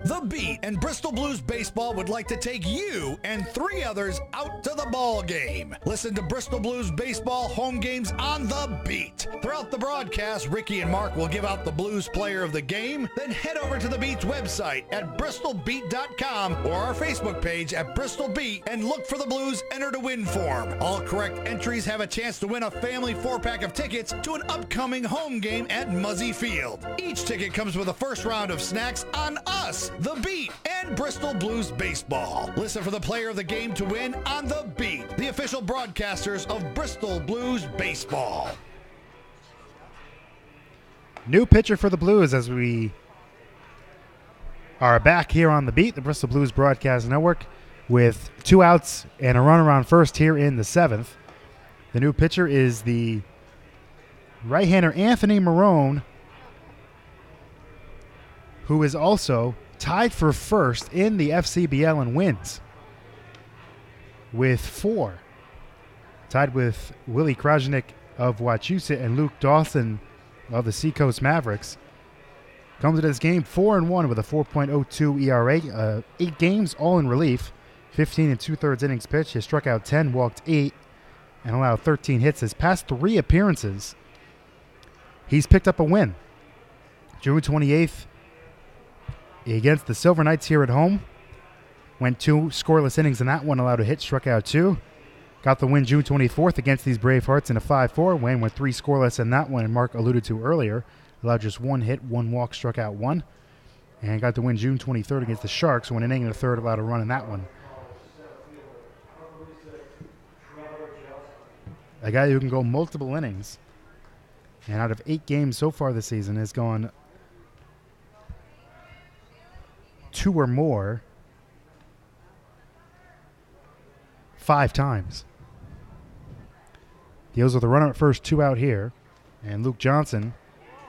The Beat and Bristol Blues Baseball would like to take you and 3 others out to the ball game. Listen to Bristol Blues Baseball home games on The Beat. Throughout the broadcast, Ricky and Mark will give out the Blues Player of the Game. Then head over to The Beat's website at bristolbeat.com or our Facebook page at Bristol Beat and look for the Blues Enter to Win form. All correct entries have a chance to win a family 4-pack of tickets to an upcoming home game at Muzzy Field. Each ticket comes with a first round of snacks on us, The Beat, and Bristol Blues Baseball. Listen for the Player of the Game to win on The Beat, the official broadcasters of Bristol Blues Baseball. New pitcher for the Blues as we are back here on The Beat, the Bristol Blues Broadcast Network, with 2 outs and a runner on first here in the 7th. The new pitcher is the right-hander Anthony Marone, who is also tied for first in the FCBL in wins with 4. Tied with Willie Krajnik of Wachusett and Luke Dawson of the Seacoast Mavericks. Comes to this game 4-1 with a 4.02 ERA. 8 games, all in relief. 15 2/3 innings pitched. He struck out 10, walked 8, and allowed 13 hits. His past 3 appearances, he's picked up a win. June 28th, against the Silver Knights here at home. Went 2 scoreless innings in that one, allowed a hit, struck out 2. Got the win June 24th against these Bravehearts in a 5-4 win. Went 3 scoreless in that one, and Mark alluded to earlier. Allowed just 1 hit, 1 walk, struck out 1. And got the win June 23rd against the Sharks. Went an inning and a third, allowed a run in that one. A guy who can go multiple innings. And out of 8 games so far this season has gone 2 or more 5 times. Deals with a runner at first, 2 out here. And Luke Johnson.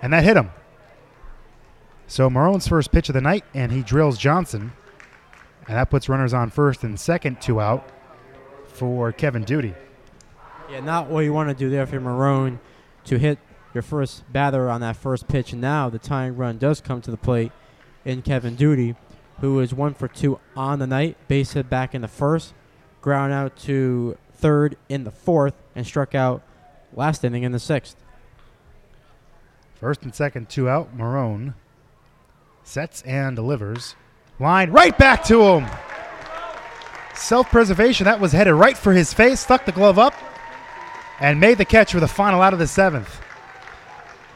And that hit him. So Marone's first pitch of the night, and he drills Johnson. And that puts runners on first and second, 2 out for Kevin Duty. Yeah, not what you want to do there for Marone to hit your first batter on that first pitch. And now the tying run does come to the plate in Kevin Duty, who is 1 for 2 on the night. Base hit back in the first, ground out to third in the 4th, and struck out last inning in the 6th. First and second, 2 out. Marone sets and delivers. Line right back to him. Self-preservation. That was headed right for his face. Stuck the glove up and made the catch for the final out of the 7th.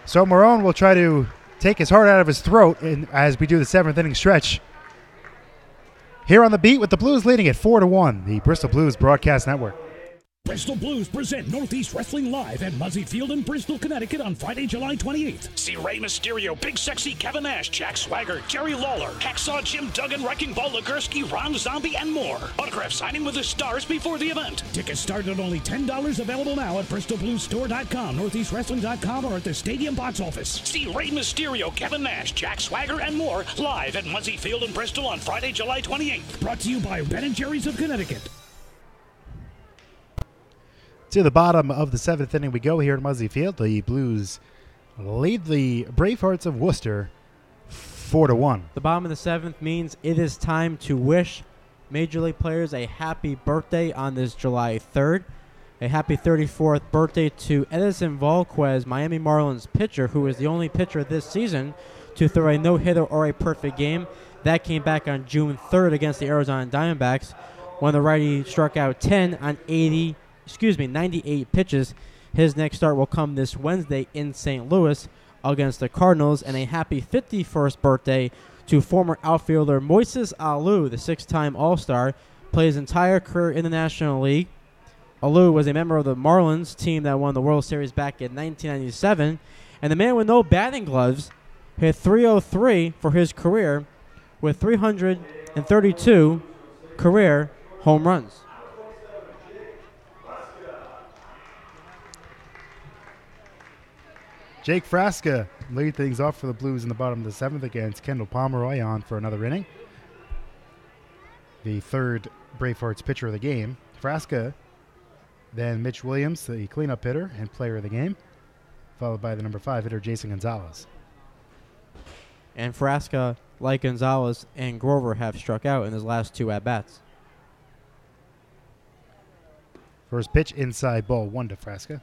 So Marone will try to take his heart out of his throat as we do the 7th inning stretch. Here on The Beat with the Blues leading at 4-1, the Bristol Blues Broadcast Network. Bristol Blues present Northeast Wrestling live at Muzzy Field in Bristol, Connecticut on Friday, July 28th. See Rey Mysterio, Big Sexy Kevin Nash, Jack Swagger, Jerry Lawler, Hacksaw Jim Duggan, Wrecking Ball Legursky, Ron Zombie, and more. Autograph signing with the stars before the event. Tickets start at only $10, available now at bristolbluesstore.com, northeastwrestling.com, or at the stadium box office. See Rey Mysterio, Kevin Nash, Jack Swagger, and more live at Muzzy Field in Bristol on Friday, July 28th. Brought to you by Ben & Jerry's of Connecticut. To the bottom of the 7th inning we go here at Muzzy Field. The Blues lead the Bravehearts of Worcester 4-1. The bottom of the 7th means it is time to wish Major League players a happy birthday on this July 3rd. A happy 34th birthday to Edison Volquez, Miami Marlins pitcher, who is the only pitcher this season to throw a no-hitter or a perfect game. That came back on June 3rd against the Arizona Diamondbacks when the righty struck out 10 on 98 pitches. His next start will come this Wednesday in St. Louis against the Cardinals. And a happy 51st birthday to former outfielder Moises Alou, the 6-time All-Star. Played his entire career in the National League. Alou was a member of the Marlins team that won the World Series back in 1997. And the man with no batting gloves hit .303 for his career with 332 career home runs. Jake Frasca lead things off for the Blues in the bottom of the 7th against Kendall Pomeroy on for another inning. The 3rd Bravehearts pitcher of the game. Frasca, then Mitch Williams, the cleanup hitter and player of the game, followed by the number 5 hitter, Jason Gonzalez. And Frasca like Gonzalez and Grover, have struck out in his last 2 at-bats. First pitch, inside, ball 1 to Frasca.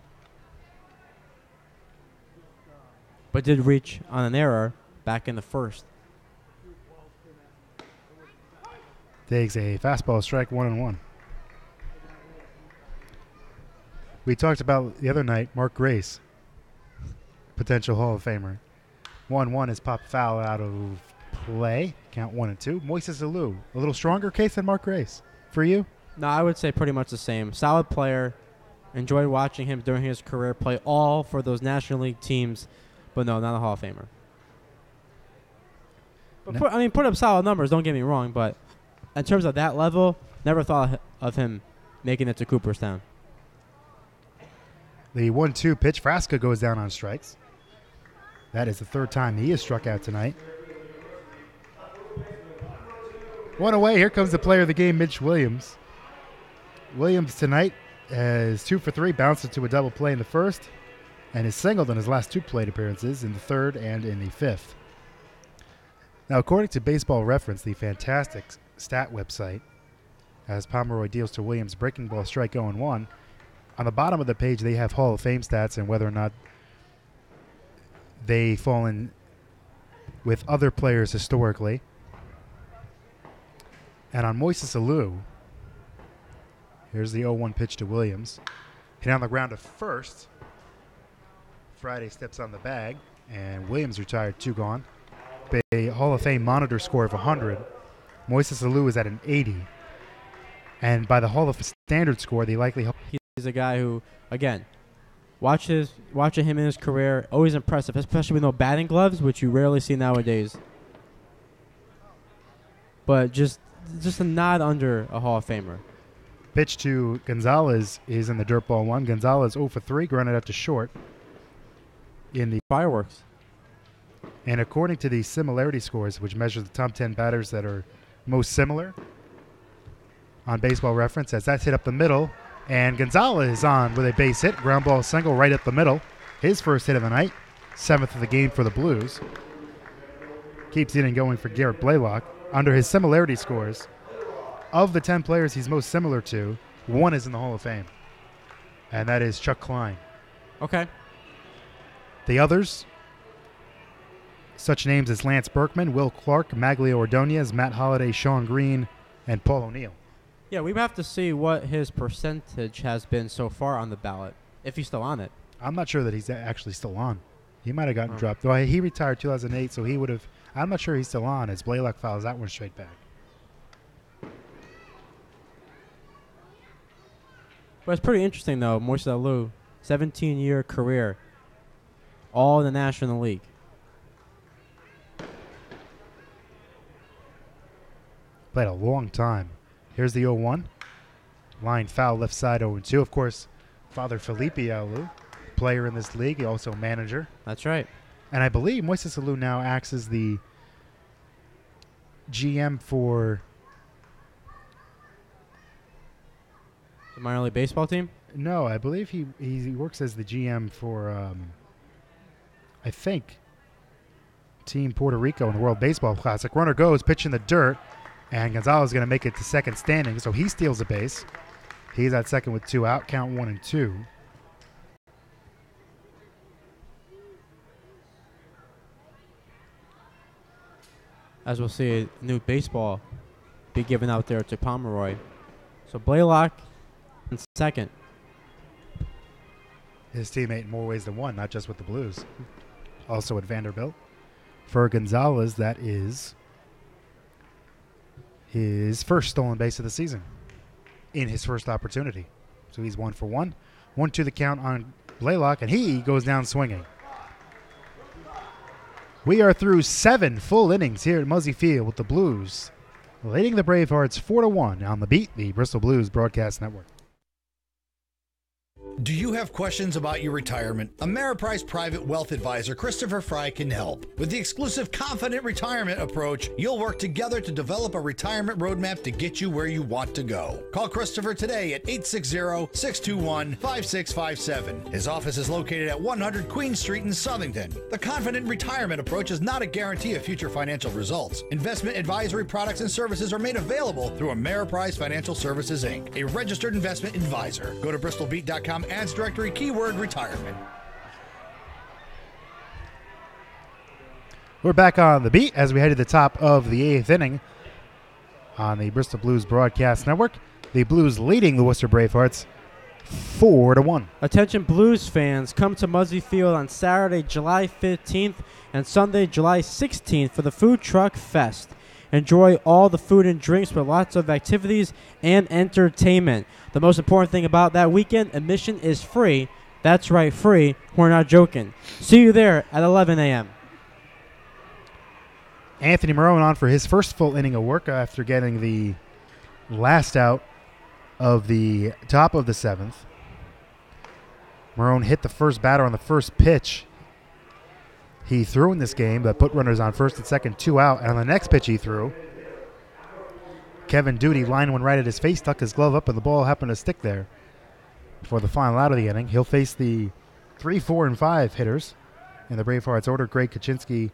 But did reach on an error back in the first. Takes a fastball, strike 1-1. We talked about the other night, Mark Grace, potential Hall of Famer. 1-1 is popped foul out of play. Count 1-2. Moises Alou, a little stronger case than Mark Grace. For you? No, I would say pretty much the same. Solid player. Enjoyed watching him during his career play all for those National League teams. But no, not a Hall of Famer. But No. put up solid numbers, don't get me wrong. But in terms of that level, never thought of him making it to Cooperstown. The 1-2 pitch, Frasca goes down on strikes. That is the 3rd time he has struck out tonight. 1 away. Here comes the player of the game, Mitch Williams. Williams tonight has 2 for 3, bounced into a double play in the first, and is singled in his last 2 plate appearances in the 3rd and in the 5th. Now, according to Baseball Reference, the fantastic stat website, as Pomeroy deals to Williams' breaking ball strike 0-1, on the bottom of the page they have Hall of Fame stats and whether or not they fall in with other players historically. And on Moises Alou, here's the 0-1 pitch to Williams. Hit on the ground to first. Friday steps on the bag, and Williams retired, 2 gone. A Hall of Fame monitor score of 100. Moises Alou is at an 80. And by the Hall of Standard score, the likely... He's a guy who, again, watching him in his career, always impressive, especially with no batting gloves, which you rarely see nowadays. But just a nod under a Hall of Famer. Pitch to Gonzalez is in the dirt ball 1. Gonzalez 0 for 3, grounded out to short in the fireworks. And according to the similarity scores, which measure the top 10 batters that are most similar on Baseball Reference, as that's hit up the middle, and Gonzalez is on with a base hit, ground ball single right up the middle. His first hit of the night, 7th of the game for the Blues. Keeps hitting going for Garrett Blaylock. Under his similarity scores, of the 10 players he's most similar to, 1 is in the Hall of Fame, and that is Chuck Klein. Okay. The others, such names as Lance Berkman, Will Clark, Maglio Ordonez, Matt Holliday, Sean Green, and Paul O'Neill. Yeah, we have to see what his percentage has been so far on the ballot, if he's still on it. I'm not sure that he's actually still on. He might have gotten dropped. Well, he retired 2008, so he would have. I'm not sure he's still on as Blaylock fouls that one straight back. But it's pretty interesting, though. Moises Alou, 17-year career, all in the National League. Played a long time. Here's the 0-1. Line foul left side 0-2. Of course, Father Felipe Alou, player in this league, also manager. That's right. And I believe Moises Alou now acts as the GM for The minor league baseball team? No, I believe he works as the GM for, I think, Team Puerto Rico in the World Baseball Classic. Runner goes, pitch in the dirt, and Gonzalez is going to make it to second standing, so he steals a base. He's at second with 2 out, count 1-2. As we'll see, a new baseball be given out there to Pomeroy. So Blaylock in second. His teammate in more ways than one, not just with the Blues. Also at Vanderbilt. For Gonzalez, that is his first stolen base of the season in his first opportunity. So he's 1 for 1. 1-2 the count on Blaylock, and he goes down swinging. We are through 7 full innings here at Muzzy Field with the Blues leading the Bravehearts 4-1 on the Beat, the Bristol Blues Broadcast Network. Do you have questions about your retirement? Ameriprise Private Wealth Advisor Christopher Fry can help. With the exclusive Confident Retirement approach, you'll work together to develop a retirement roadmap to get you where you want to go. Call Christopher today at 860-621-5657. His office is located at 100 Queen Street in Southington. The Confident Retirement approach is not a guarantee of future financial results. Investment advisory products and services are made available through Ameriprise Financial Services, Inc., a registered investment advisor. Go to bristolbeat.com ads directory keyword retirement. We're back on the beat as we head to the top of the 8th inning on the Bristol Blues Broadcast Network. The Blues leading the Worcester Bravehearts 4-1. Attention Blues fans, come to Muzzy Field on Saturday, July 15th and Sunday, July 16th for the Food Truck Fest. Enjoy all the food and drinks with lots of activities and entertainment. The most important thing about that weekend, admission is free. That's right, free. We're not joking. See you there at 11 a.m. Anthony Marone on for his first full inning of work after getting the last out of the top of the 7th. Marone hit the first batter on the first pitch he threw in this game that put runners on first and second, 2 out. And on the next pitch he threw, Kevin Duty lined one right at his face, stuck his glove up, and the ball happened to stick there for the final out of the inning. He'll face the 3, 4, and 5 hitters in the Bravehearts order: Greg Kaczynski,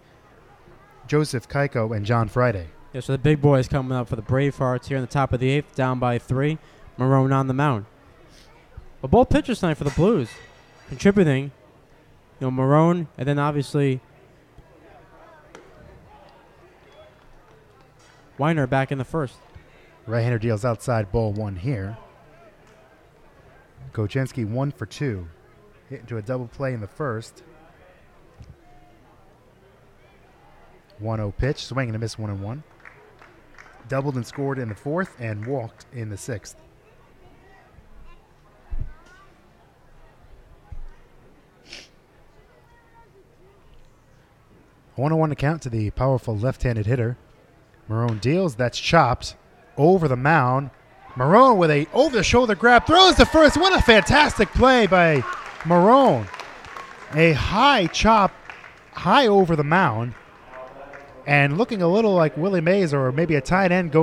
Joseph Keiko, and John Friday. Yeah, so the big boys coming up for the Bravehearts here in the top of the 8th, down by 3. Marone on the mound. But both pitchers tonight for the Blues contributing. Marone, and then obviously Weiner back in the first. Right-hander deals outside, ball 1 here. Kaczynski 1 for 2. Hit into a double play in the first. 1-0 pitch, swing and a miss, 1-1. Doubled and scored in the 4th and walked in the 6th. A 1-1 to count to the powerful left-handed hitter. Marone deals, that's chopped over the mound. Marone with a over-the-shoulder grab, throws to first. What a fantastic play by Marone. A high chop, high over the mound, and looking a little like Willie Mays or maybe a tight end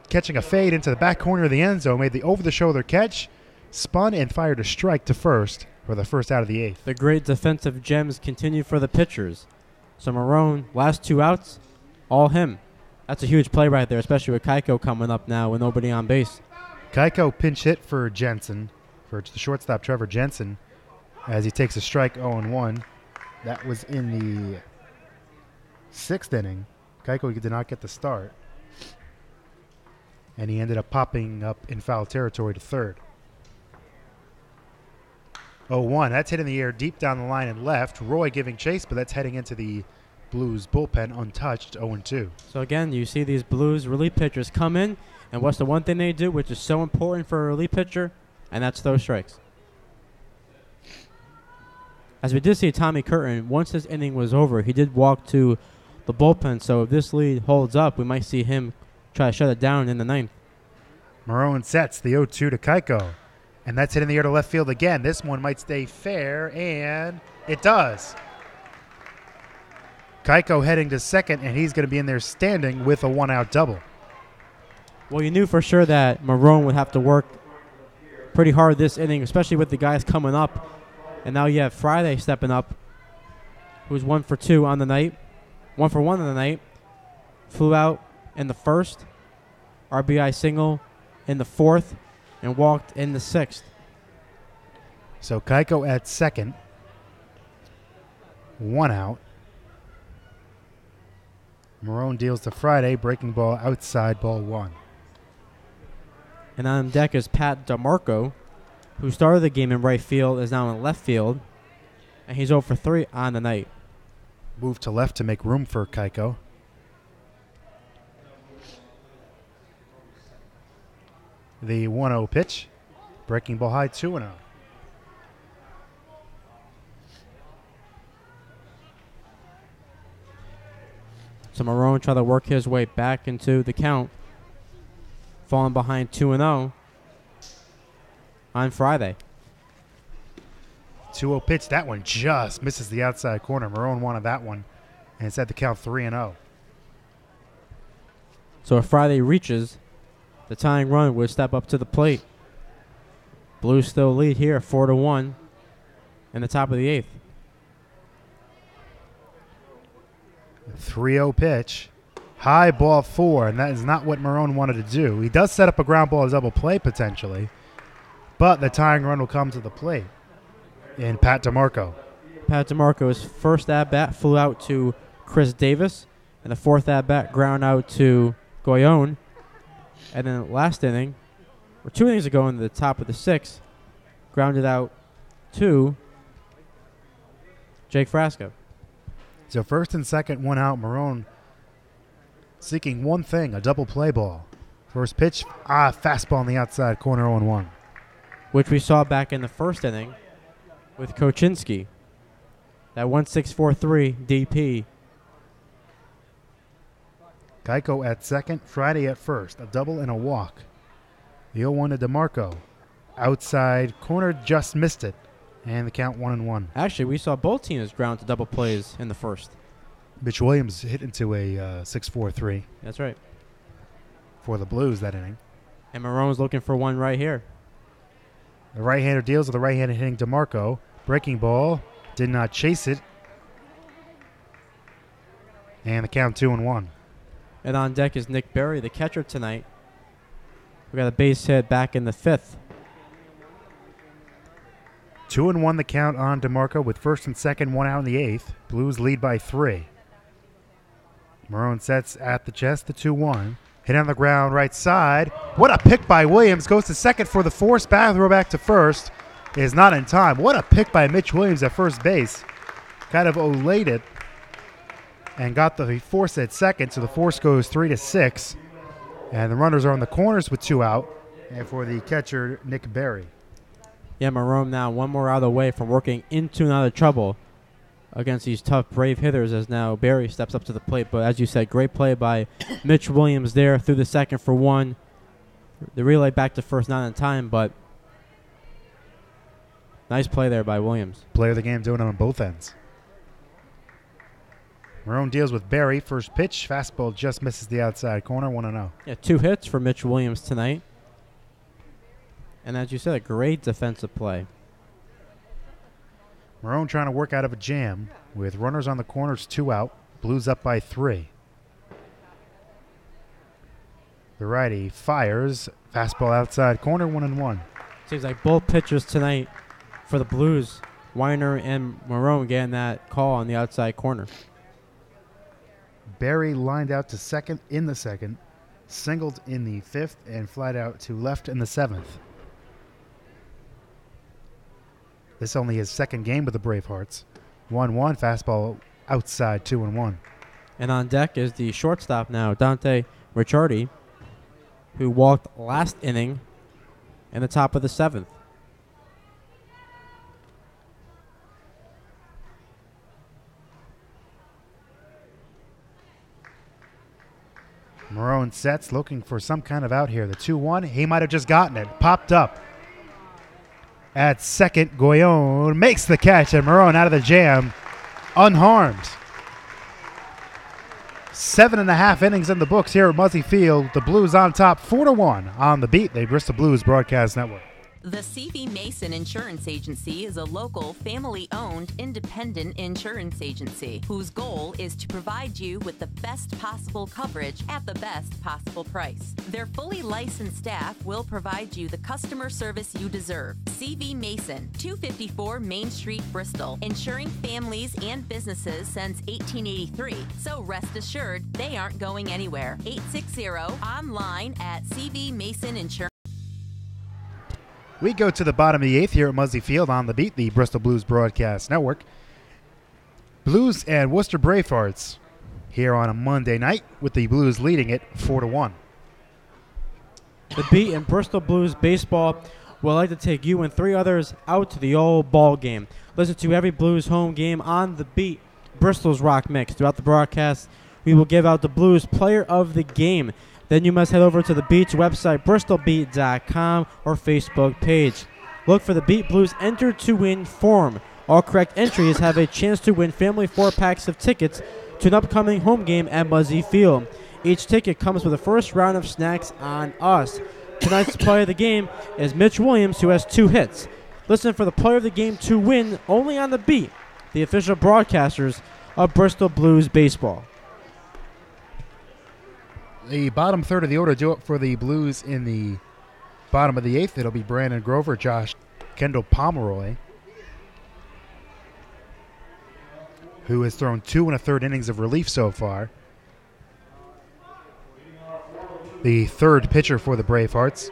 catching a fade into the back corner of the end zone. Made the over-the-shoulder catch, spun, and fired a strike to first for the first out of the 8th. The great defensive gems continue for the pitchers. So Marone, last 2 outs, all him. That's a huge play right there, especially with Keiko coming up now with nobody on base. Keiko pinch hit for Jensen, for the shortstop Trevor Jensen, as he takes a strike 0-1. That was in the 6th inning. Keiko did not get the start, and he ended up popping up in foul territory to third. 0-1. That's hit in the air deep down the line and left. Roy giving chase, but that's heading into the Blues bullpen untouched, 0-2. So again, you see these Blues relief pitchers come in, and what's the one thing they do, which is so important for a relief pitcher, and that's throw strikes. As we did see Tommy Curtin, once this inning was over, he did walk to the bullpen, so if this lead holds up, we might see him try to shut it down in the 9th. Marone sets the 0-2 to Keiko. And that's hit in the air to left field again. This one might stay fair, and it does. Keiko heading to second, and he's going to be in there standing with a 1-out double. Well, you knew for sure that Marone would have to work pretty hard this inning, especially with the guys coming up. And now you have Friday stepping up, who's 1 for 2 on the night. 1 for 1 on the night. Flew out in the first. RBI single in the 4th. And walked in the 6th. So Keiko at second. 1 out. Marone deals to Friday, breaking ball outside, ball 1. And on deck is Pat DeMarco, who started the game in right field, is now in left field. And he's 0 for 3 on the night. Move to left to make room for Keiko. The 1-0 pitch. Breaking ball high, 2-0. So Marone tried to work his way back into the count, falling behind 2-0 on Friday. 2-0 pitch. That one just misses the outside corner. Marone wanted that one, and it's at the count 3-0. So if Friday reaches, the tying run would step up to the plate. Blues still lead here, 4-1, in the top of the 8th. 3-0 pitch. High ball 4, and that is not what Marone wanted to do. He does set up a ground ball double play potentially, but the tying run will come to the plate in Pat DeMarco. Pat DeMarco's first at-bat flew out to Chris Davis, and the fourth at-bat ground out to Goyon. And then last inning, or 2 innings ago in the top of the 6th, grounded out to Jake Frasco. So first and second, one out. Marone seeking one thing, a double play ball. First pitch, fastball on the outside corner, 0-1. Which we saw back in the first inning with Kocinski. That 1-6-4-3 DP. Geico at second, Friday at first. A double and a walk. The 0-1 to DeMarco. Outside corner, just missed it. And the count 1-1. Actually, we saw both teams ground to double plays in the first. Mitch Williams hit into a 6-4-3. That's right. For the Blues that inning. And Marone's looking for one right here. The right-hander deals with the right-hander hitting DeMarco. Breaking ball. Did not chase it. And the count 2-1. And on deck is Nick Berry, the catcher tonight. We got a base hit back in the 5th. 2-1 the count on DeMarco with first and second, one out in the 8th. Blues lead by 3. Marone sets at the chest, the 2-1. Hit on the ground, right side. What a pick by Williams. Goes to second for the force. Throw back to first. Is not in time. What a pick by Mitch Williams at first base. Kind of elated. And got the force at second, so the force goes 3-6. And the runners are on the corners with 2 out. And for the catcher, Nick Berry. Yeah, Marone now one more out of the way from working into and out of trouble against these tough Brave hitters as now Berry steps up to the plate. But as you said, great play by Mitch Williams there through the second for 1. The relay back to first, not in time, but nice play there by Williams. Player of the game doing it on both ends. Marone deals with Berry. First pitch, fastball just misses the outside corner, 1-0. Yeah, 2 hits for Mitch Williams tonight. And as you said, a great defensive play. Marone trying to work out of a jam with runners on the corners, 2 out. Blues up by 3. The righty fires. Fastball outside corner, 1-1. Seems like both pitchers tonight for the Blues, Weiner and Marone, getting that call on the outside corner. Berry lined out to second in the 2nd, singled in the 5th, and flied out to left in the 7th. This only his 2nd game with the Bravehearts. 1-1, fastball outside, 2-1. And on deck is the shortstop now, Dante Ricciardi, who walked last inning in the top of the 7th. Marone sets, looking for some kind of out here. The 2-1, he might have just gotten it. Popped up. At second, Goyon makes the catch, and Marone out of the jam, unharmed. 7.5 innings in the books here at Muzzy Field. The Blues on top, 4-1 on the beat. The Bristol Blues Broadcast Network. The C.V. Mason Insurance Agency is a local, family-owned, independent insurance agency whose goal is to provide you with the best possible coverage at the best possible price. Their fully licensed staff will provide you the customer service you deserve. C.V. Mason, 254 Main Street, Bristol, insuring families and businesses since 1883. So rest assured, they aren't going anywhere. 860 online at CVMason Insurance. We go to the bottom of the 8th here at Muzzy Field on the beat, the Bristol Blues Broadcast Network. Blues and Worcester Bravehearts here on a Monday night with the Blues leading it 4-1. The beat and Bristol Blues baseball would like to take you and 3 others out to the old ball game. Listen to every Blues home game on the beat, Bristol's Rock Mix. Throughout the broadcast, we will give out the Blues Player of the Game. Then you must head over to the Beat's website, bristolbeat.com, or Facebook page. Look for the Beat Blues Enter to Win form. All correct entries have a chance to win family 4-packs of tickets to an upcoming home game at Muzzy Field. Each ticket comes with a first round of snacks on us. Tonight's player of the game is Mitch Williams, who has 2 hits. Listen for the player of the game to win only on the Beat, the official broadcasters of Bristol Blues baseball. The bottom third of the order do it for the Blues in the bottom of the 8th. It'll be Brandon Grover, Josh Kendall Pomeroy, who has thrown 2 1/3 innings of relief so far. The third pitcher for the Bravehearts,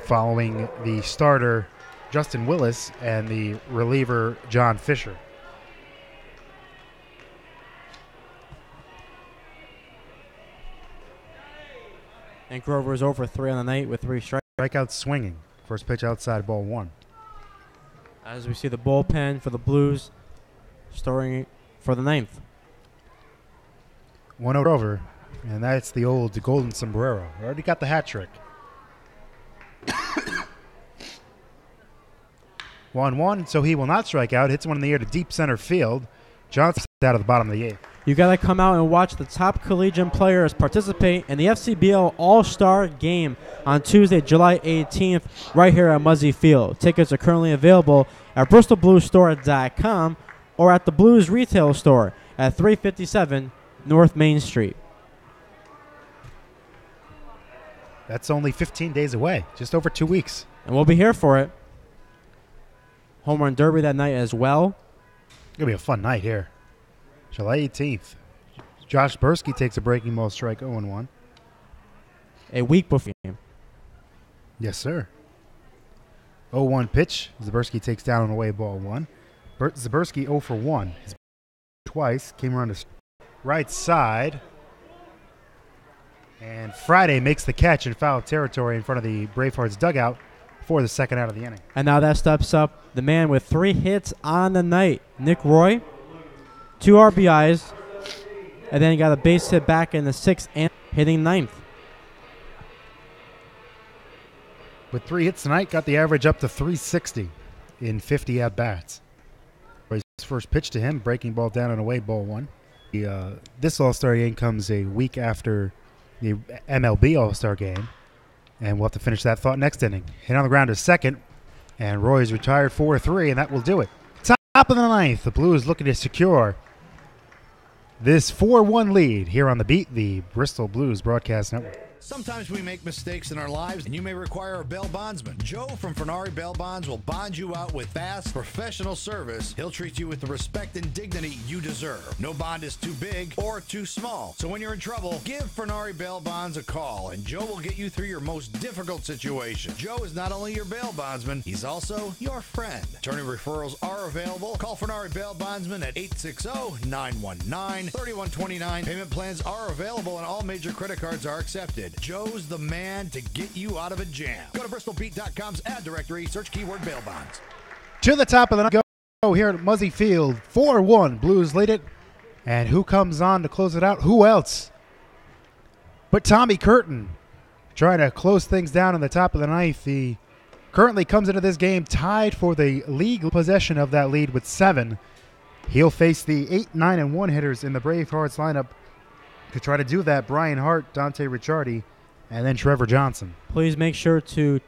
following the starter Justin Willis and the reliever John Fisher. And Grover is over 3 on the night with 3 strikes. Strikeout swinging. First pitch outside, ball 1. As we see the bullpen for the Blues starting for the 9th. 1-0 over, and that's the old golden sombrero. Already got the hat trick. 1-1, so he will not strike out. Hits one in the air to deep center field. Johnson out of the bottom of the 8th. You got to come out and watch the top collegiate players participate in the FCBL All-Star Game on Tuesday, July 18th, right here at Muzzy Field. Tickets are currently available at BristolBluesStore.com or at the Blues retail store at 357 North Main Street. That's only 15 days away, just over 2 weeks. And we'll be here for it. Home Run Derby that night as well. It's going to be a fun night here. July 18th. Josh Bursky takes a breaking ball strike 0-1. A week before game. Yes, sir. 0-1 pitch. Zabursky takes down an away ball 1. Zabursky 0 for 1. Twice. Came around his right side. And Friday makes the catch in foul territory in front of the Bravehearts dugout for the second out of the inning. And now that steps up the man with 3 hits on the night, Nick Roy. 2 RBIs. And then he got a base hit back in the 6th and hitting 9th. With 3 hits tonight, got the average up to 360 in 50 at-bats. His first pitch to him, breaking ball down and away, ball 1. This All-Star game comes a week after the MLB All-Star game, and we'll have to finish that thought next inning. Hit on the ground to second, and Roy's retired 4-3, and that will do it. Top of the 9th, the Blues looking to secure this 4-1 lead here on the Beat, the Bristol Blues Broadcast Network. Sometimes we make mistakes in our lives, and you may require a bail bondsman. Joe from Fernari Bail Bonds will bond you out with fast, professional service. He'll treat you with the respect and dignity you deserve. No bond is too big or too small. So when you're in trouble, give Fernari Bail Bonds a call, and Joe will get you through your most difficult situation. Joe is not only your bail bondsman, he's also your friend. Attorney referrals are available. Call Fernari Bail Bondsman at 860-919-3129. Payment plans are available, and all major credit cards are accepted. Joe's the man to get you out of a jam. Go to BristolBeat.com's ad directory, search keyword bail bonds. To the top of the night, go here at Muzzy Field. 4-1, Blues lead it. And who comes on to close it out? Who else but Tommy Curtin, trying to close things down in the top of the 9th. He currently comes into this game tied for the league possession of that lead with 7. He'll face the 8, 9, and 1 hitters in the Bravehearts lineup to try to do that. Brian Hart, Dante Ricciardi, and then Trevor Johnson. Please make sure to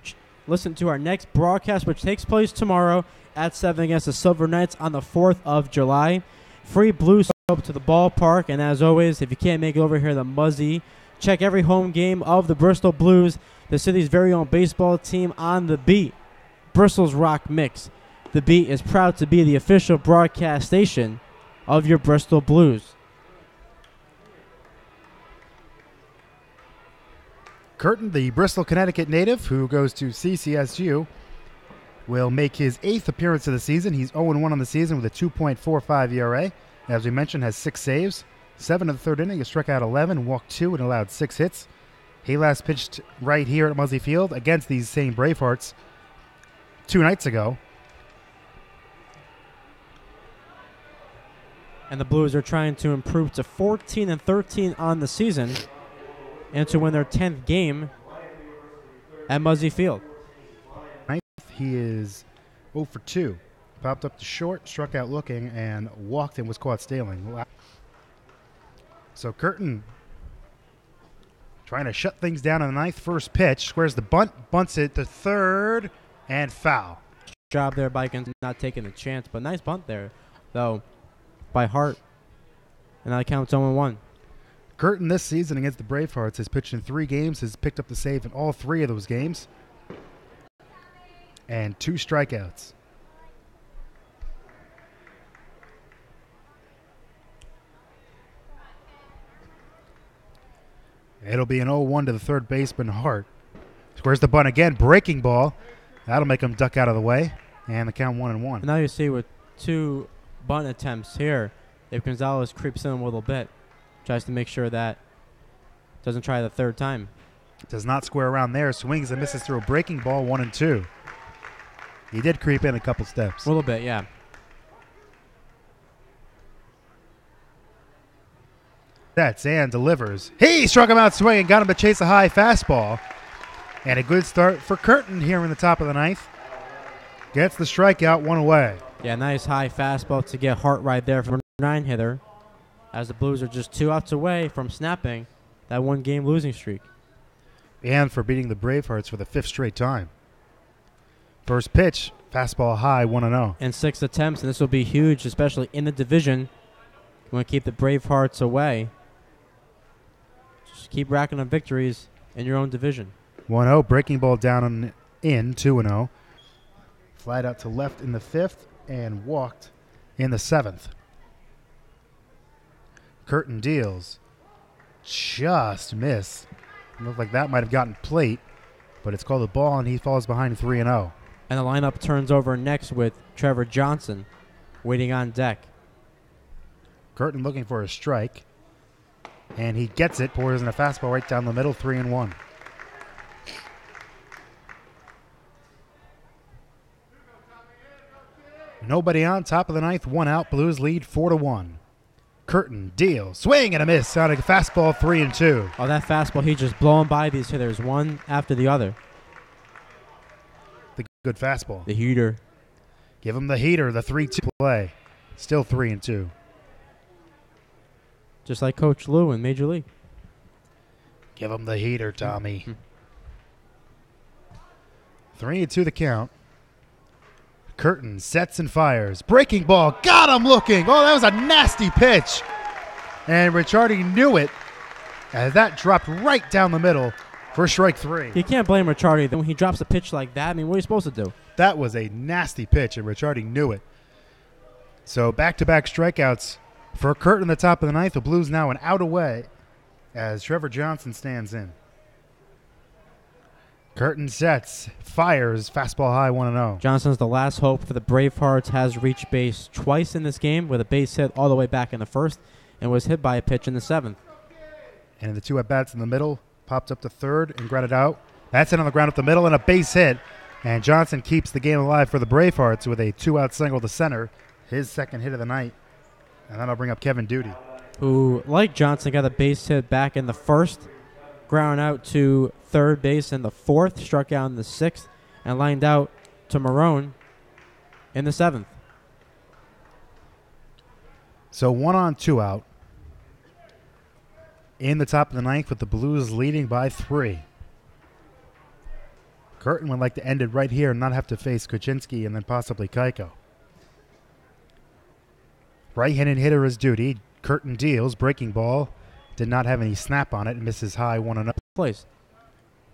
listen to our next broadcast, which takes place tomorrow at 7 against the Silver Knights on the 4th of July. Free Blues up to the ballpark. And as always, if you can't make it over here to Muzzy, check every home game of the Bristol Blues, the city's very own baseball team, on the Beat, Bristol's Rock Mix. The Beat is proud to be the official broadcast station of your Bristol Blues. Curtin, the Bristol, Connecticut native who goes to CCSU, will make his 8th appearance of the season. He's 0-1 on the season with a 2.45 ERA. As we mentioned, has 6 saves, 7 in the 3rd inning. He struck out 11, walked 2, and allowed 6 hits. He last pitched right here at Muzzy Field against these same Bravehearts 2 nights ago. And the Blues are trying to improve to 14-13 on the season and to win their 10th game at Muzzy Field. He is 0 for 2. Popped up to short, struck out looking, and walked and was caught stealing. So Curtin trying to shut things down in the ninth. First pitch, squares the bunt, bunts it to third, and foul. Job there by Gonzalez, not taking the chance, but nice bunt there, though, by Hart. And that counts 0-1. Curtin this season against the Bravehearts has pitched in 3 games, has picked up the save in all 3 of those games, and 2 strikeouts. It'll be an 0-1 to the third baseman, Hart. Squares the bunt again, breaking ball. That'll make him duck out of the way, and the count 1-1. And now you see with 2 bunt attempts here, if Gonzalez creeps in a little bit, tries to make sure that doesn't try the third time. Does not square around there, swings and misses through a breaking ball, 1-2. He did creep in a couple steps. A little bit, yeah. That's and delivers. He struck him out swinging, got him to chase a high fastball. And a good start for Curtin here in the top of the ninth. Gets the strikeout, 1 away. Yeah, nice high fastball to get Hart right there from a 9-hitter. As the Blues are just 2 outs away from snapping that 1-game losing streak. And for beating the Bravehearts for the 5th straight time. First pitch, fastball high, 1-0. And 6 attempts, and this will be huge, especially in the division. You want to keep the Bravehearts away. Just keep racking up victories in your own division. 1-0, breaking ball down and in, 2-0. Flied out to left in the 5th and walked in the 7th. Curtin deals. Just miss. Looked like that might have gotten plate, but it's called a ball, and he falls behind 3-0. And the lineup turns over next with Trevor Johnson waiting on deck. Curtin looking for a strike, and he gets it, pours in a fastball right down the middle, 3-1. Nobody on, top of the ninth, 1 out. Blues lead 4-1. Curtin deals, swing and a miss on a fastball, 3-2. Oh, that fastball, he just blowing by these hitters one after the other. The good fastball. The heater. Give him the heater, the 3-2 play. Still 3-2. Just like Coach Lou in Major League. Give him the heater, Tommy. 3-2 the count. Curtin sets and fires. Breaking ball. Got him looking. Oh, that was a nasty pitch. And Ricciardi knew it as that dropped right down the middle for strike 3. You can't blame Ricciardi when he drops a pitch like that. I mean, what are you supposed to do? That was a nasty pitch, and Ricciardi knew it. So back-to-back strikeouts for Curtin in the top of the ninth. The Blues now an out away as Trevor Johnson stands in. Curtin sets, fires, fastball high, 1-0. Johnson's the last hope for the Bravehearts, has reached base twice in this game with a base hit all the way back in the 1st and was hit by a pitch in the 7th. And the 2 at-bats in the middle, popped up to 3rd and grounded out. That's it on the ground up the middle and a base hit. And Johnson keeps the game alive for the Bravehearts with a 2-out single to center, his 2nd hit of the night. And that'll bring up Kevin Duty, who, like Johnson, got a base hit back in the 1st, ground out to 3rd base in the 4th, struck out in the 6th, and lined out to Marone in the 7th. So 1 on, 2 out. In the top of the 9th with the Blues leading by 3. Curtin would like to end it right here and not have to face Kuczynski and then possibly Keiko. Right-handed hitter is Duty. Curtin deals, breaking ball. Did not have any snap on it. Misses high, 1-0. Place.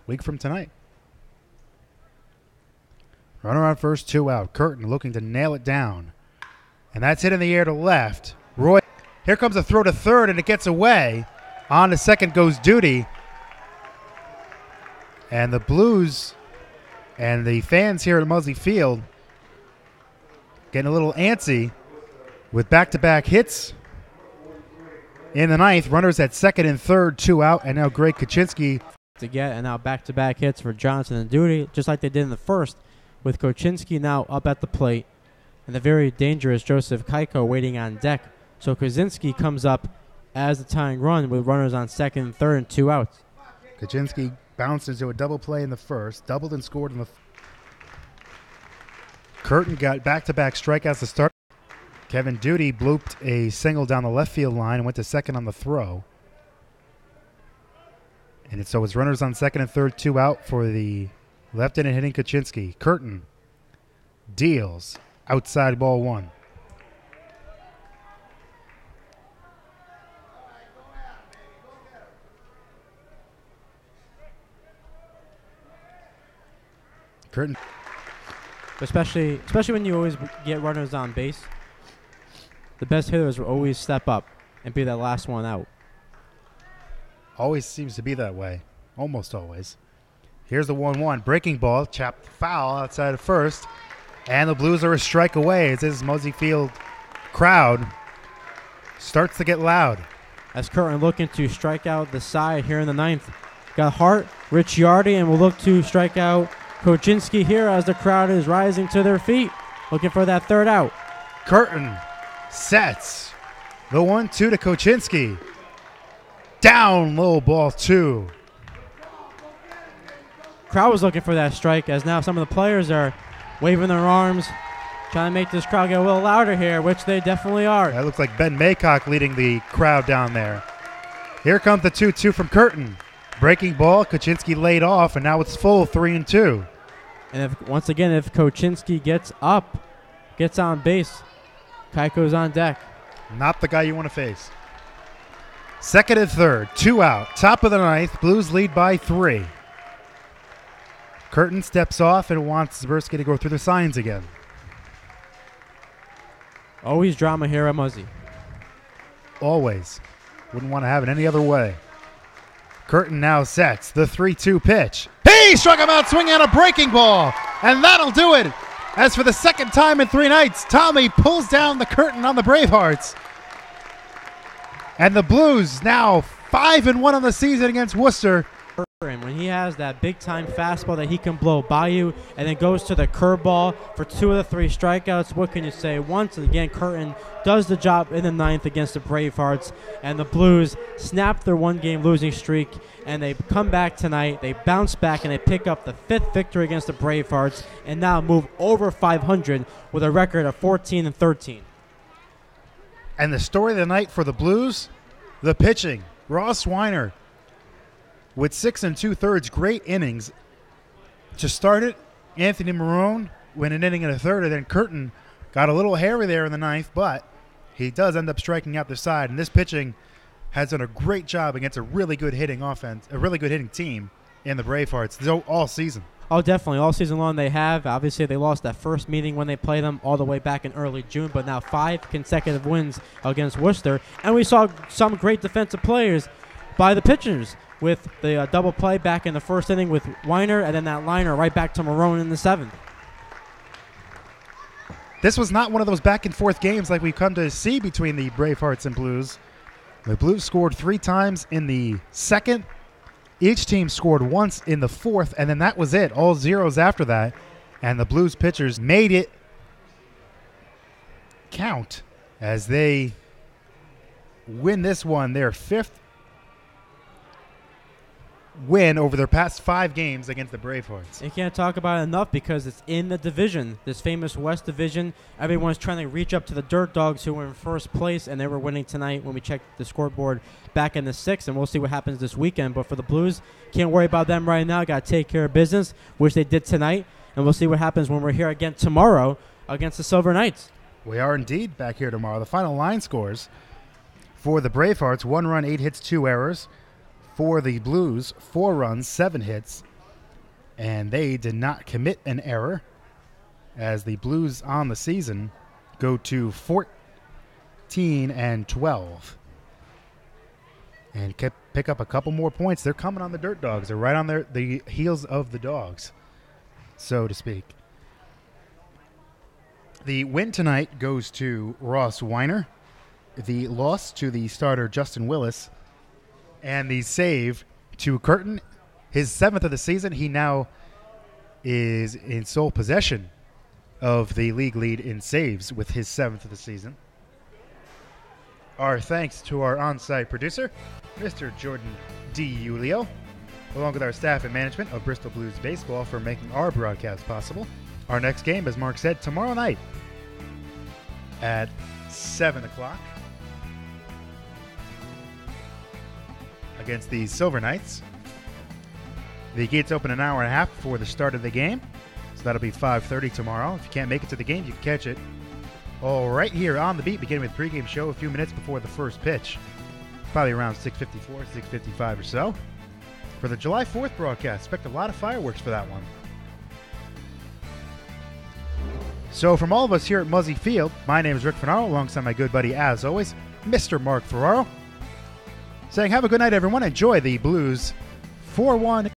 Week from tonight. Runner on first, 2 out. Curtin looking to nail it down. And that's hit in the air to left. Roy, here comes a throw to 3rd, and it gets away. On to 2nd goes Duty. And the Blues and the fans here at Muzzy Field getting a little antsy with back-to-back hits. In the 9th, runners at 2nd and 3rd, 2 out, and now Greg Kuczynski to get, and now back-to-back hits for Johnson and Duty, just like they did in the 1st, with Kuczynski now up at the plate, and the very dangerous Joseph Keiko waiting on deck. So Kuczynski comes up as the tying run with runners on 2nd and 3rd and 2 outs. Kuczynski bounced into a double play in the 1st, doubled and scored in the Curtin got back-to-back strikeouts to start. Kevin Duty blooped a single down the left field line and went to second on the throw. And so it's runners on second and third, 2 out for the left-handed hitting Kaczynski. Curtin deals outside ball 1. Curtin. Especially when you always get runners on base, the best hitters will always step up and be that last one out. Always seems to be that way. Almost always. Here's the 1-1. Breaking ball. Chapped foul outside of first. And the Blues are a strike away as this Muzzy Field crowd starts to get loud. As Curtin looking to strike out the side here in the 9th. Got Hart, Ricciardi, and will look to strike out Kaczynski here as the crowd is rising to their feet, looking for that third out. Curtin sets the 1-2 to Kaczynski. Down low ball 2. Crowd was looking for that strike as now some of the players are waving their arms, trying to make this crowd get a little louder here, which they definitely are. That looks like Ben Maycock leading the crowd down there. Here comes the 2-2 from Curtin. Breaking ball, Kaczynski laid off, and now it's full 3-2. And once again, if Kaczynski gets up, gets on base, Keiko's on deck. Not the guy you want to face. Second and third, 2 out. Top of the 9th, Blues lead by 3. Curtin steps off and wants Zbersky to go through the signs again. Always drama here at Muzzy. Always. Wouldn't want to have it any other way. Curtin now sets the 3-2 pitch. He struck him out swinging on a breaking ball, and that'll do it. As for the second time in 3 nights, Tommy pulls down the curtain on the Bravehearts. And the Blues now 5-1 on the season against Worcester. And when he has that big-time fastball that he can blow by you and then goes to the curveball for 2 of the 3 strikeouts, what can you say? Once again, Curtin does the job in the 9th against the Bravehearts, and the Blues snap their 1-game losing streak, and they come back tonight. They bounce back, and they pick up the 5th victory against the Bravehearts and now move over 500 with a record of 14-13. And the story of the night for the Blues, the pitching. Ross Weiner with 6 2/3 great innings. To start it, Anthony Marone went an inning and a third, and then Curtin got a little hairy there in the 9th, but he does end up striking out the side. And this pitching has done a great job against a really good hitting offense, a really good hitting team in the Bravehearts all season. Oh, definitely. All season long they have. Obviously, they lost that first meeting when they played them all the way back in early June, but now 5 consecutive wins against Worcester. And we saw some great defensive players by the pitchers with the double play back in the first inning with Weiner, and then that liner right back to Marone in the 7th. This was not one of those back-and-forth games like we've come to see between the Bravehearts and Blues. The Blues scored 3 times in the 2nd. Each team scored once in the 4th, and then that was it. All zeros after that. And the Blues pitchers made it count as they win this one, their 5th win over their past 5 games against the Bravehearts. You can't talk about it enough because it's in the division, this famous West Division. Everyone's trying to reach up to the Dirt Dogs, who were in first place, and they were winning tonight when we checked the scoreboard back in the 6th, and we'll see what happens this weekend. But for the Blues, can't worry about them right now. Got to take care of business, which they did tonight, and we'll see what happens when we're here again tomorrow against the Silver Knights. We are indeed back here tomorrow. The final line scores for the Bravehearts: 1 run, 8 hits, 2 errors. For the Blues, 4 runs, 7 hits, and they did not commit an error as the Blues on the season go to 14-12 and pick up a couple more points. They're coming on the Dirt Dogs. They're right on the heels of the Dogs, so to speak. The win tonight goes to Ross Weiner. The loss to the starter Justin Willis. And the save to Curtin, his 7th of the season. He now is in sole possession of the league lead in saves with his 7th of the season. Our thanks to our on-site producer, Mr. Jordan DiUlio, along with our staff and management of Bristol Blues Baseball for making our broadcast possible. Our next game, as Mark said, tomorrow night at 7 o'clock against the Silver Knights. The gates open an hour and a half before the start of the game, so that'll be 5:30 tomorrow. If you can't make it to the game, you can catch it all right here on the beat, beginning with the pregame show a few minutes before the first pitch, probably around 6:54, 6:55 or so. For the July 4th broadcast, expect a lot of fireworks for that one. So from all of us here at Muzzy Field, my name is Rick Finaro, alongside my good buddy, as always, Mr. Mark Ferraro, saying have a good night, everyone. Enjoy the Blues 4-1